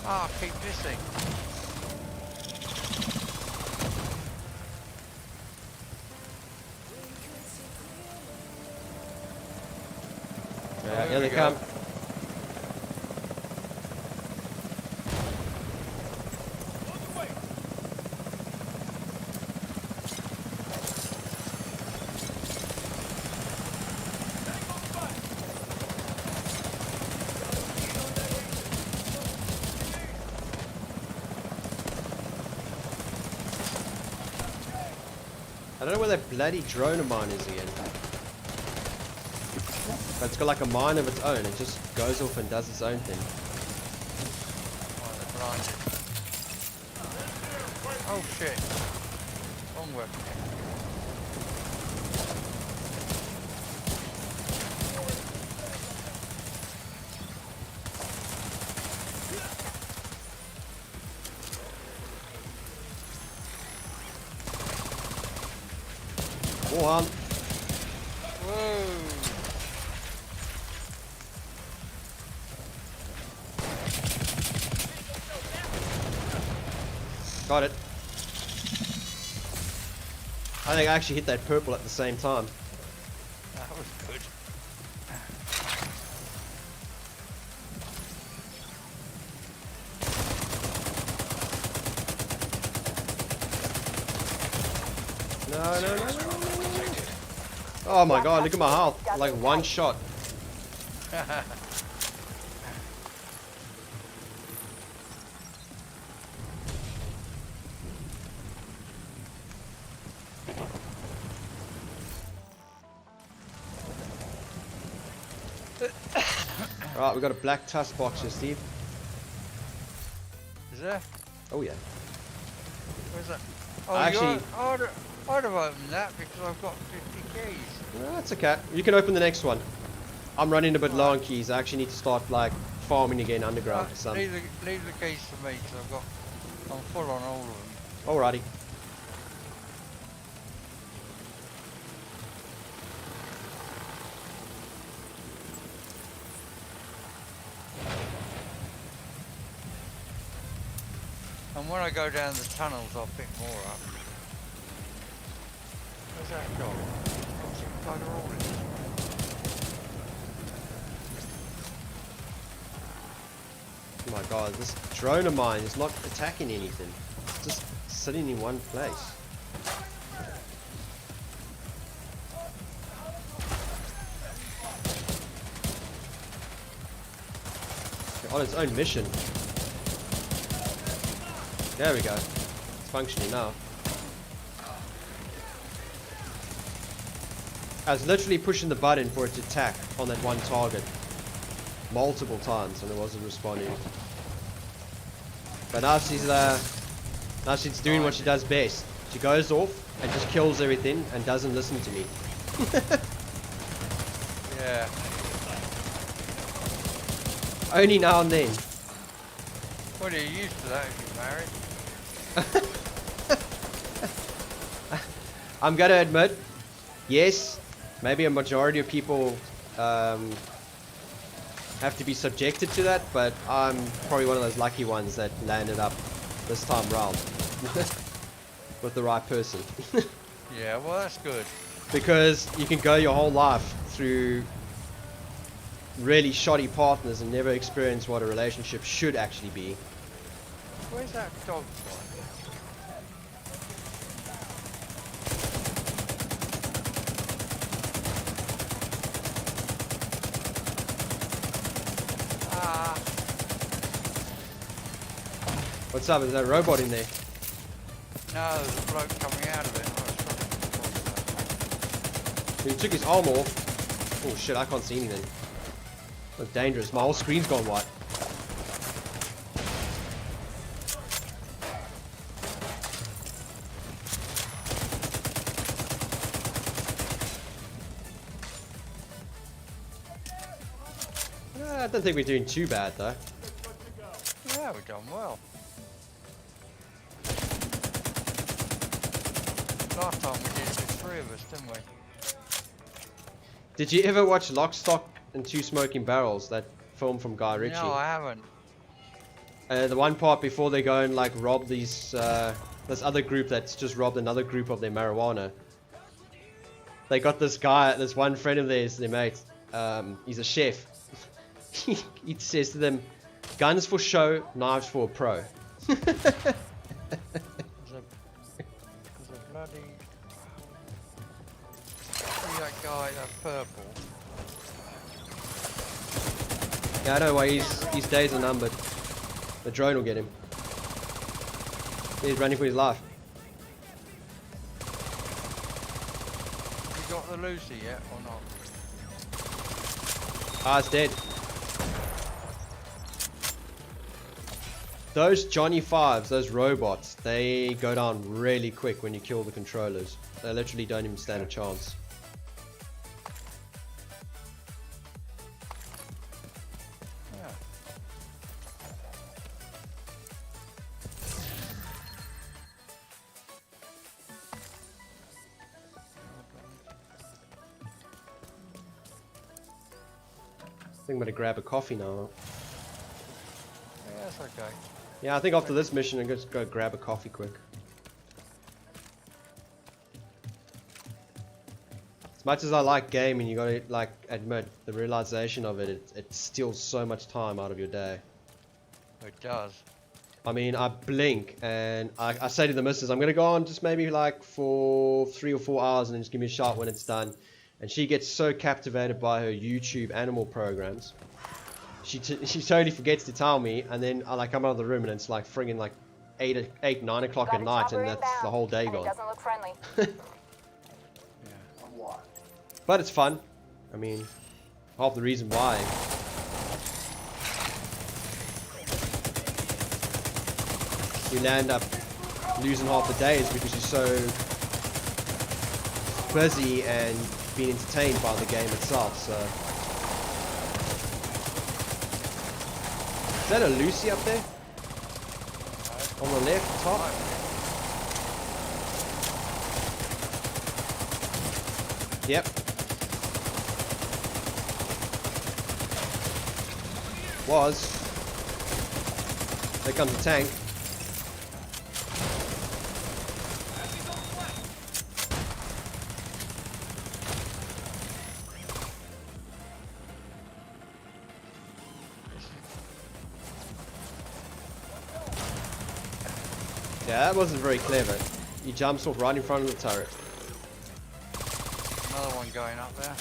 Ah, keep missing. Yeah, here they come. I don't know where that bloody drone of mine is again. But it's got like a mind of its own. It just goes off and does its own thing. Oh shit. Wrong weapon. Go on. Whoa. Got it. I think I actually hit that purple at the same time. That was good. No. Oh my god, look at my health. Like one shot. Right, we got a black tusk box here, Steve. Is there? Oh yeah. Where's that? Oh, Actually, I'd have opened that because I've got 50 keys. no, that's okay. You can open the next one. I'm running a bit low on keys. I actually need to start like farming again underground for some. Leave the keys to me because I'm full on all of them. Alrighty. And when I go down the tunnels, I'll pick more up. Where's that dog? What's it bugger all in? Oh my god, this drone of mine is not attacking anything. It's just sitting in one place. On its own mission. There we go. It's functioning now. I was literally pushing the button for it to attack on that one target multiple times and it wasn't responding. But now she's doing what she does best. She goes off and just kills everything and doesn't listen to me. Yeah. Only now and then. What are you used to that if you're married? I'm gonna admit, yes, maybe a majority of people have to be subjected to that, but I'm probably one of those lucky ones that landed up this time round with the right person. Yeah, well that's good. Because you can go your whole life through really shoddy partners and never experience what a relationship should actually be. Where's that dog from? What's up? Is that a robot in there? No, there's a bloke coming out of it. He took his arm off. Oh shit, I can't see anything. That's dangerous. My whole screen's gone white. I don't think we're doing too bad though. Yeah, we've done well. Last time we did it with 3 of us, didn't we? Did you ever watch Lock, Stock and Two Smoking Barrels, that film from Guy Ritchie? No, I haven't. The one part before they go and like rob these, this other group that's just robbed another group of their marijuana. They got this guy, this one friend of theirs, their mate, he's a chef. He says to them, guns for show, knives for a pro. There's a bloody... See that guy, that purple? Yeah, I know why his days are numbered. The drone will get him. He's running for his life. You got the Lucy yet or not? Ah, it's dead. Those Johnny Fives, those robots, they go down really quick when you kill the controllers. They literally don't even stand a chance. Yeah. I think I'm gonna grab a coffee now. Yeah, that's okay. Yeah, I think after this mission I'm gonna just go grab a coffee quick. As much as I like gaming, you gotta like admit the realization of it, it steals so much time out of your day. It does. I mean, I blink and I say to the missus, I'm gonna go on just maybe like for 3 or 4 hours and then just give me a shot when it's done. And she gets so captivated by her YouTube animal programs. She totally forgets to tell me, and then I like come out of the room and it's like friggin' like 8, 9 o'clock at night, and that's the whole day gone. It doesn't look friendly. But it's fun. I mean, half the reason why. You end up losing half the day is because you're so busy and being entertained by the game itself. So, is that a Lucy up there? On the left, top? Yep. Was. There comes the tank. Yeah, that wasn't very clever. He jumps off right in front of the turret. Another one going up there.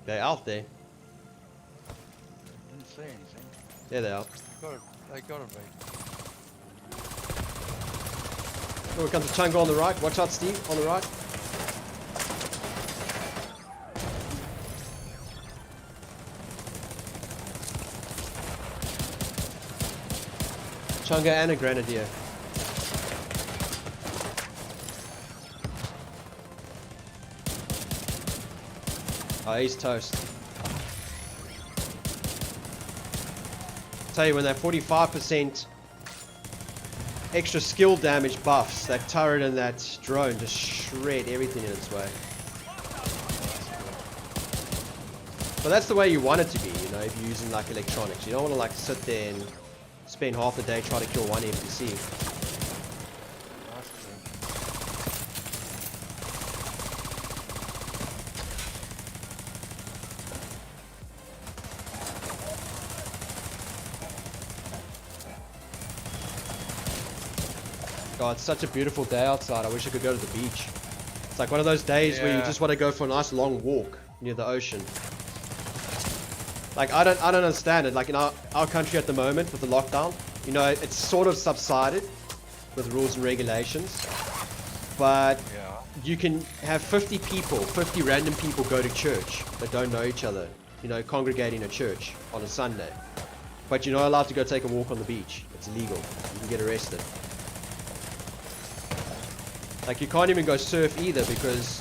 They're out there. Didn't see anything. There they are. They gotta be. Oh, here comes a Chunga on the right. Watch out, Steve, on the right. Chunga and a Grenadier. Oh, he's toast. Tell you, when that 45% extra skill damage buffs, that turret and that drone just shred everything in its way. But that's the way you want it to be, you know, if you're using like electronics. You don't want to like sit there and spend half the day trying to kill one NPC. God, it's such a beautiful day outside. I wish I could go to the beach. It's like one of those days where you just want to go for a nice long walk near the ocean. Like I don't understand it. Like in our country at the moment with the lockdown, you know, it's sort of subsided with rules and regulations. But you can have 50 people, 50 random people go to church that don't know each other, you know, congregate in a church on a Sunday. But you're not allowed to go take a walk on the beach. It's illegal. You can get arrested. Like you can't even go surf either because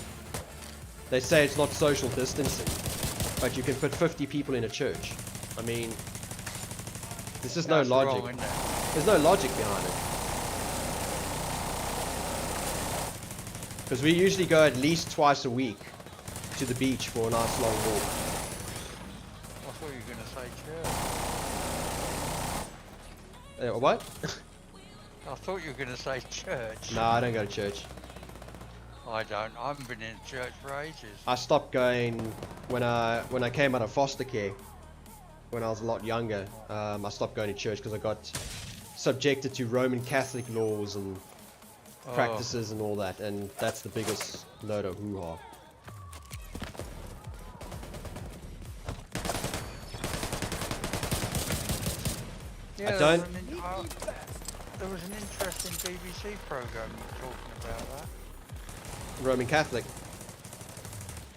they say it's not social distancing. But you can put 50 people in a church. I mean, there's just no logic. Wrong, isn't it? There's no logic behind it. Because we usually go at least twice a week to the beach for a nice long walk. I thought you were going to say church. What? I thought you were going to say church. No, I don't go to church. I don't. I haven't been in church for ages. I stopped going when I came out of foster care. When I was a lot younger, I stopped going to church because I got subjected to Roman Catholic laws and practices and all that, and that's the biggest load of hoo-ha. Yeah, I don't. There was an interesting BBC program talking about that. Roman Catholic.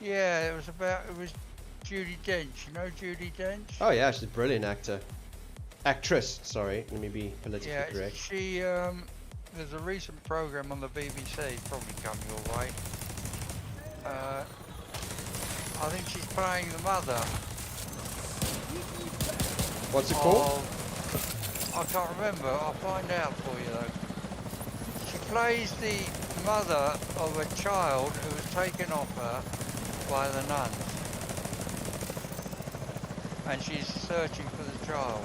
Yeah, it was Judi Dench. You know Judi Dench? Oh yeah, she's a brilliant actor. Actress, sorry. Let me be politically correct. She there's a recent program on the BBC, probably come your way. I think she's playing the mother. What's it called? I can't remember. I'll find out for you though. She plays the mother of a child who was taken off her by the nuns, and she's searching for the child.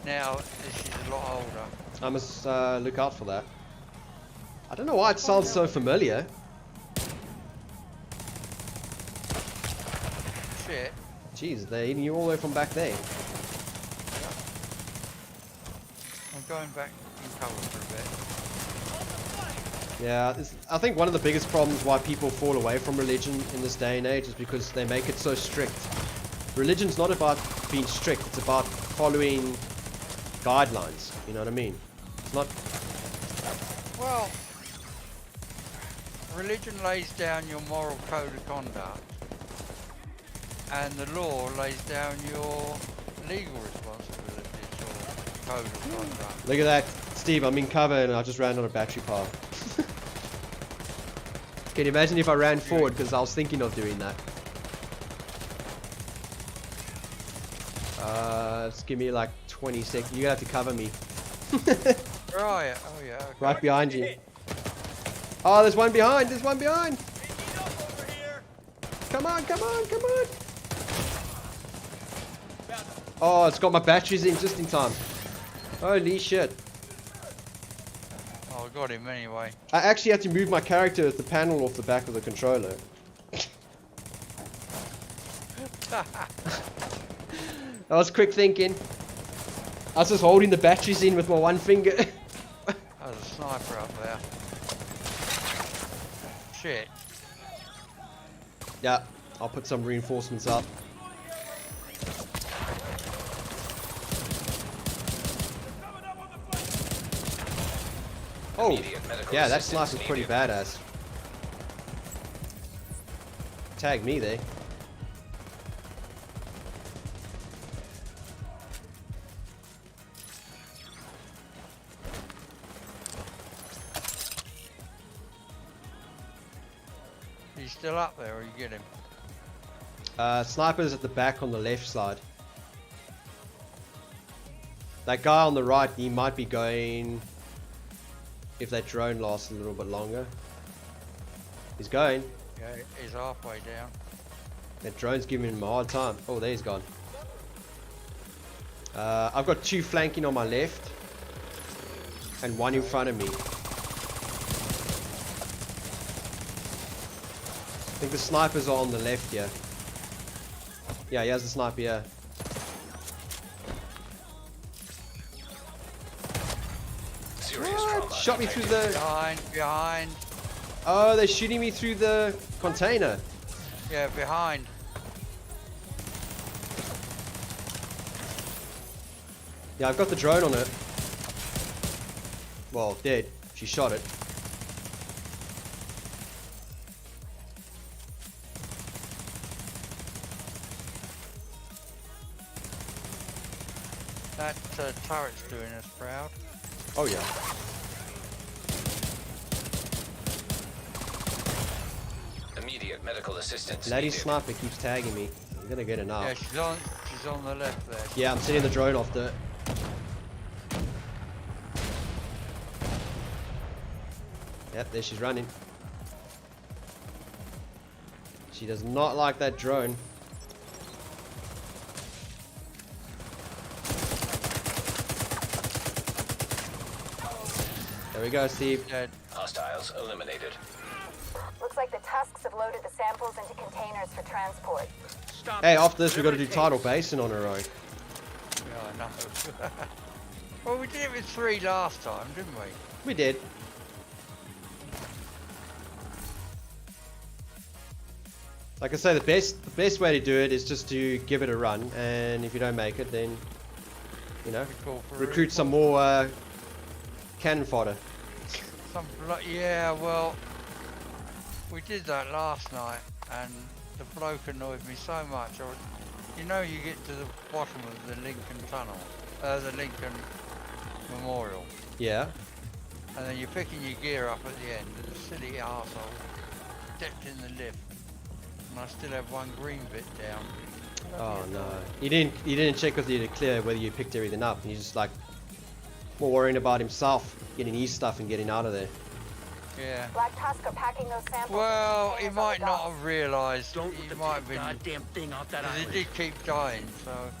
Now she's a lot older. I must look out for that. I don't know why it sounds so familiar. Shit. Jeez, they're eating you all the way from back there. I'm going back in cover for a bit. Yeah, I think one of the biggest problems why people fall away from religion in this day and age is because they make it so strict. Religion's not about being strict, it's about following guidelines, you know what I mean? It's not... Well, religion lays down your moral code of conduct, and the law lays down your legal responsibilities or code of conduct. Look at that, Steve, I'm in cover and I just ran out of battery power. Can you imagine if I ran forward because I was thinking of doing that? Just give me like 20 seconds. You're gonna have to cover me. Right, oh yeah. Okay. Right behind you. Oh, there's one behind, there's one behind. Come on, come on, come on. Oh, it's got my batteries in just in time. Holy shit. Oh, I got him anyway. I actually had to move my character with the panel off the back of the controller. That was quick thinking. I was just holding the batteries in with my one finger. There's a sniper up there. Shit. Yeah, I'll put some reinforcements up. Oh, yeah, that sniper's pretty badass. Tag me there. He's still up there, or you get him? Sniper's at the back on the left side. That guy on the right, he might be going... If that drone lasts a little bit longer. He's going. Yeah, he's halfway down. That drone's giving him a hard time. Oh, there he's gone. I've got 2 flanking on my left. And 1 in front of me. I think the snipers are on the left here. Yeah, he has the sniper here. What? Shot me through the... Behind. Oh, they're shooting me through the container. Yeah, behind. Yeah, I've got the drone on it. Well, dead. She shot it. That turret's doing us proud. Oh yeah. Immediate medical assistance. Lady needed. sniper keeps tagging me. I'm gonna get enough. Yeah, she's on the left there. Yeah, I'm sending the drone off the... Yep, there she's running. She does not like that drone. There we go, Steve. Dead. Hostiles eliminated. Looks like the Tusks have loaded the samples into containers for transport. Stop. Hey, after this we gotta do Tidal Basin on our own. Yeah, I know. Well, we did it with 3 last time, didn't we? We did. Like I say, the best way to do it is just to give it a run, and if you don't make it, then you know, recruit some more cannon fodder. Yeah, well, we did that last night, and the bloke annoyed me so much. You know, you get to the bottom of the Lincoln Tunnel, the Lincoln Memorial. Yeah. And then you're picking your gear up at the end, and the silly arsehole stepped in the lift, and I still have 1 green bit down. Oh no. You didn't check with you to clear whether you picked everything up, and he's just like more worrying about himself getting his stuff and getting out of there. Yeah. Black Tusk are packing those samples. Well, he might not have realised. Don't He let them might take have been. goddamn thing off that 'cause island. he did keep dying, so.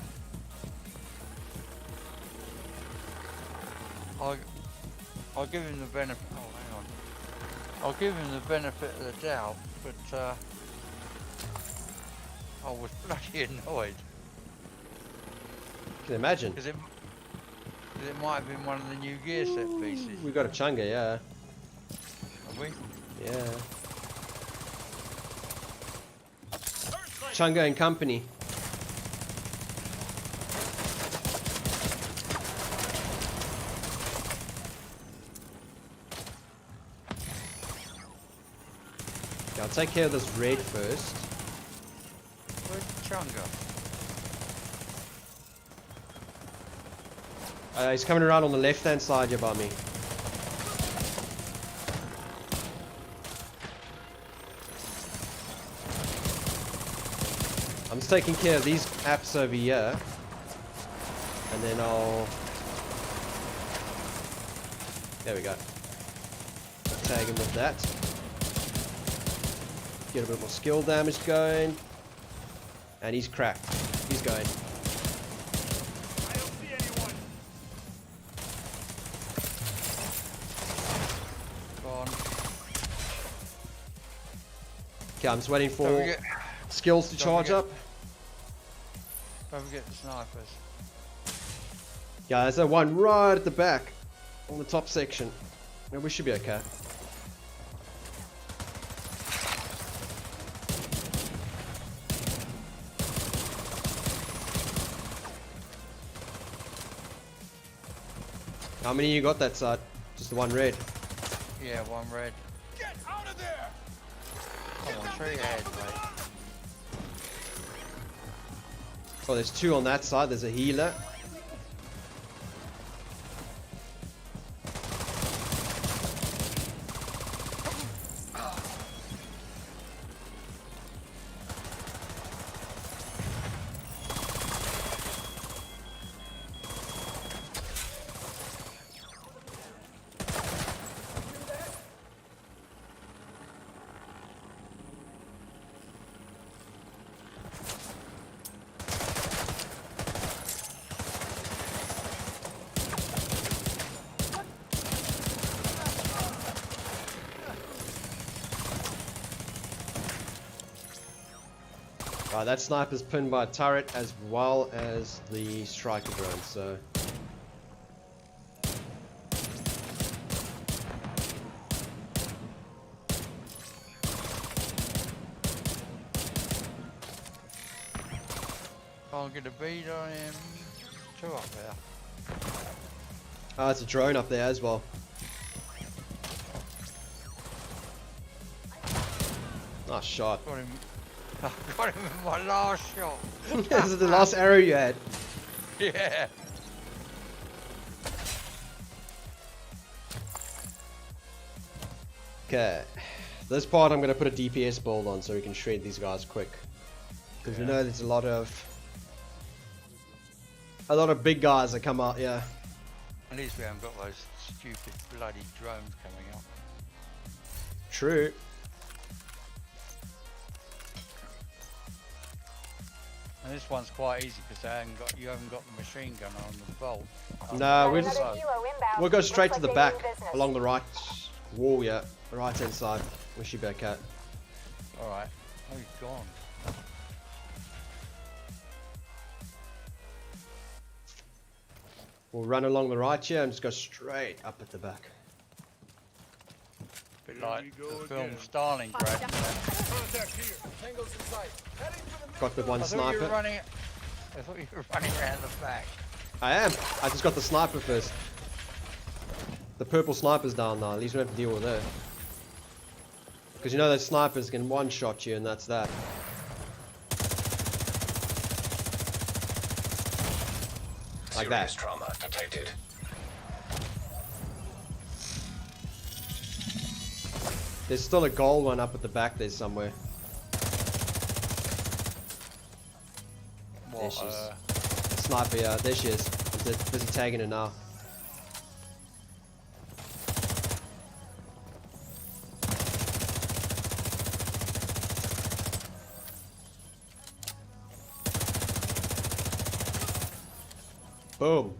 I'll give him the benefit. Oh, hang on. I'll give him the benefit of the doubt, but I was bloody annoyed. Can you imagine? Because it might have been one of the new gear set pieces. We got a Chunga, yeah. Have we? Yeah. Chunga and Company. Okay, I'll take care of this red first. Where's Chunga? He's coming around on the left-hand side here by me. I'm just taking care of these apps over here. And then I'll... There we go. Tag him with that. Get a bit more skill damage going. And he's cracked. He's going. I don't see anyone. Go on. Okay, I'm just waiting Don't for forget, skills to charge up. don't forget the snipers. Yeah, there's that one right at the back. On the top section. Yeah, we should be okay. How many you got that side? Just the one red. Yeah, one red. Get out of there! Come on, show your head, mate. Oh, there's two on that side. There's a healer. That sniper's pinned by a turret as well as the striker drone, so... Can't get a beat on him. Two up there. Oh, it's a drone up there as well. Nice shot. Got him. I got him in my last shot. This is the last arrow you had. Yeah. Okay. This part I'm going to put a DPS build on so we can shred these guys quick. Because we know there's a lot of big guys that come out, yeah. At least we haven't got those stupid bloody drones coming up. True. And this one's quite easy because you haven't got the machine gun on the bolt. No, Got another helo inbound. we'll go Looks straight like to the they back, mean business. along the right wall, yeah. The right hand side. We should be okay. Alright. Oh, he's gone. We'll run along the right here and just go straight up at the back. Bit like the film Stalingrad. Contact here. Tango's in sight. Heading for the Got the one I thought you sniper. were running. I thought you were running around the back. I am. I just got the sniper first. The purple sniper's down now. At least we don't have to deal with her. Because you know those snipers can one-shot you and that's that. Like Serious that. trauma detected. There's still a gold one up at the back there somewhere. There she is. Sniper, yeah, there she is. I'm busy tagging her now. Boom.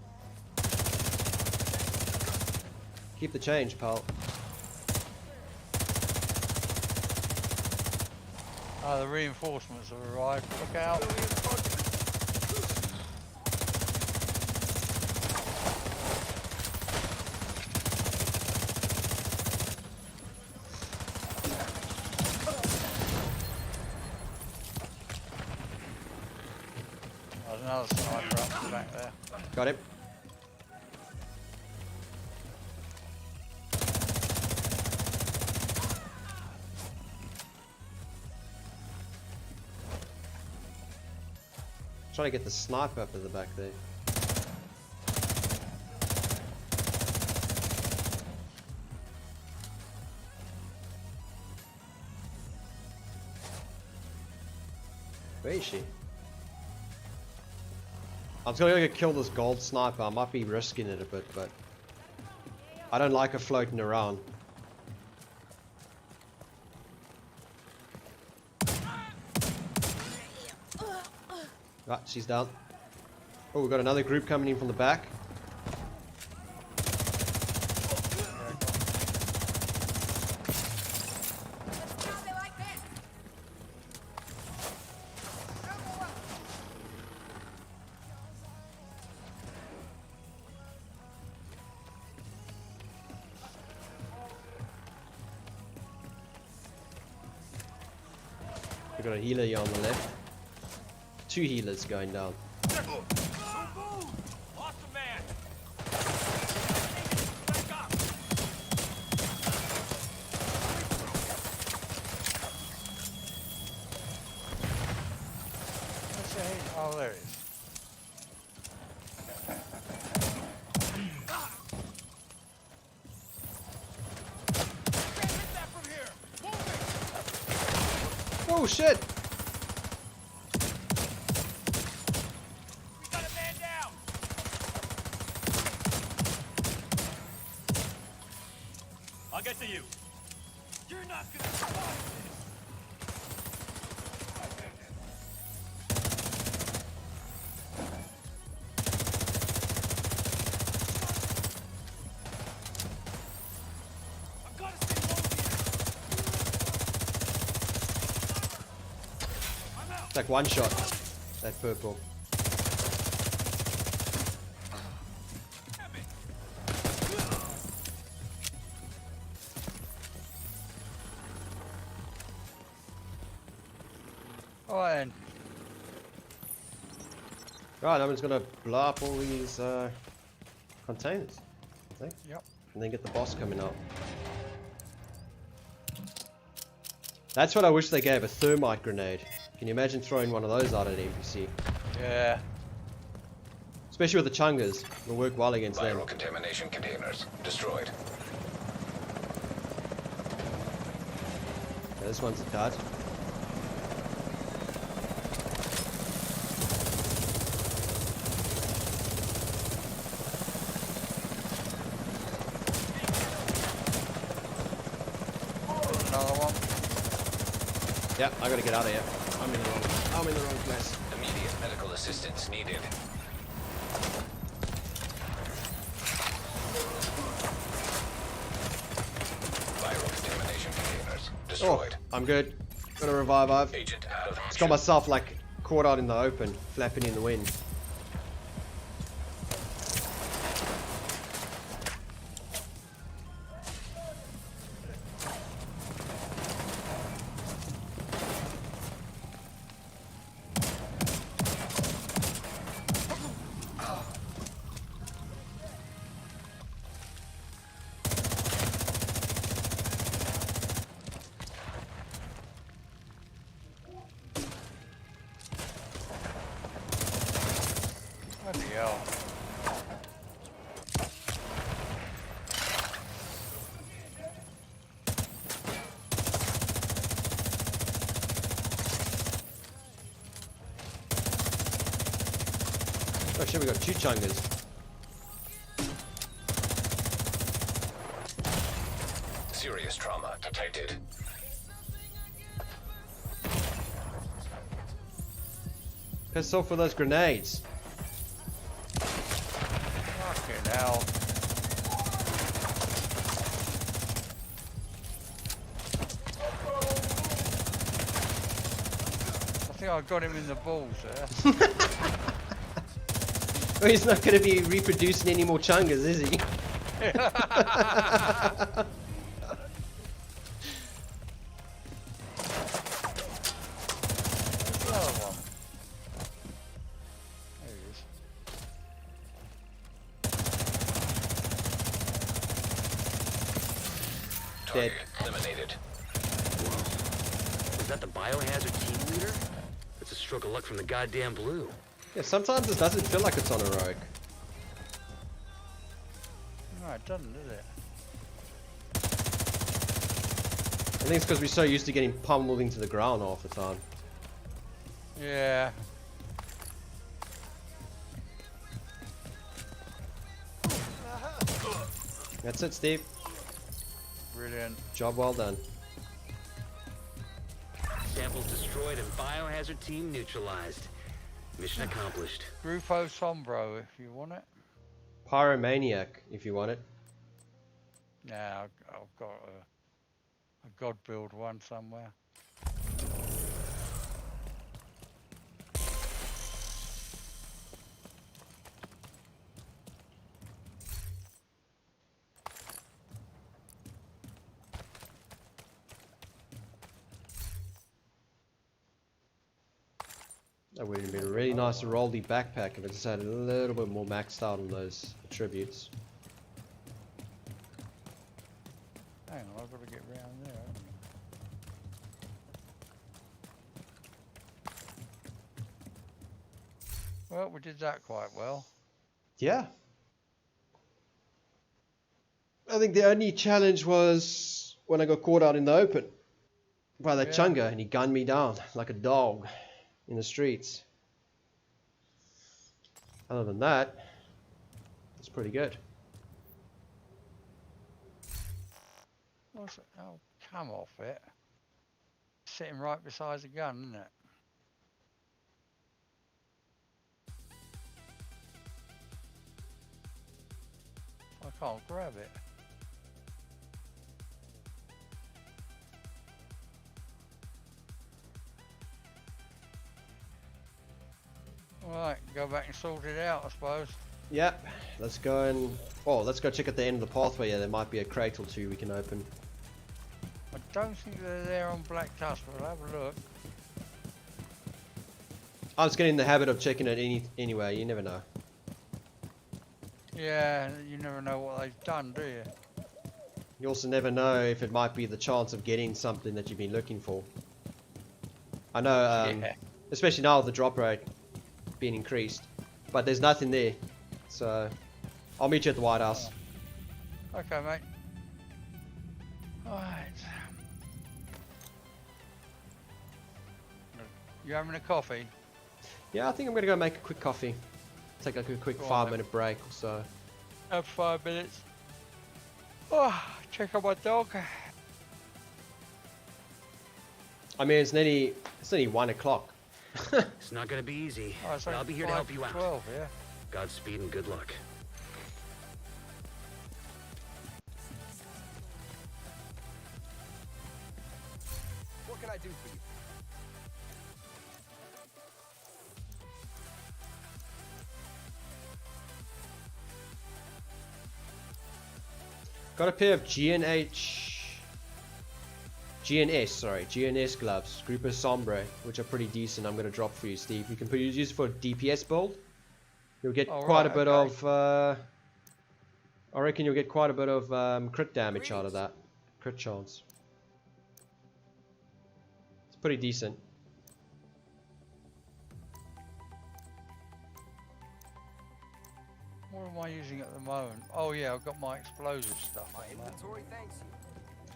Keep the change, pal. Oh, the reinforcements have arrived. Look out. There's another sniper up the back there. Got him. Trying to get the sniper up at the back there. Where is she? I'm just gonna go kill this gold sniper. I might be risking it a bit, but I don't like her floating around. Right, she's down. Oh, we've got another group coming in from the back. We've got a healer here on the left. 2 healers going down. Oh, there it is. Oh shit! We got a man down. I'll get to you. You're not gonna survive this. I've got to stay low here. I'm out. It's like one shot. That purple. Alright then. Right, I'm just gonna blow up all these containers. I think. Yep. And then get the boss coming up. That's what I wish they gave, a thermite grenade. Can you imagine throwing one of those out at an NPC? Yeah. Especially with the chungas. It'll work well against them. Viral contamination containers destroyed. Okay, this one's a dud. Another one. Yeah, I gotta get out of here. I'm in the wrong place. Immediate medical assistance needed. Viral contamination containers Oh, destroyed. I'm good. Got a revive. I've Agent out of just action. got myself like caught out in the open, flapping in the wind. Bloody hell. Oh shit, we got 2 chungas. Serious trauma detected. Piss off with those grenades. Fucking hell. I think I got him in the balls there. Well, he's not going to be reproducing any more chungas, is he? Another one. There he is. Dead. Target eliminated. Is that the biohazard team leader? It's a stroke of luck from the goddamn blue. Yeah, sometimes it doesn't feel like it's on a rogue. No, it doesn't, does it? I think it's because we're so used to getting pummeled into the ground half the time. Yeah. That's it, Steve. Brilliant. Job well done. Samples destroyed and biohazard team neutralized. Mission accomplished. Grupo Sombro, if you want it. Pyromaniac, if you want it. Yeah, I've got a God build one somewhere. That would have been really nice to roll the backpack if it just had a little bit more maxed out on those attributes. Hang on, I've got to get round there, haven't I? Well, we did that quite well. Yeah. I think the only challenge was when I got caught out in the open by that chunga and he gunned me down like a dog in the streets. Other than that, it's pretty good. What's it? Oh, come off it. Sitting right beside the gun, isn't it? I can't grab it. Right, go back and sort it out, I suppose. Yep, let's go and... Oh, let's go check at the end of the pathway. Yeah, there might be a crate or two we can open. I don't think they're there on Black Tusk, but I'll have a look. I was getting in the habit of checking it anyway, you never know. Yeah, you never know what they've done, do you? You also never know if it might be the chance of getting something that you've been looking for. I know, especially now with the drop rate being increased, but there's nothing there, so I'll meet you at the White House. Okay, mate. Alright. You having a coffee? Yeah, I think I'm gonna go make a quick coffee. Take like a quick 5-minute break or so. Have 5 minutes. Oh, check out my dog. I mean, it's nearly 1 o'clock. It's not gonna be easy, Oh, it's but like I'll be here to help you out. 12, yeah. Godspeed and good luck. What can I do for you? Got a pair of GNS gloves, Grupo Sombre, which are pretty decent. I'm gonna drop for you, Steve. You can use for DPS build. You'll get quite a bit of. I reckon you'll get quite a bit of crit damage out of that. Crit chance. It's pretty decent. What am I using at the moment? Oh yeah, I've got my explosive stuff on that. Inventory thanks you.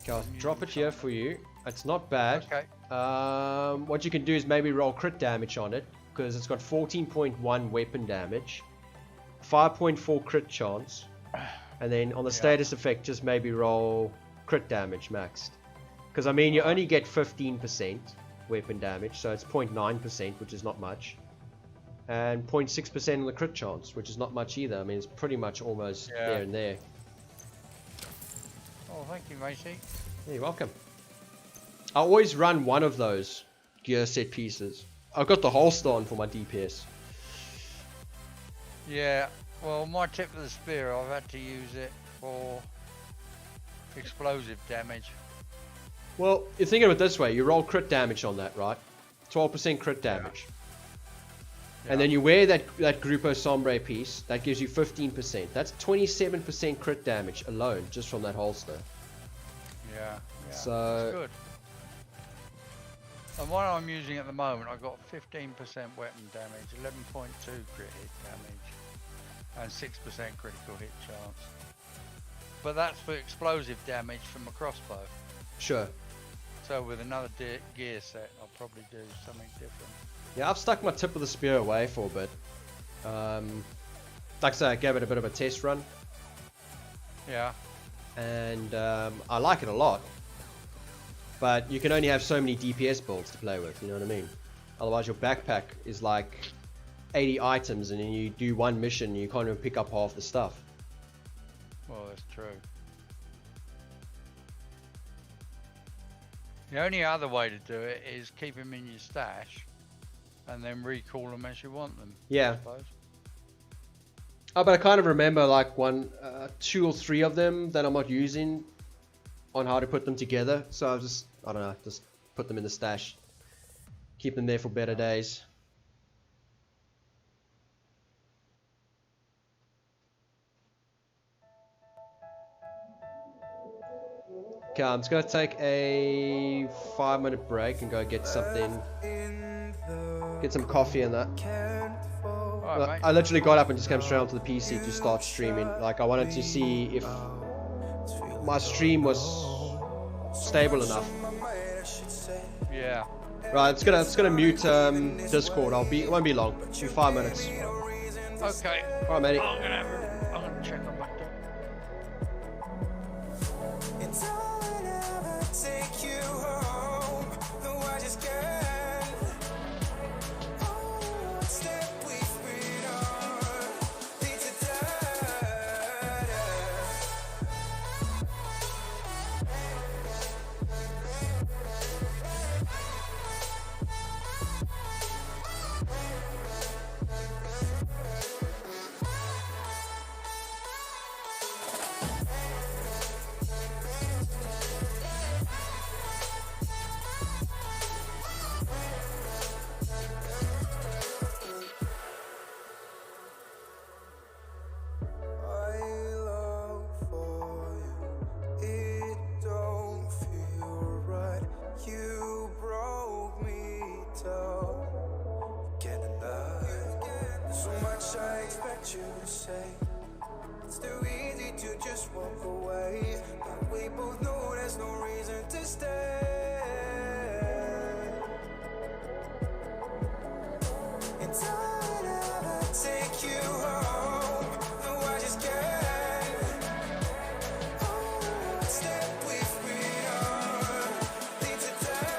Okay, I'll drop it here for you. It's not bad. Okay. What you can do is maybe roll crit damage on it, because it's got 14.1 weapon damage, 5.4 crit chance, and then on the status effect just maybe roll crit damage maxed. Because I mean you only get 15% weapon damage, so it's 0.9%, which is not much. And 0.6% on the crit chance, which is not much either. I mean, it's pretty much almost there and there. Oh, thank you, matey. Yeah, you're welcome. I always run one of those gear set pieces. I've got the holster on for my DPS. Yeah, well, my tip of the spear, I've had to use it for explosive damage. Well, you think of it this way. You roll crit damage on that, right? 12% crit damage. And then you wear that Grupo Sombre piece, that gives you 15%. That's 27% crit damage alone, just from that holster. Yeah, So that's good. And what I'm using at the moment, I've got 15% weapon damage, 11.2 crit hit damage, and 6% critical hit chance. But that's for explosive damage from a crossbow. Sure. So with another gear set, I'll probably do something different. Yeah, I've stuck my tip of the spear away for a bit. Like I say, I gave it a bit of a test run. Yeah. And I like it a lot. But you can only have so many DPS builds to play with, you know what I mean? Otherwise your backpack is like 80 items, and then you do one mission, you can't even pick up half the stuff. Well, that's true. The only other way to do it is keep them in your stash and then recall them as you want them. Yeah. I suppose. Oh, but I kind of remember like two or three of them that I'm not using on how to put them together. So I don't know, just put them in the stash. Keep them there for better days. Okay, I'm just gonna take a 5-minute break and go get something, get some coffee and that. Alright, I literally got up and just came straight onto the PC to start streaming. Like I wanted to see if my stream was stable enough. Yeah. Right, it's gonna mute Discord. It won't be long. Be 5 minutes. Okay. Alright, matey. I'm gonna check on my door. Take you home, no, I just can't. Oh, step we've been on, leads to die. You say it's too easy to just walk away, but we both know there's no reason to stay. And I'll never take you home, no, I just can't. Oh, step we've been on, leads to die.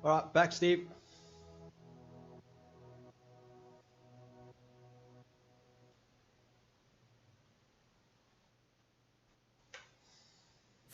Alright, back Steve.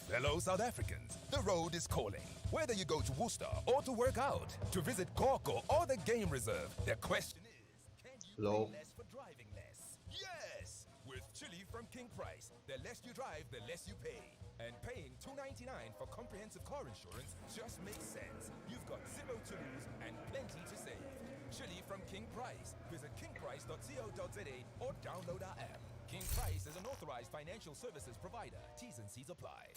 Fellow South Africans, the road is calling. Whether you go to Worcester or to work out, to visit Corco or the game reserve, the question is, can you pay less for driving less? Yes! With chili from King Price, the less you drive, the less you pay. And paying $2.99 for comprehensive car insurance just makes sense. You've got zero to lose and plenty to save. Chili from King Price. Visit kingprice.co.za or download our app. King Price is an authorized financial services provider. T's and C's apply.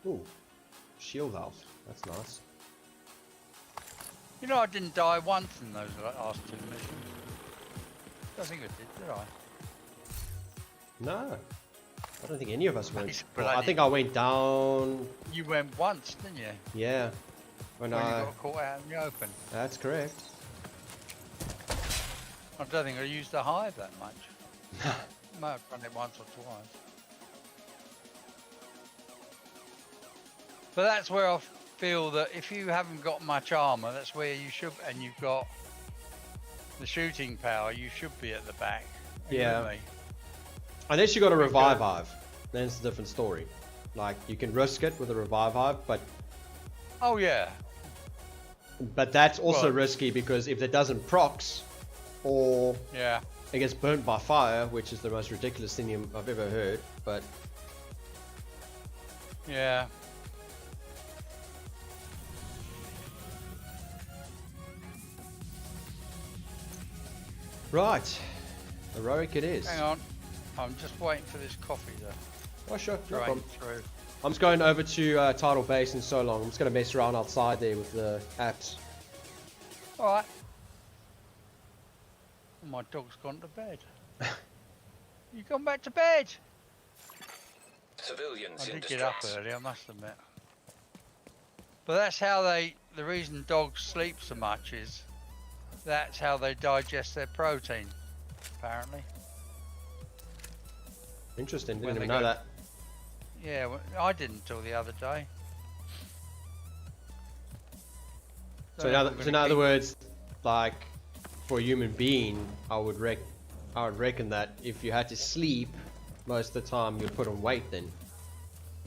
Ooh, shield health. That's nice. You know, I didn't die once in those last two missions. I think I did I? No. I don't think any of us went. But Well, I think I went down. You went once, didn't you? Yeah. When you I. got caught out in the open. That's correct. I don't think I used the hive that much. Might have done it once or twice. But that's where I feel that if you haven't got much armor, that's where you should, and you've got the shooting power, you should be at the back. Yeah. Unless you got a revive hive, then it's a different story. Like you can risk it with a revive hive, but oh yeah. But that's also risky because if it doesn't procs, or it gets burnt by fire, which is the most ridiculous thing I've ever heard. But yeah. Right, heroic it is. Hang on, I'm just waiting for this coffee though. Oh sure, no Drain problem. through. I'm just going over to Tidal Base in so long. I'm just going to mess around outside there with the apps. Alright. My dog's gone to bed. You gone back to bed? Civilians I in did get up distress. early, I must admit. But that's how the reason dogs sleep so much is that's how they digest their protein, apparently. Interesting, When didn't even they know go- that. Yeah, well, I didn't until the other day. So in other words, like for a human being, I would reckon that if you had to sleep most of the time, you'd put on weight then.